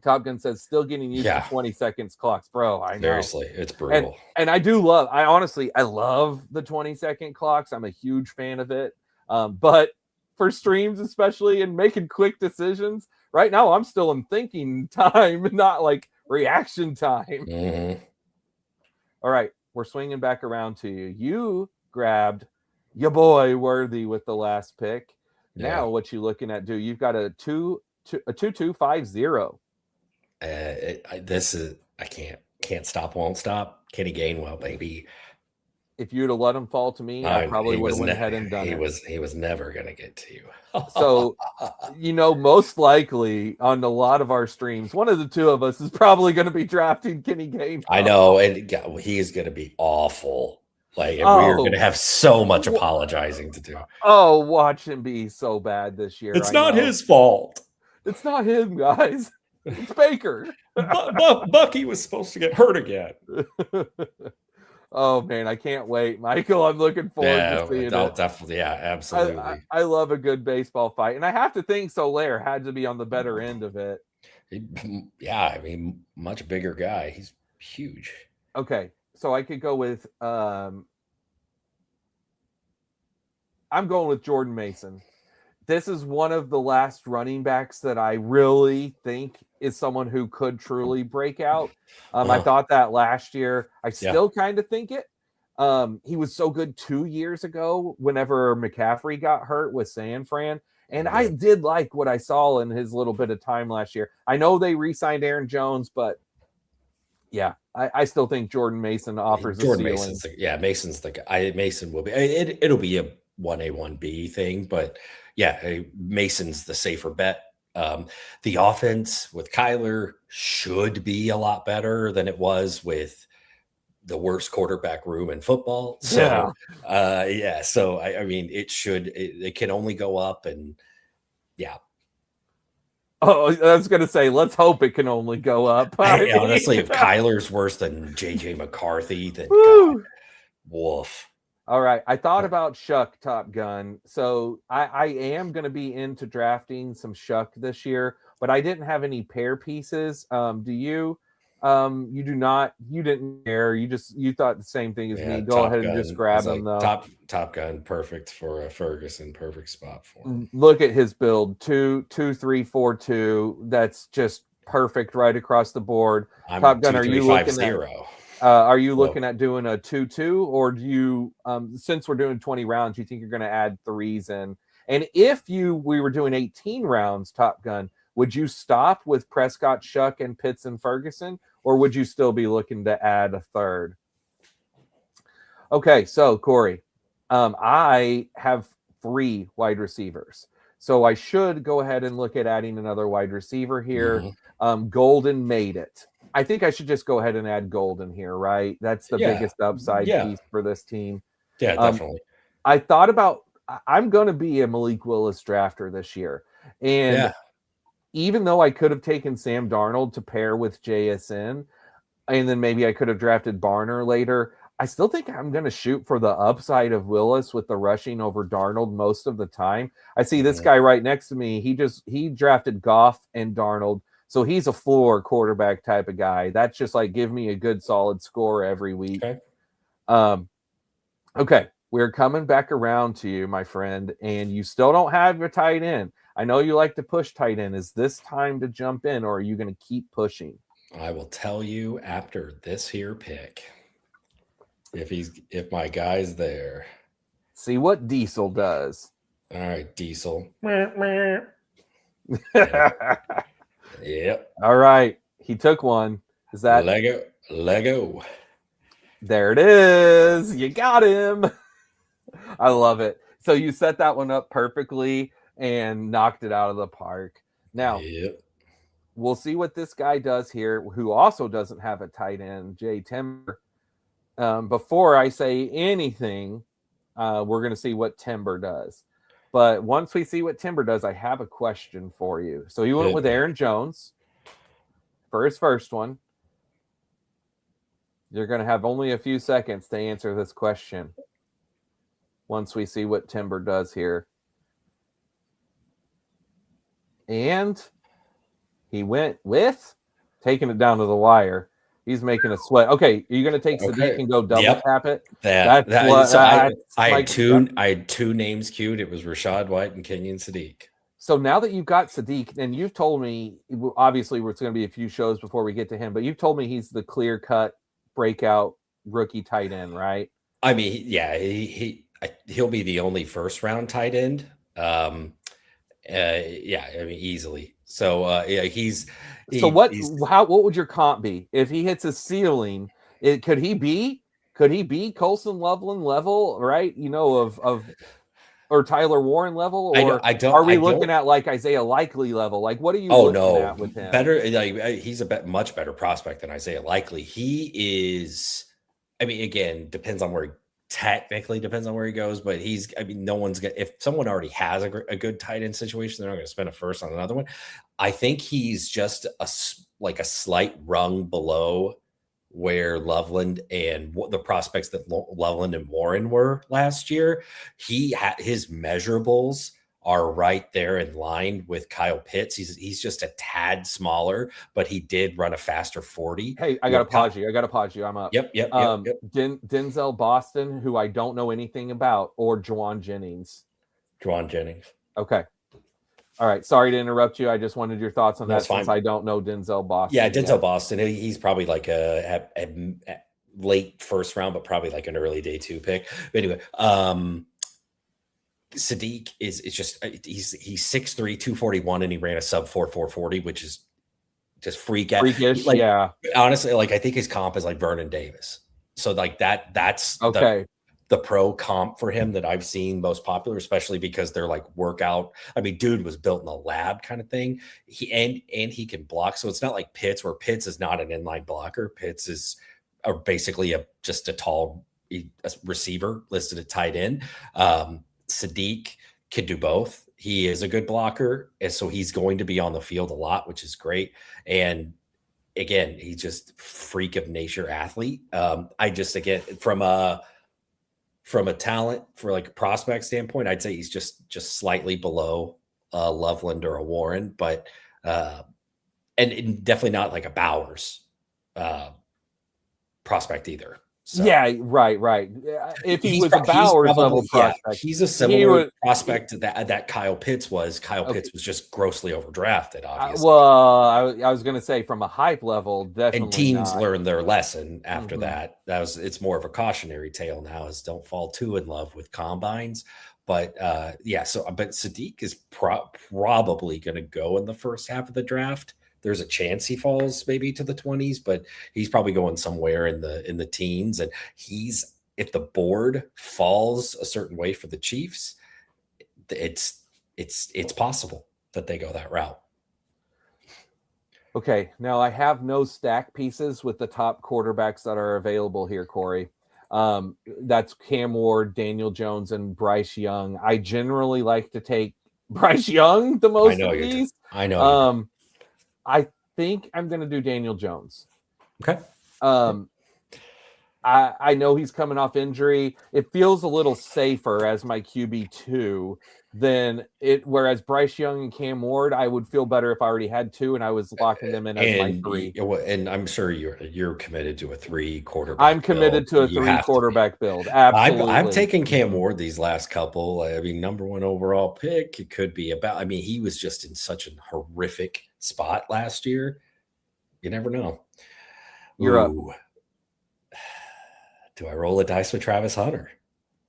Speaker 1: Top Gun says, still getting used to 20 seconds clocks, bro. I know.
Speaker 2: Seriously, it's brutal.
Speaker 1: And I do love, I love the 20-second clocks. I'm a huge fan of it. But for streams, especially, and making quick decisions, right now I'm still in thinking time, not like reaction time.
Speaker 2: Mm-hmm.
Speaker 1: All right, we're swinging back around to you. You grabbed your boy Worthy with the last pick. Now, what you looking at? You've got a 2-2-5-0.
Speaker 2: This is I can't stop, won't stop. Kenny Gainwell, baby.
Speaker 1: If you'd have let him fall to me, I probably would have went ahead and done it.
Speaker 2: He was never gonna get to you.
Speaker 1: So, most likely on a lot of our streams, one of the two of us is probably going to be drafting Kenny Gainwell.
Speaker 2: I know, and he is going to be awful. Like, we're going to have so much apologizing to do.
Speaker 1: Oh, watch him be so bad this year.
Speaker 2: It's not his fault.
Speaker 1: It's not him, guys. It's Baker.
Speaker 2: Bucky was supposed to get hurt again.
Speaker 1: Oh, man, I can't wait. Michael, I'm looking forward to seeing it.
Speaker 2: Definitely, absolutely.
Speaker 1: I love a good baseball fight. And I have to think Soler had to be on the better end of it.
Speaker 2: Much bigger guy. He's huge.
Speaker 1: Okay, so I could go with I'm going with Jordan Mason. This is one of the last running backs that I really think is someone who could truly break out. I thought that last year. I still kind of think it. He was so good 2 years ago whenever McCaffrey got hurt with San Fran. And I did like what I saw in his little bit of time last year. I know they re-signed Aaron Jones, but yeah, I still think Jordan Mason offers
Speaker 2: Jordan
Speaker 1: a
Speaker 2: ceiling. Mason's the guy. Mason will be. It'll be a 1A, 1B thing, but Mason's the safer bet. The offense with Kyler should be a lot better than it was with the worst quarterback room in football. So, so I mean, it can only go up, and
Speaker 1: Oh, I was going to say, let's hope it can only go up.
Speaker 2: Honestly, if Kyler's worse than JJ McCarthy, then God, woof.
Speaker 1: All right. I thought about Shuck, Top Gun. So I am going to be into drafting some Shuck this year, but I didn't have any pair pieces. Do you? You do not. You didn't care. You thought the same thing as me. Go ahead and just grab them, though.
Speaker 2: Top Gun, perfect for Ferguson. Perfect spot for him.
Speaker 1: Look at his build: 2-3-4-2. That's just perfect right across the board. Top Gun, are you looking at? Are you looking at doing a 2-2, or do you? Since we're doing 20 rounds, you think you're going to add threes in? And if we were doing 18 rounds, Top Gun, would you stop with Prescott, Shuck, and Pitts and Ferguson? Or would you still be looking to add a third? Okay, so Corey, I have 3 wide receivers. So I should go ahead and look at adding another wide receiver here. Mm-hmm. Golden made it. I think I should just go ahead and add Golden here, right? That's the biggest upside piece for this team.
Speaker 2: Yeah, definitely.
Speaker 1: I thought about, I'm going to be a Malik Willis drafter this year. And even though I could have taken Sam Darnold to pair with JSN, and then maybe I could have drafted Barner later, I still think I'm going to shoot for the upside of Willis with the rushing over Darnold most of the time. I see this guy right next to me. He drafted Goff and Darnold, so he's a floor quarterback type of guy. That's just like, give me a good solid score every week. Okay, we're coming back around to you, my friend, and you still don't have your tight end. I know you like to push tight end. Is this time to jump in, or are you going to keep pushing?
Speaker 2: I will tell you after this here pick if my guy's there.
Speaker 1: See what Diesel does.
Speaker 2: All right, Diesel.
Speaker 1: Yep. All right. He took one. Is that
Speaker 2: Lego?
Speaker 1: There it is. You got him. I love it. So you set that one up perfectly and knocked it out of the park. Now,
Speaker 2: Yep.
Speaker 1: we'll see what this guy does here, who also doesn't have a tight end, Jay Timber. Before I say anything, we're going to see what Timber does. But once we see what Timber does, I have a question for you. So he went with Aaron Jones for his first one. You're going to have only a few seconds to answer this question once we see what Timber does here. And he went with taking it down to the wire. He's making a sweat. Okay, are you going to take Sadiq and go double tap it?
Speaker 2: I had two names queued. It was Rashad White and Kenyon Sadiq.
Speaker 1: So now that you've got Sadiq, and you've told me, obviously it's going to be a few shows before we get to him, but you've told me he's the clear-cut breakout rookie tight end, right?
Speaker 2: I mean, yeah, he'll be the only first-round tight end. Yeah, I mean, easily. So yeah, what
Speaker 1: would your comp be if he hits his ceiling? Could he be Colson Loveland level, right? You know, of or Tyler Warren level, or are we looking at like Isaiah Likely level? Like, what are you looking at with him?
Speaker 2: Better, like he's much better prospect than Isaiah Likely. He is. I mean, again, depends on where he goes, but no one's gonna. If someone already has a good tight end situation, they're not going to spend a first on another one. I think he's just a slight rung below where Loveland and the prospects that Loveland and Warren were last year. His measurables are right there in line with Kyle Pitts. He's just a tad smaller, but he did run a faster 40.
Speaker 1: Hey, I got to pause you. I'm up.
Speaker 2: Yep.
Speaker 1: Denzel Boston, who I don't know anything about, or Juwan Jennings. Okay. All right. Sorry to interrupt you. I just wanted your thoughts on that since I don't know Denzel Boston.
Speaker 2: Yeah, Denzel Boston. He's probably like a late first round, but probably like an early day 2 pick. But anyway, Sadiq is he's 6'3", 241, and he ran a sub 4.40, which is just
Speaker 1: freakish.
Speaker 2: Like,
Speaker 1: yeah.
Speaker 2: Honestly, like I think his comp is like Vernon Davis. So like that's
Speaker 1: okay.
Speaker 2: The pro comp for him that I've seen most popular, especially because they're like workout. I mean, dude was built in a lab kind of thing. He can block. So it's not like Pitts, where Pitts is not an inline blocker. Pitts is basically just a tall receiver listed at tight end. Sadiq can do both. He is a good blocker, and so he's going to be on the field a lot, which is great. And again, he's just freak of nature athlete. From a talent, for like a prospect standpoint, I'd say he's just slightly below Loveland or a Warren, but and definitely not like a Bowers prospect either. So,
Speaker 1: yeah, right. If he was a Bowers level prospect,
Speaker 2: he's a similar prospect to that Kyle Pitts was. Pitts was just grossly overdrafted, obviously.
Speaker 1: I was going to say from a hype level, definitely.
Speaker 2: And teams learned their lesson after that. It's more of a cautionary tale now, is don't fall too in love with combines. But yeah, so I bet Sadiq is probably going to go in the first half of the draft. There's a chance he falls maybe to the 20s, but he's probably going somewhere in the teens. And if the board falls a certain way for the Chiefs, it's possible that they go that route.
Speaker 1: Okay, now I have no stack pieces with the top quarterbacks that are available here, Corey. That's Cam Ward, Daniel Jones, and Bryce Young. I generally like to take Bryce Young the most of these.
Speaker 2: I know.
Speaker 1: I think I'm going to do Daniel Jones.
Speaker 2: Okay.
Speaker 1: I know he's coming off injury. It feels a little safer as my QB2 than it. Whereas Bryce Young and Cam Ward, I would feel better if I already had 2 and I was locking them in as my 3.
Speaker 2: And I'm sure you're committed to a 3 quarterback.
Speaker 1: I'm committed to a 3 quarterback build. Absolutely.
Speaker 2: I'm taking Cam Ward these last couple. I mean, number 1 overall pick. It could be he was just in such a horrific spot last year. You never know.
Speaker 1: You're up.
Speaker 2: Do I roll a dice with Travis Hunter?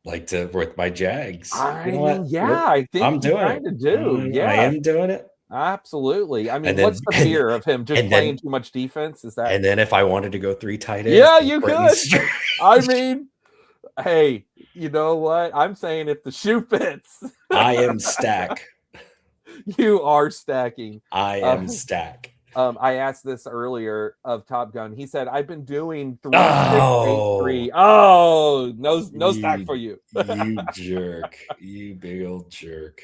Speaker 2: With my Jags?
Speaker 1: I think I'm doing it.
Speaker 2: I am doing it.
Speaker 1: Absolutely. I mean,
Speaker 2: And then
Speaker 1: what's the fear of him just
Speaker 2: and
Speaker 1: playing
Speaker 2: then
Speaker 1: too much defense? Is that?
Speaker 2: and then if I wanted to go 3 tight ends,
Speaker 1: Yeah, you
Speaker 2: Britton
Speaker 1: could.
Speaker 2: Strange.
Speaker 1: I mean, hey, you know what? I'm saying if the shoe fits,
Speaker 2: I am stack.
Speaker 1: you are stacking.
Speaker 2: I am stack.
Speaker 1: I asked this earlier of Top Gun. He said, "I've been doing 3-6-8-3."
Speaker 2: Oh,
Speaker 1: Oh, no stack for you.
Speaker 2: You jerk. You big old jerk.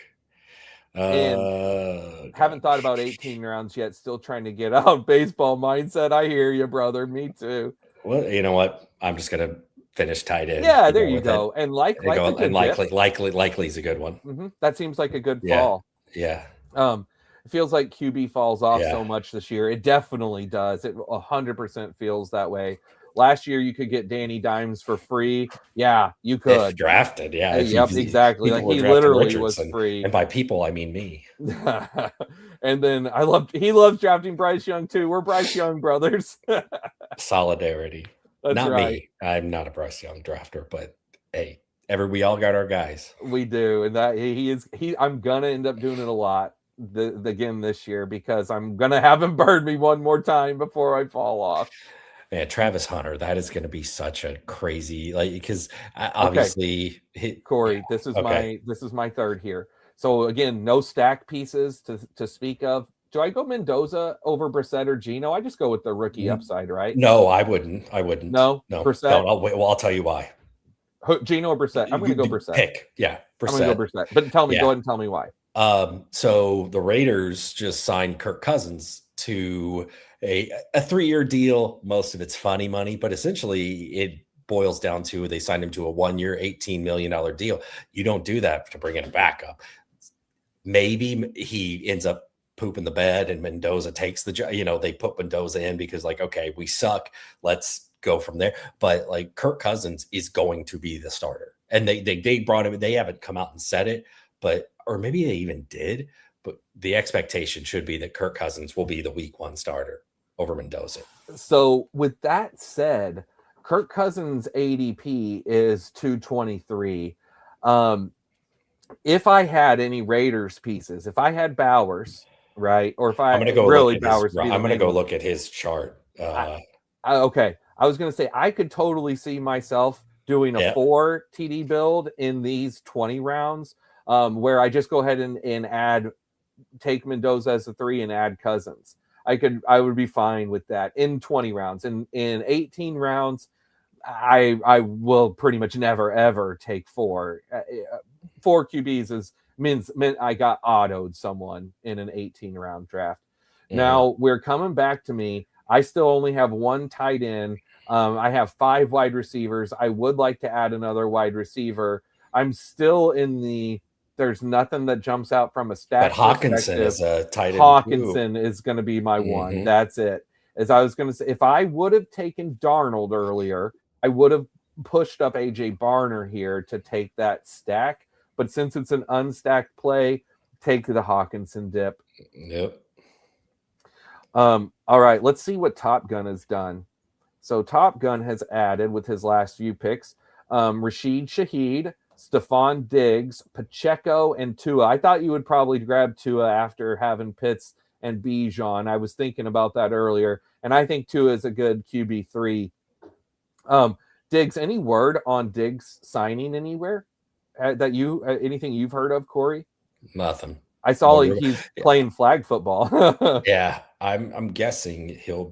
Speaker 1: And haven't thought about 18 rounds yet. Still trying to get out baseball mindset. I hear you, brother. Me too.
Speaker 2: Well, you know what? I'm just gonna finish tight end.
Speaker 1: Yeah, there you go. And likely a good
Speaker 2: likely is a good one.
Speaker 1: Mm-hmm. That seems like a good
Speaker 2: Yeah.
Speaker 1: fall.
Speaker 2: Yeah.
Speaker 1: It feels like QB falls off
Speaker 2: Yeah.
Speaker 1: so much this year. It definitely does. It 100% feels that way. Last year, you could get Danny Dimes for free. Yeah, you could.
Speaker 2: If drafted, yeah.
Speaker 1: Yep, exactly. Like he literally was free.
Speaker 2: And by people, I mean me.
Speaker 1: And then he loves drafting Bryce Young too. We're Bryce Young brothers.
Speaker 2: Solidarity.
Speaker 1: That's
Speaker 2: not
Speaker 1: right.
Speaker 2: Me. I'm not a Bryce Young drafter, but hey, we all got our guys.
Speaker 1: We do, and that I'm gonna end up doing it a lot again this year because I'm gonna have him burn me one more time before I fall off.
Speaker 2: Man, Travis Hunter, that is going to be such a crazy, like, because obviously,
Speaker 1: Corey, this is my third here. So again, no stack pieces to speak of. Do I go Mendoza over Brissett or Geno? I just go with the rookie upside, right?
Speaker 2: No, I wouldn't.
Speaker 1: No, Brissett.
Speaker 2: No, I'll tell you why.
Speaker 1: Geno or Brissett? I'm going to go Brissett.
Speaker 2: Pick, yeah,
Speaker 1: Brissett. I'm going to go Brissett. But go ahead and tell me why.
Speaker 2: So the Raiders just signed Kirk Cousins to a 3-year deal. Most of it's funny money, but essentially it boils down to they signed him to a 1-year, $18 million deal. You don't do that to bring in a backup. Maybe he ends up pooping the bed and Mendoza takes the job. They put Mendoza in because okay, we suck. Let's go from there. But Kirk Cousins is going to be the starter. And they brought him. They haven't come out and said it, or maybe they even did. But the expectation should be that Kirk Cousins will be the week 1 starter over Mendoza.
Speaker 1: So with that said, Kirk Cousins' ADP is 223. If I had any Raiders pieces, if I had Bowers, right, or if I'm going to go
Speaker 2: look at his chart.
Speaker 1: Okay, I was going to say I could totally see myself doing a 4 TD build in these 20 rounds, where I just go ahead and take Mendoza as a 3 and add Cousins. I would be fine with that in 20 rounds. In 18 rounds, I will pretty much never ever take 4. 4 QBs meant I got autoed someone in an 18 round draft. Mm-hmm. Now we're coming back to me. I still only have 1 tight end. I have 5 wide receivers. I would like to add another wide receiver. I'm still in there's nothing that jumps out from a stat.
Speaker 2: But Hawkinson is a tight end.
Speaker 1: Hawkinson is going to be my one. That's it. As I was going to say, if I would have taken Darnold earlier, I would have pushed up AJ Barner here to take that stack. But since it's an unstacked play, take the Hawkinson dip.
Speaker 2: Yep.
Speaker 1: All right, let's see what Top Gun has done. So Top Gun has added with his last few picks, Rashid Shaheed, Stephon Diggs, Pacheco, and Tua. I thought you would probably grab Tua after having Pitts and Bijan. I was thinking about that earlier, and I think Tua is a good QB3. Diggs, any word on Diggs signing anywhere that anything you've heard of, Corey?
Speaker 2: Nothing.
Speaker 1: I saw he's playing flag football.
Speaker 2: Yeah, I'm guessing it'll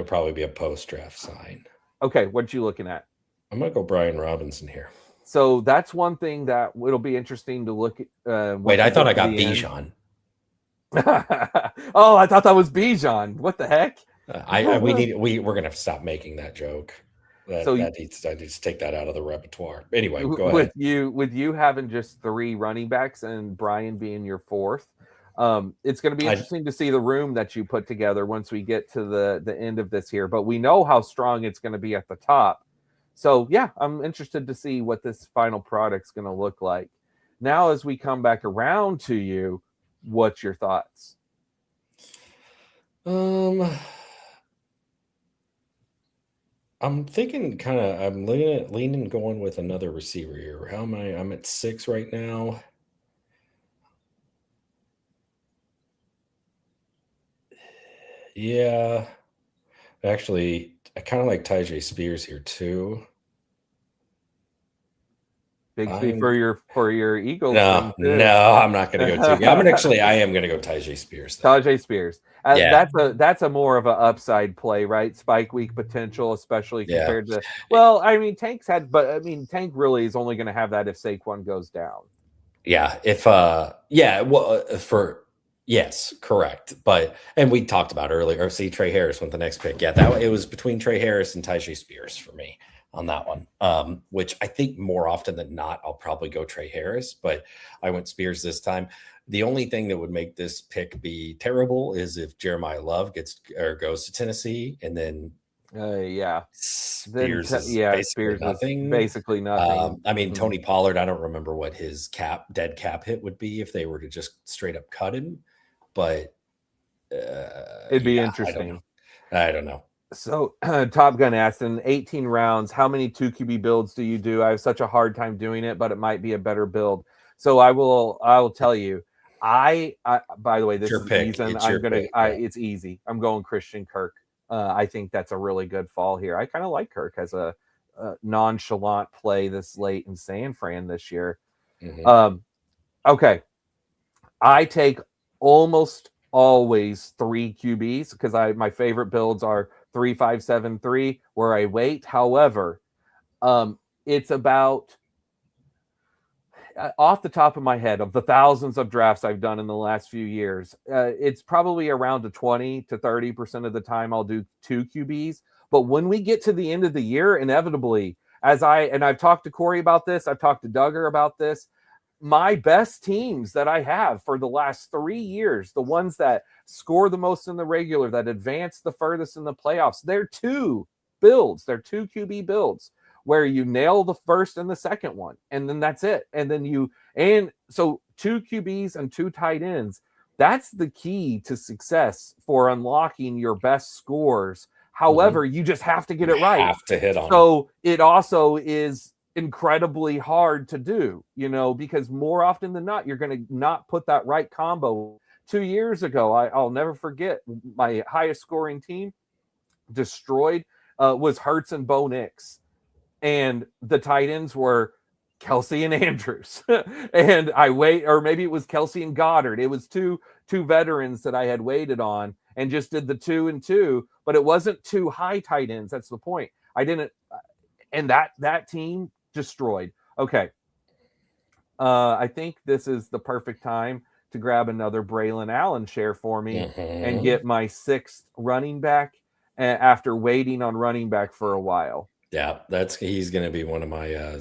Speaker 2: probably be a post-draft sign.
Speaker 1: Okay, what you looking at?
Speaker 2: I'm going to go Brian Robinson here.
Speaker 1: So that's one thing that it'll be interesting to look at.
Speaker 2: Wait, I thought I got Bijan.
Speaker 1: Oh, I thought that was Bijan. What the heck?
Speaker 2: We're going to stop making that joke. I need to take that out of the repertoire. Anyway, go ahead.
Speaker 1: With you having just 3 running backs and Brian being your 4th, it's going to be interesting to see the room that you put together once we get to the end of this here. But we know how strong it's going to be at the top. So, yeah, I'm interested to see what this final product's going to look like. Now, as we come back around to you, what's your thoughts?
Speaker 2: I'm thinking I'm leaning going with another receiver here. How am I? I'm at 6 right now. Yeah. Actually, I kind of like Tyjae Spears here too.
Speaker 1: Bigsby for your Eagles
Speaker 2: No,
Speaker 1: thing too.
Speaker 2: I'm not going to go too. I am going to go Tyjae Spears. Though.
Speaker 1: Tyjae Spears.
Speaker 2: Yeah.
Speaker 1: That's a more of an upside play, right? Spike week potential, especially
Speaker 2: Yeah.
Speaker 1: compared to. Well, I mean, Tank really is only going to have that if Saquon goes down.
Speaker 2: Yeah. Yes, correct. And we talked about earlier. See, Trey Harris went the next pick. Yeah, it was between Trey Harris and Tyjae Spears for me on that one. Which I think more often than not, I'll probably go Trey Harris, but I went Spears this time. The only thing that would make this pick be terrible is if Jeremiah Love goes to Tennessee, and then Spears is
Speaker 1: basically nothing.
Speaker 2: I mean, Tony Pollard, I don't remember what his dead cap hit would be if they were to just straight up cut him, but
Speaker 1: it'd be interesting.
Speaker 2: I don't know.
Speaker 1: So Top Gun asked, in 18 rounds, how many 2 QB builds do you do? I have such a hard time doing it, but it might be a better build. So I will tell you, I by the way, this is the reason it's easy. I'm going Christian Kirk. I think that's a really good fall here. I kind of like Kirk as a nonchalant play this late in San Fran this year.
Speaker 2: Mm-hmm.
Speaker 1: Okay. I take almost always 3 QBs because my favorite builds are 3, 5, 7, 3, where I wait. However, it's about off the top of my head, of the thousands of drafts I've done in the last few years, it's probably around a 20 to 30% of the time I'll do 2 QBs. But when we get to the end of the year, inevitably, I've talked to Corey about this, I've talked to Duggar about this, my best teams that I have for the last 3 years, the ones that score the most in the regular, that advance the furthest in the playoffs, they're 2 builds. They're 2 QB builds where you nail the first and the second one, and then that's it. And so 2 QBs and 2 tight ends, that's the key to success for unlocking your best scores. However, you just have to get it right.
Speaker 2: Have to hit on.
Speaker 1: So it also is incredibly hard to do, because more often than not, you're going to not put that right combo. 2 years ago, I'll never forget, my highest scoring team destroyed was Hurts and Bo Nix. And the tight ends were Kelsey and Andrews. And or maybe it was Kelsey and Goddard. It was two veterans that I had waited on and just did the 2 and 2, but it wasn't 2 high tight ends. That's the point. And that team destroyed. Okay. I think this is the perfect time to grab another Braylon Allen share for me and get my 6th running back after waiting on running back for a while.
Speaker 2: Yeah, he's going to be one of my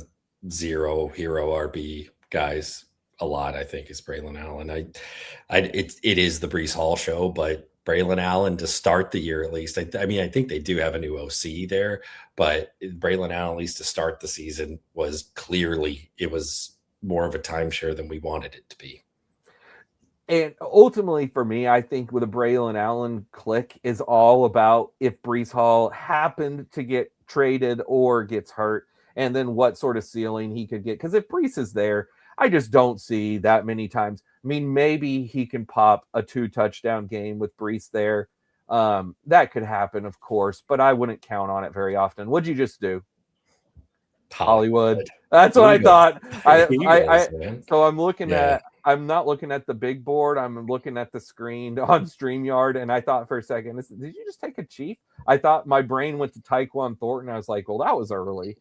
Speaker 2: 0 hero RB guys a lot. I think is Braylon Allen. It is the Breece Hall show, but Braylon Allen to start the year at least. I mean, I think they do have a new OC there, but Braylon Allen at least to start the season was more of a timeshare than we wanted it to be.
Speaker 1: And ultimately for me, I think with a Braylon Allen click is all about if Breece Hall happened to get traded or gets hurt, and then what sort of ceiling he could get. Because if Breece is there, I just don't see that many times. I mean, maybe he can pop a 2 touchdown game with Breece there. That could happen, of course, but I wouldn't count on it very often. What'd you just do? Hollywood. That's what I thought. So I'm not looking at the big board. I'm looking at the screen on StreamYard, and I thought for a second, did you just take a Chief? I thought my brain went to Tyquan Thornton. I was like, well, that was early.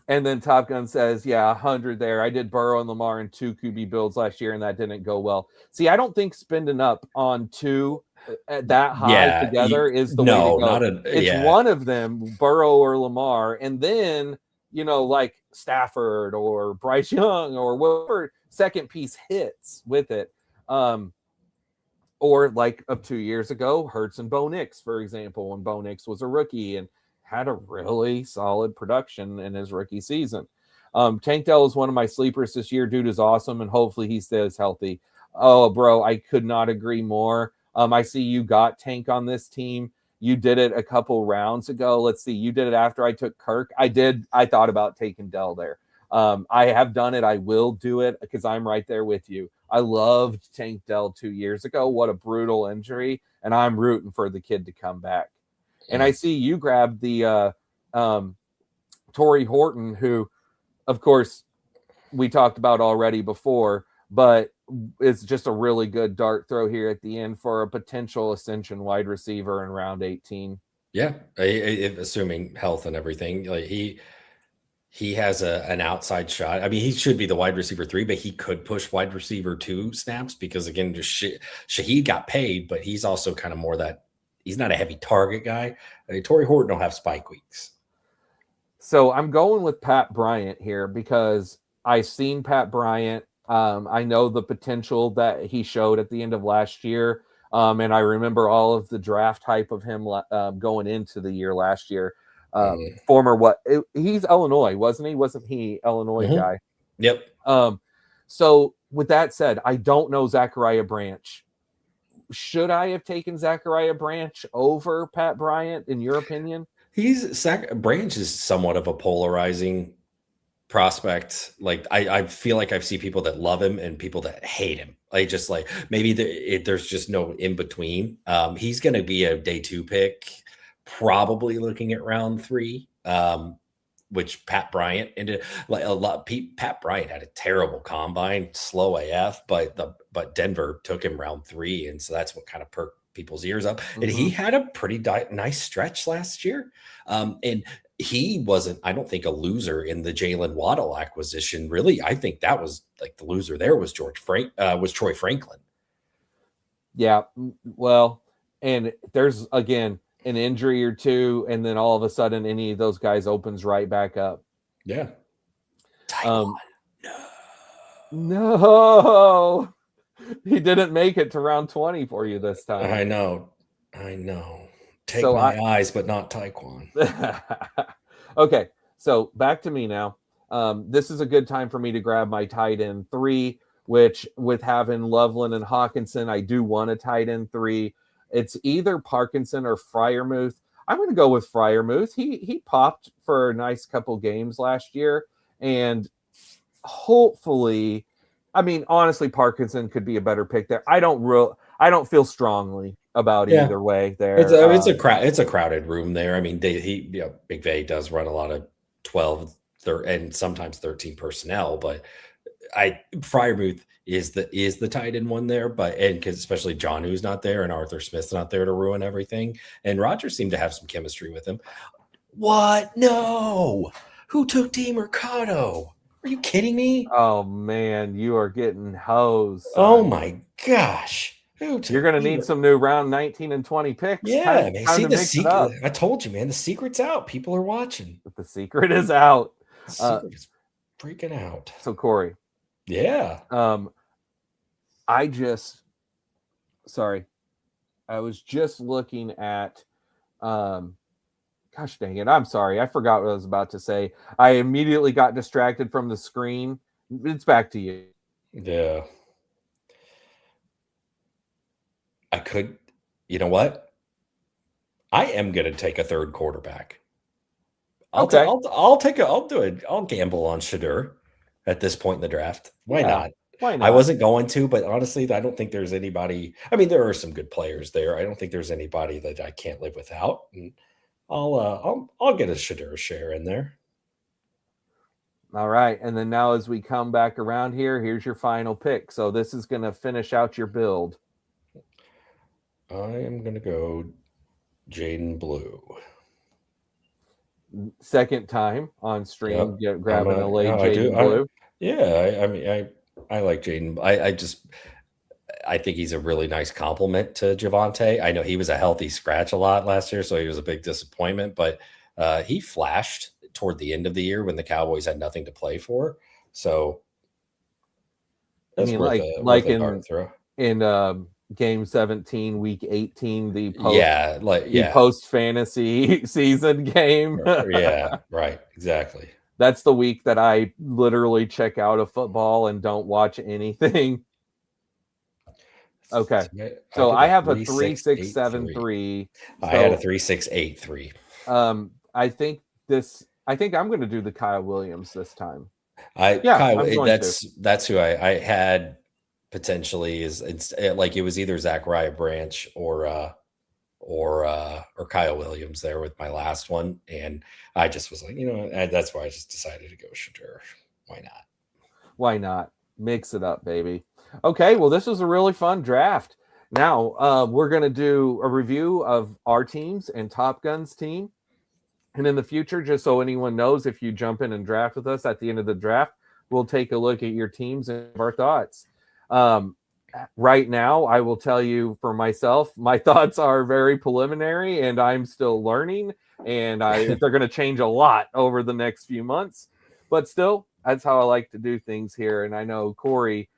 Speaker 1: And then Top Gun says, 100 there. I did Burrow and Lamar in 2 QB builds last year, and that didn't go well. See, I don't think spending up on 2 that high together is the way to go. It's one of them, Burrow or Lamar, and then like Stafford or Bryce Young or whatever second piece hits with it. Or like of 2 years ago, Hurts and Bo Nix, for example, when Bo Nix was a rookie and had a really solid production in his rookie season. Tank Dell is one of my sleepers this year. Dude is awesome, and hopefully he stays healthy. Oh, bro, I could not agree more. I see you got Tank on this team. You did it a couple rounds ago. Let's see. You did it after I took Kirk. I did. I thought about taking Dell there. I have done it. I will do it because I'm right there with you. I loved Tank Dell 2 years ago. What a brutal injury. And I'm rooting for the kid to come back. And I see you grabbed the Torrey Horton, who, of course, we talked about already before, but it's just a really good dart throw here at the end for a potential ascension wide receiver in round 18.
Speaker 2: Yeah, assuming health and everything, like he has an outside shot. I mean, he should be the wide receiver 3, but he could push wide receiver 2 snaps because, again, just Shaheed got paid, but he's also kind of more that he's not a heavy target guy. I mean, Torrey Horton will have spike weeks.
Speaker 1: So I'm going with Pat Bryant here because I've seen Pat Bryant. I know the potential that he showed at the end of last year. And I remember all of the draft hype of him going into the year last year. He's Illinois, wasn't he? Wasn't he Illinois guy?
Speaker 2: Yep.
Speaker 1: So with that said, I don't know Zachariah Branch. Should I have taken Zachariah Branch over Pat Bryant, in your opinion?
Speaker 2: Branch is somewhat of a polarizing prospect. Like I feel like I've seen people that love him and people that hate him. Like just like maybe there's just no in between. He's going to be a day 2 pick, probably looking at round 3. Which Pat Bryant ended like a lot. Pat Bryant had a terrible combine, slow AF, but Denver took him round 3, and so that's what kind of perked people's ears up. And he had a pretty nice stretch last year, and he wasn't, I don't think, a loser in the Jalen Waddle acquisition. Really, I think that was like the loser there was Troy Franklin.
Speaker 1: Yeah, well, and there's again an injury or two, and then all of a sudden, any of those guys opens right back up.
Speaker 2: Yeah.
Speaker 1: No, he didn't make it to round 20 for you this time.
Speaker 2: I know. Take my eyes, but not Taekwon.
Speaker 1: Okay, so back to me now. This is a good time for me to grab my tight end 3, which with having Loveland and Hawkinson, I do want a tight end 3. It's either Parkinson or Freiermuth. I'm going to go with Freiermuth. He popped for a nice couple games last year, and hopefully, I mean, honestly, Parkinson could be a better pick there. I don't feel strongly about either way there.
Speaker 2: It's a crowded room there. I mean, Big Vay does run a lot of 12, 13, and sometimes 13 personnel, but Freiermuth is the tight end one there, because especially John, who's not there, and Arthur Smith's not there to ruin everything. And Rodgers seemed to have some chemistry with him. What? No. Who took DeMercado? Are you kidding me?
Speaker 1: Oh man, you are getting hosed. Son.
Speaker 2: Oh my gosh.
Speaker 1: You're going to need some new round 19 and 20 picks.
Speaker 2: Yeah, man. See the secret. I told you, man. The secret's out. People are watching.
Speaker 1: But the secret is out.
Speaker 2: The secret is freaking out.
Speaker 1: So Corey.
Speaker 2: Yeah.
Speaker 1: I was just looking at gosh dang it, I'm sorry, I forgot what I was about to say. I immediately got distracted from the screen. It's back to you.
Speaker 2: Yeah. You know what? I am going to take a third quarterback. I'll gamble on Shedeur at this point in the draft. Why not?
Speaker 1: Why not?
Speaker 2: I wasn't going to, but honestly, I don't think there's anybody. I mean, there are some good players there. I don't think there's anybody that I can't live without. And I'll get a Shedeur share in there.
Speaker 1: All right, and then now as we come back around here, here's your final pick. So this is going to finish out your build.
Speaker 2: I am going to go Jayden Blue.
Speaker 1: Second time on stream, grabbing a late Jayden Blue.
Speaker 2: I like Jayden. I think he's a really nice compliment to Javonte. I know he was a healthy scratch a lot last year, so he was a big disappointment, but he flashed toward the end of the year when the Cowboys had nothing to play for. So
Speaker 1: that's in game 17, week 18, the post fantasy season game.
Speaker 2: Yeah, right. Exactly.
Speaker 1: That's the week that I literally check out of football and don't watch anything. Okay. So I have a 3-6-7-3.
Speaker 2: I had a 3-6-8-3.
Speaker 1: I think I'm going to do the Kyle Williams this time.
Speaker 2: That's who I had potentially is it's like it was either Zachariah Branch or Kyle Williams there with my last one, and I just was like, that's why I just decided to go Shadur. Why not?
Speaker 1: Why not? Mix it up, baby. Okay, well, this was a really fun draft. Now, we're going to do a review of our teams and Top Gun's team. And in the future, just so anyone knows, if you jump in and draft with us at the end of the draft, we'll take a look at your teams and our thoughts. Right now, I will tell you for myself, my thoughts are very preliminary and I'm still learning. And they're going to change a lot over the next few months. But still, that's how I like to do things here. And I know, Cory,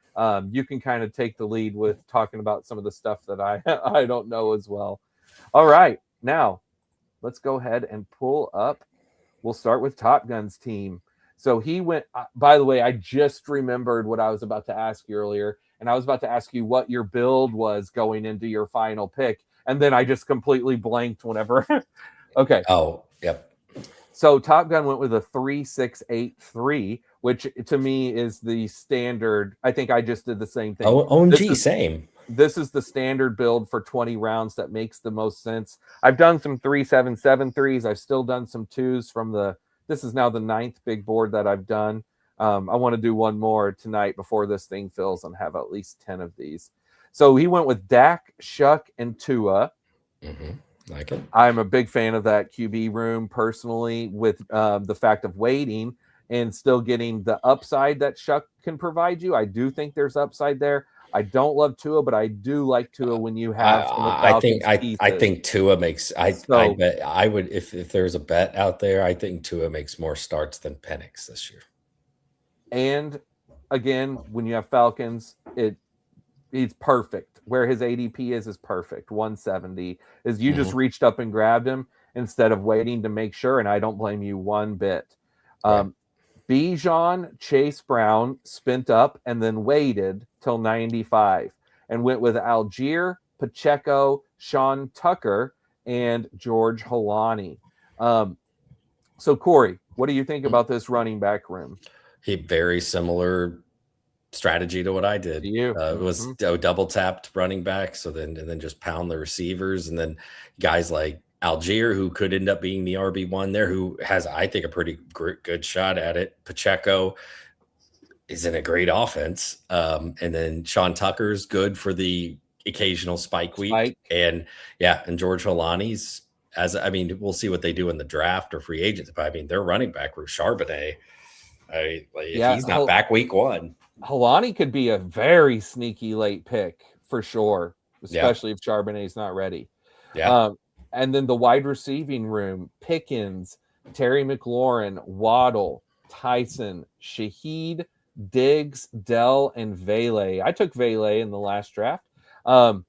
Speaker 1: you can kind of take the lead with talking about some of the stuff that I don't know as well. All right. Now, let's go ahead and pull up. We'll start with Top Gun's team. So he went, by the way, I just remembered what I was about to ask you earlier. And I was about to ask you what your build was going into your final pick. And then I just completely blanked whenever. Okay.
Speaker 2: Oh, yep.
Speaker 1: So Top Gun went with a 3-6-8-3, which to me is the standard. I think I just did the same thing.
Speaker 2: OMG, same.
Speaker 1: This is the standard build for 20 rounds that makes the most sense. I've done some 3-7-7-3s. I've still done some 2s from this is now the 9th big board that I've done. I want to do one more tonight before this thing fills and have at least 10 of these. So he went with Dak, Shuck, and Tua.
Speaker 2: Mm-hmm. Like it.
Speaker 1: I'm a big fan of that QB room personally, with the fact of waiting and still getting the upside that Shuck can provide you. I do think there's upside there. I don't love Tua, but I do like Tua when you have.
Speaker 2: I think Tua makes. I bet I would if there's a bet out there. I think Tua makes more starts than Penix this year.
Speaker 1: And again, when you have Falcons, he's perfect. Where his ADP is perfect. 170 is you just reached up and grabbed him instead of waiting to make sure. And I don't blame you one bit. Bijan, Chase Brown spent up and then waited till 95 and went with Algier, Pacheco, Sean Tucker, and George Holani. So Cory, what do you think about this running back room?
Speaker 2: Very similar strategy to what I did. It was double tapped running back, so then just pound the receivers, and then guys like Algier, who could end up being the RB1 there, who has, I think, a pretty good shot at it. Pacheco is in a great offense, and then Sean Tucker's good for the occasional spike week, and George Holani's we'll see what they do in the draft or free agents, but I mean their running back was Charbonnet. If he's not back week 1.
Speaker 1: Holani could be a very sneaky late pick for sure, especially if Charbonnet's not ready.
Speaker 2: Yeah.
Speaker 1: And then the wide receiving room, Pickens, Terry McLaurin, Waddle, Tyson, Shaheed, Diggs, Dell, and Vele. I took Vele in the last draft. I'm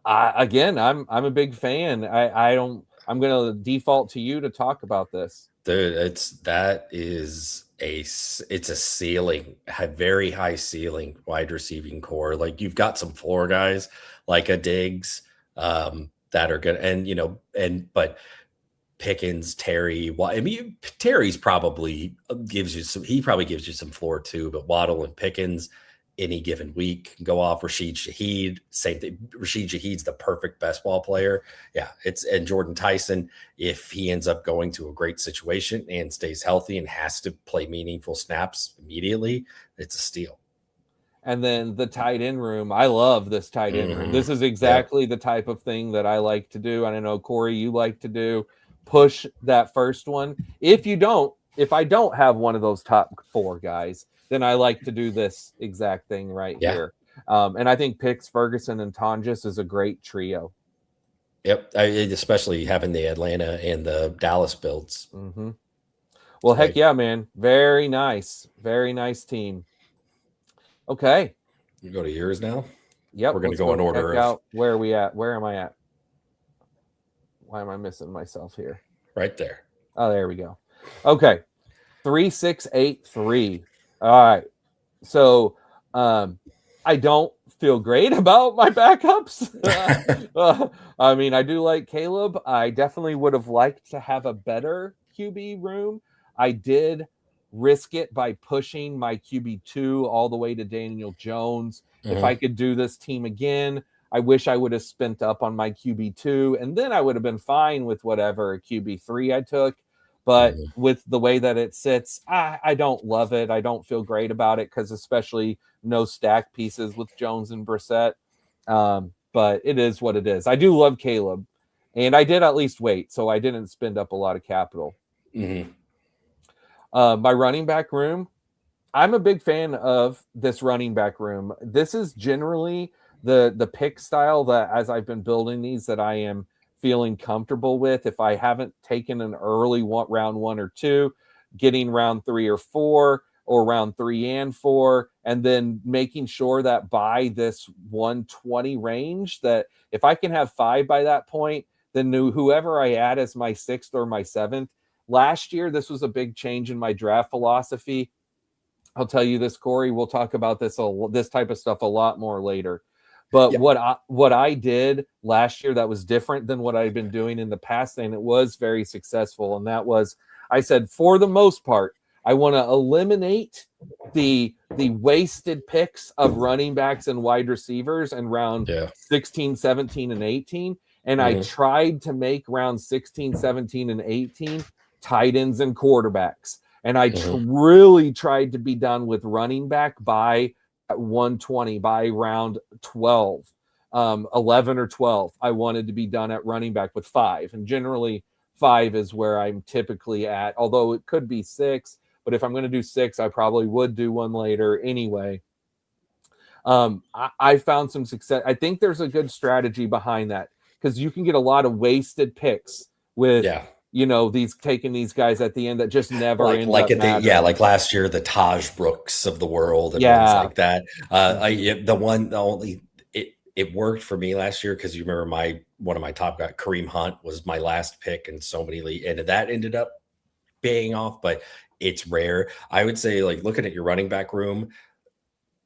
Speaker 1: a big fan. I'm going to default to you to talk about this.
Speaker 2: Dude, it's a ceiling, a very high ceiling wide receiving core. Like you've got some floor guys like a Diggs that are good, but Pickens, Terry, Terry's probably gives you some floor too, but Waddle and Pickens any given week can go off. Rashid Shaheed, same thing. Rashid Shaheed's the perfect best ball player. Yeah, and Jordan Tyson, if he ends up going to a great situation and stays healthy and has to play meaningful snaps immediately, it's a steal.
Speaker 1: And then the tight end room, I love this tight end room. This is exactly the type of thing that I like to do. And I know, Cory, you like to do. Push that first one. If I don't have one of those top 4 guys, then I like to do this exact thing here. And I think Pitts, Ferguson, and Tonjes is a great trio.
Speaker 2: Yep, especially having the Atlanta and the Dallas builds.
Speaker 1: Mm-hmm. Well, heck yeah, man. Very nice. Very nice team. Okay.
Speaker 2: You go to yours now?
Speaker 1: Yep.
Speaker 2: We're going to go in order.
Speaker 1: Where are we at? Where am I at? Why am I missing myself here?
Speaker 2: Right there.
Speaker 1: Oh, there we go. Okay. 3-6-8-3. All right. So I don't feel great about my backups. I mean, I do like Caleb. I definitely would have liked to have a better QB room. I did risk it by pushing my QB2 all the way to Daniel Jones If I could do this team again, I wish I would have spent up on my QB2, and then I would have been fine with whatever QB3 I took. But with the way that it sits, I don't love it. I don't feel great about it because especially no stack pieces with Jones and Brissett. But it is what it is. I do love Caleb, and I did at least wait, so I didn't spend up a lot of capital. My running back room, I'm a big fan of this running back room. This is generally the pick style that, as I've been building these, that I am feeling comfortable with. If I haven't taken an early round 1 or 2, getting round 3 or 4, or round 3 and 4, and then making sure that by this 120 range, that if I can have 5 by that point, then whoever I add as my 6th or my 7th. Last year, this was a big change in my draft philosophy. I'll tell you this, Corey, we'll talk about this type of stuff a lot more later. But what I did last year that was different than what I'd been doing in the past, and it was very successful, and that was, I said, for the most part, I want to eliminate the wasted picks of running backs and wide receivers in round 16, 17, and 18. And I tried to make round 16, 17, and 18 tight ends and quarterbacks. And I really tried to be done with running back by 120, by round 12, 11 or 12. I wanted to be done at running back with 5. And generally 5 is where I'm typically at, although it could be 6. But if I'm going to do 6, I probably would do one later anyway. I found some success. I think there's a good strategy behind that because you can get a lot of wasted picks with, taking these guys at the end that just never end up mattering.
Speaker 2: Like last year, the Taj Brooks of the world and ones like that. It worked for me last year because you remember one of my top guys, Kareem Hunt, was my last pick in so many leagues, and that ended up paying off, but it's rare. I would say, like, looking at your running back room,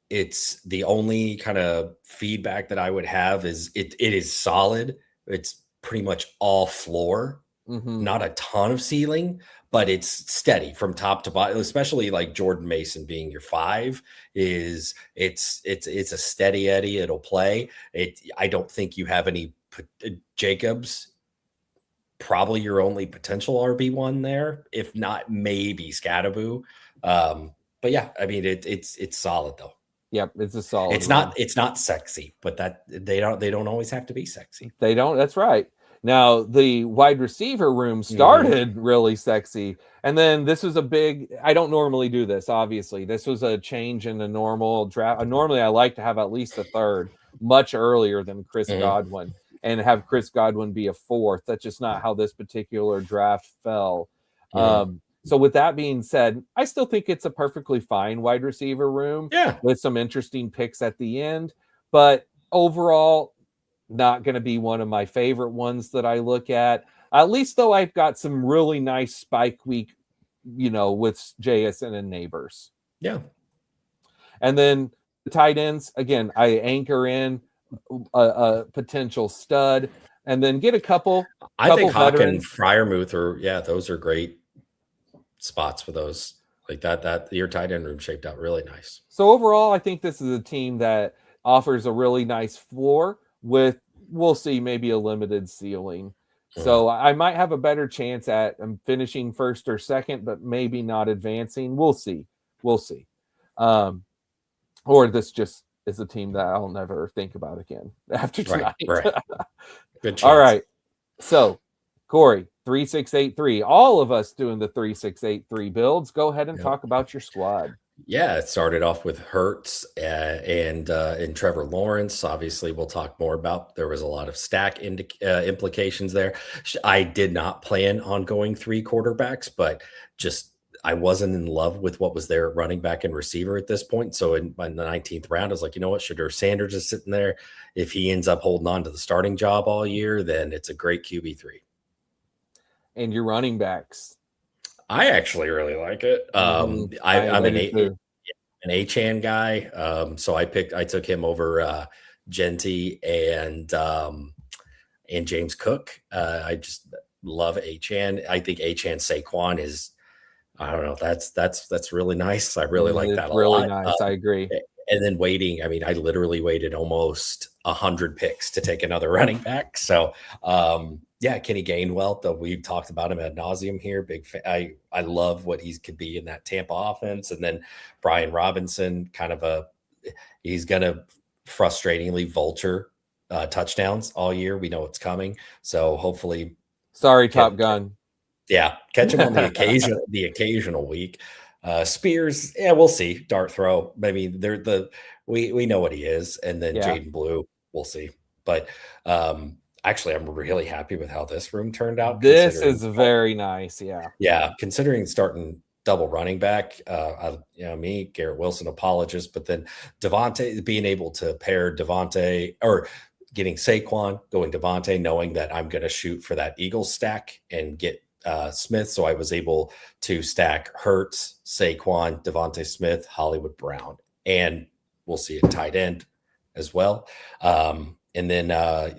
Speaker 2: it's the only kind of feedback that I would have is it is solid. It's pretty much all floor, not a ton of ceiling, but it's steady from top to bottom, especially like Jordan Mason being your 5 it's a steady Eddie. It'll play. I don't think you have any Jacobs, probably your only potential RB1 there, if not maybe Skattebo. But yeah, I mean it's solid though.
Speaker 1: Yep, it's a solid.
Speaker 2: It's not sexy, but that they don't always have to be sexy.
Speaker 1: They don't. That's right. Now the wide receiver room started really sexy, and then this was a big. I don't normally do this. Obviously, this was a change in the normal draft. Normally, I like to have at least a 3rd, much earlier than Chris Godwin, and have Chris Godwin be a 4th. That's just not how this particular draft fell. So with that being said, I still think it's a perfectly fine wide receiver room with some interesting picks at the end, but overall, not going to be one of my favorite ones that I look at least though I've got some really nice spike week, with JSN and Neighbors.
Speaker 2: Yeah.
Speaker 1: And then the tight ends, again, I anchor in a potential stud and then get a couple
Speaker 2: I think Hawk
Speaker 1: veterans.
Speaker 2: and Freiermuth those are great spots for those. Like that your tight end room shaped out really nice.
Speaker 1: So overall, I think this is a team that offers a really nice floor with, we'll see, maybe a limited ceiling. So I might have a better chance at finishing 1st or 2nd, but maybe not advancing. We'll see. Or this just is a team that I'll never think about again after tonight.
Speaker 2: Right. Good chance.
Speaker 1: All right. So, Corey, 3683. All of us doing the 3683 builds. Go ahead and talk about your squad.
Speaker 2: Yeah, it started off with Hurts and Trevor Lawrence. Obviously, we'll talk more about. There was a lot of stack implications there. I did not plan on going 3 quarterbacks, but just I wasn't in love with what was there at running back and receiver at this point. So in the 19th round, I was like, you know what? Shedeur Sanders is sitting there. If he ends up holding on to the starting job all year, then it's a great QB3.
Speaker 1: And your running backs.
Speaker 2: I actually really like it. I'm an Achane guy. So I took him over Genty and James Cook. I just love Achane. I think Achane Saquon is, I don't know. That's really nice. I really like that a lot.
Speaker 1: Really nice. I agree.
Speaker 2: and then waiting. I mean, I literally waited almost 100 picks to take another running back. So, yeah, Kenny Gainwell, though we've talked about him ad nauseum here. Big fan. I love what he could be in that Tampa offense. And then Brian Robinson, he's going to frustratingly vulture touchdowns all year. We know it's coming. So hopefully.
Speaker 1: Sorry, Top Gun.
Speaker 2: Yeah, catch him on the occasional week. Spears, yeah, we'll see. Dart throw. I mean, we know what he is, and then Jayden Blue, we'll see. But actually, I'm really happy with how this room turned out.
Speaker 1: This is very nice.
Speaker 2: Yeah, considering starting double running back, me, Garrett Wilson, apologist, but then Devontae, being able to pair Devontae or getting Saquon, going Devontae, knowing that I'm going to shoot for that Eagles stack and get Smith. So I was able to stack Hurts, Saquon, Devontae Smith, Hollywood Brown, and we'll see a tight end as well. And then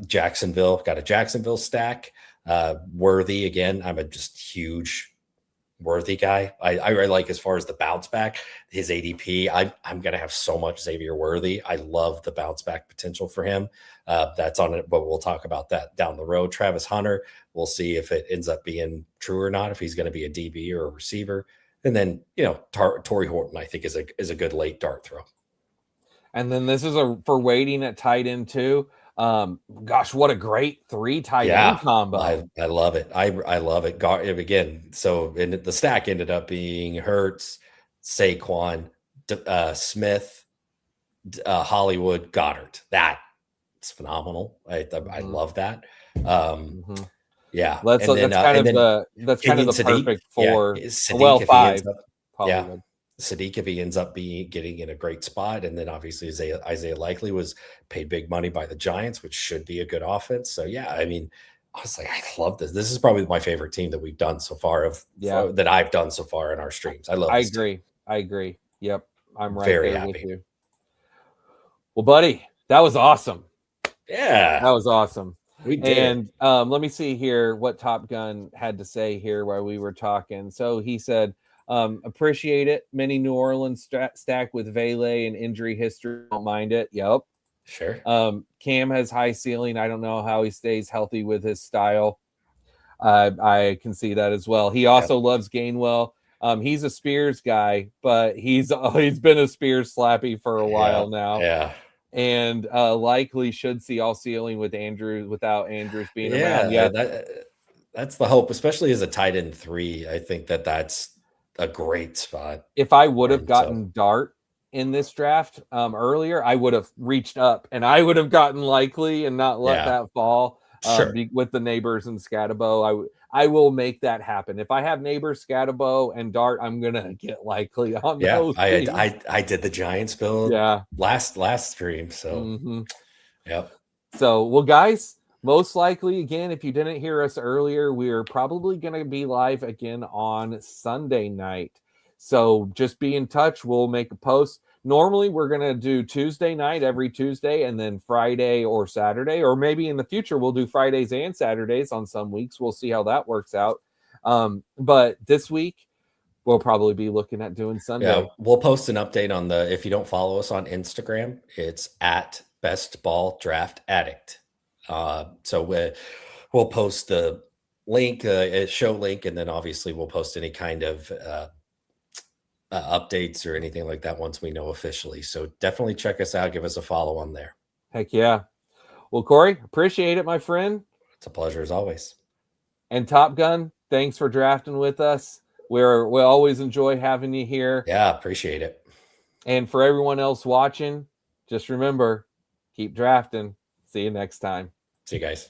Speaker 2: Jacksonville, got a Jacksonville stack. Worthy, again, I'm a just huge Worthy guy. I really like, as far as the bounce back, his ADP. I'm going to have so much Xavier Worthy. I love the bounce back potential for him. That's on it, but we'll talk about that down the road. Travis Hunter, we'll see if it ends up being true or not, if he's going to be a DB or a receiver. And then, Torrey Horton, I think, is a good late dart throw. And
Speaker 1: then this is for waiting at tight end too. Gosh, what a great 3 tight end combo.
Speaker 2: I love it. I love it. Again, so the stack ended up being Hurts, Saquon, Smith, Hollywood, Goddard. That's phenomenal. I love that. Yeah.
Speaker 1: That's kind of the perfect 4.
Speaker 2: Well,
Speaker 1: 5.
Speaker 2: Sadiq, if he ends up getting in a great spot, and then obviously Isaiah Likely was paid big money by the Giants, which should be a good offense. So yeah, I mean, honestly, I love this. This is probably my favorite team that we've done so far that I've done so far in our streams. I love. I
Speaker 1: agree. Yep, I'm right
Speaker 2: Very
Speaker 1: there
Speaker 2: happy
Speaker 1: with you. Well, buddy, that was awesome.
Speaker 2: Yeah,
Speaker 1: that was awesome.
Speaker 2: We did.
Speaker 1: And let me see here what Top Gun had to say here while we were talking. So he said, appreciate it. Many New Orleans stack with Vele and injury history. Don't mind it. Yep.
Speaker 2: Sure.
Speaker 1: Cam has high ceiling. I don't know how he stays healthy with his style. I can see that as well. He also loves Gainwell. He's a Spears guy, but he's been a Spears slappy for a while now.
Speaker 2: Yeah.
Speaker 1: And likely should see all ceiling with Andrews without Andrews being around. Yeah.
Speaker 2: That's the hope, especially as a tight end 3. I think that's a great spot.
Speaker 1: If I would have gotten Dart in this draft earlier, I would have reached up and I would have gotten Likely and not let that fall. With the Neighbors and Skattebo, I will make that happen. If I have Neighbors, Skattebo, and Dart, I'm gonna get Likely on those.
Speaker 2: I did the Giants build last stream. So
Speaker 1: So, well, guys, most likely, again, if you didn't hear us earlier, we're probably going to be live again on Sunday night. So just be in touch. We'll make a post. Normally, we're going to do Tuesday night every Tuesday, and then Friday or Saturday, or maybe in the future, we'll do Fridays and Saturdays on some weeks. We'll see how that works out. But this week, we'll probably be looking at doing Sunday.
Speaker 2: Yeah, we'll post an update on if you don't follow us on Instagram, it's at Best Ball Draft Addict. So we'll post the link, show link, and then obviously we'll post any kind of updates or anything like that once we know officially. So definitely check us out. Give us a follow on there.
Speaker 1: Heck yeah. Well, Corey, appreciate it, my friend.
Speaker 2: It's a pleasure as always.
Speaker 1: And Top Gun, thanks for drafting with us. We always enjoy having you here.
Speaker 2: Yeah, appreciate it.
Speaker 1: And for everyone else watching, just remember, keep drafting. See you next time.
Speaker 2: See you guys.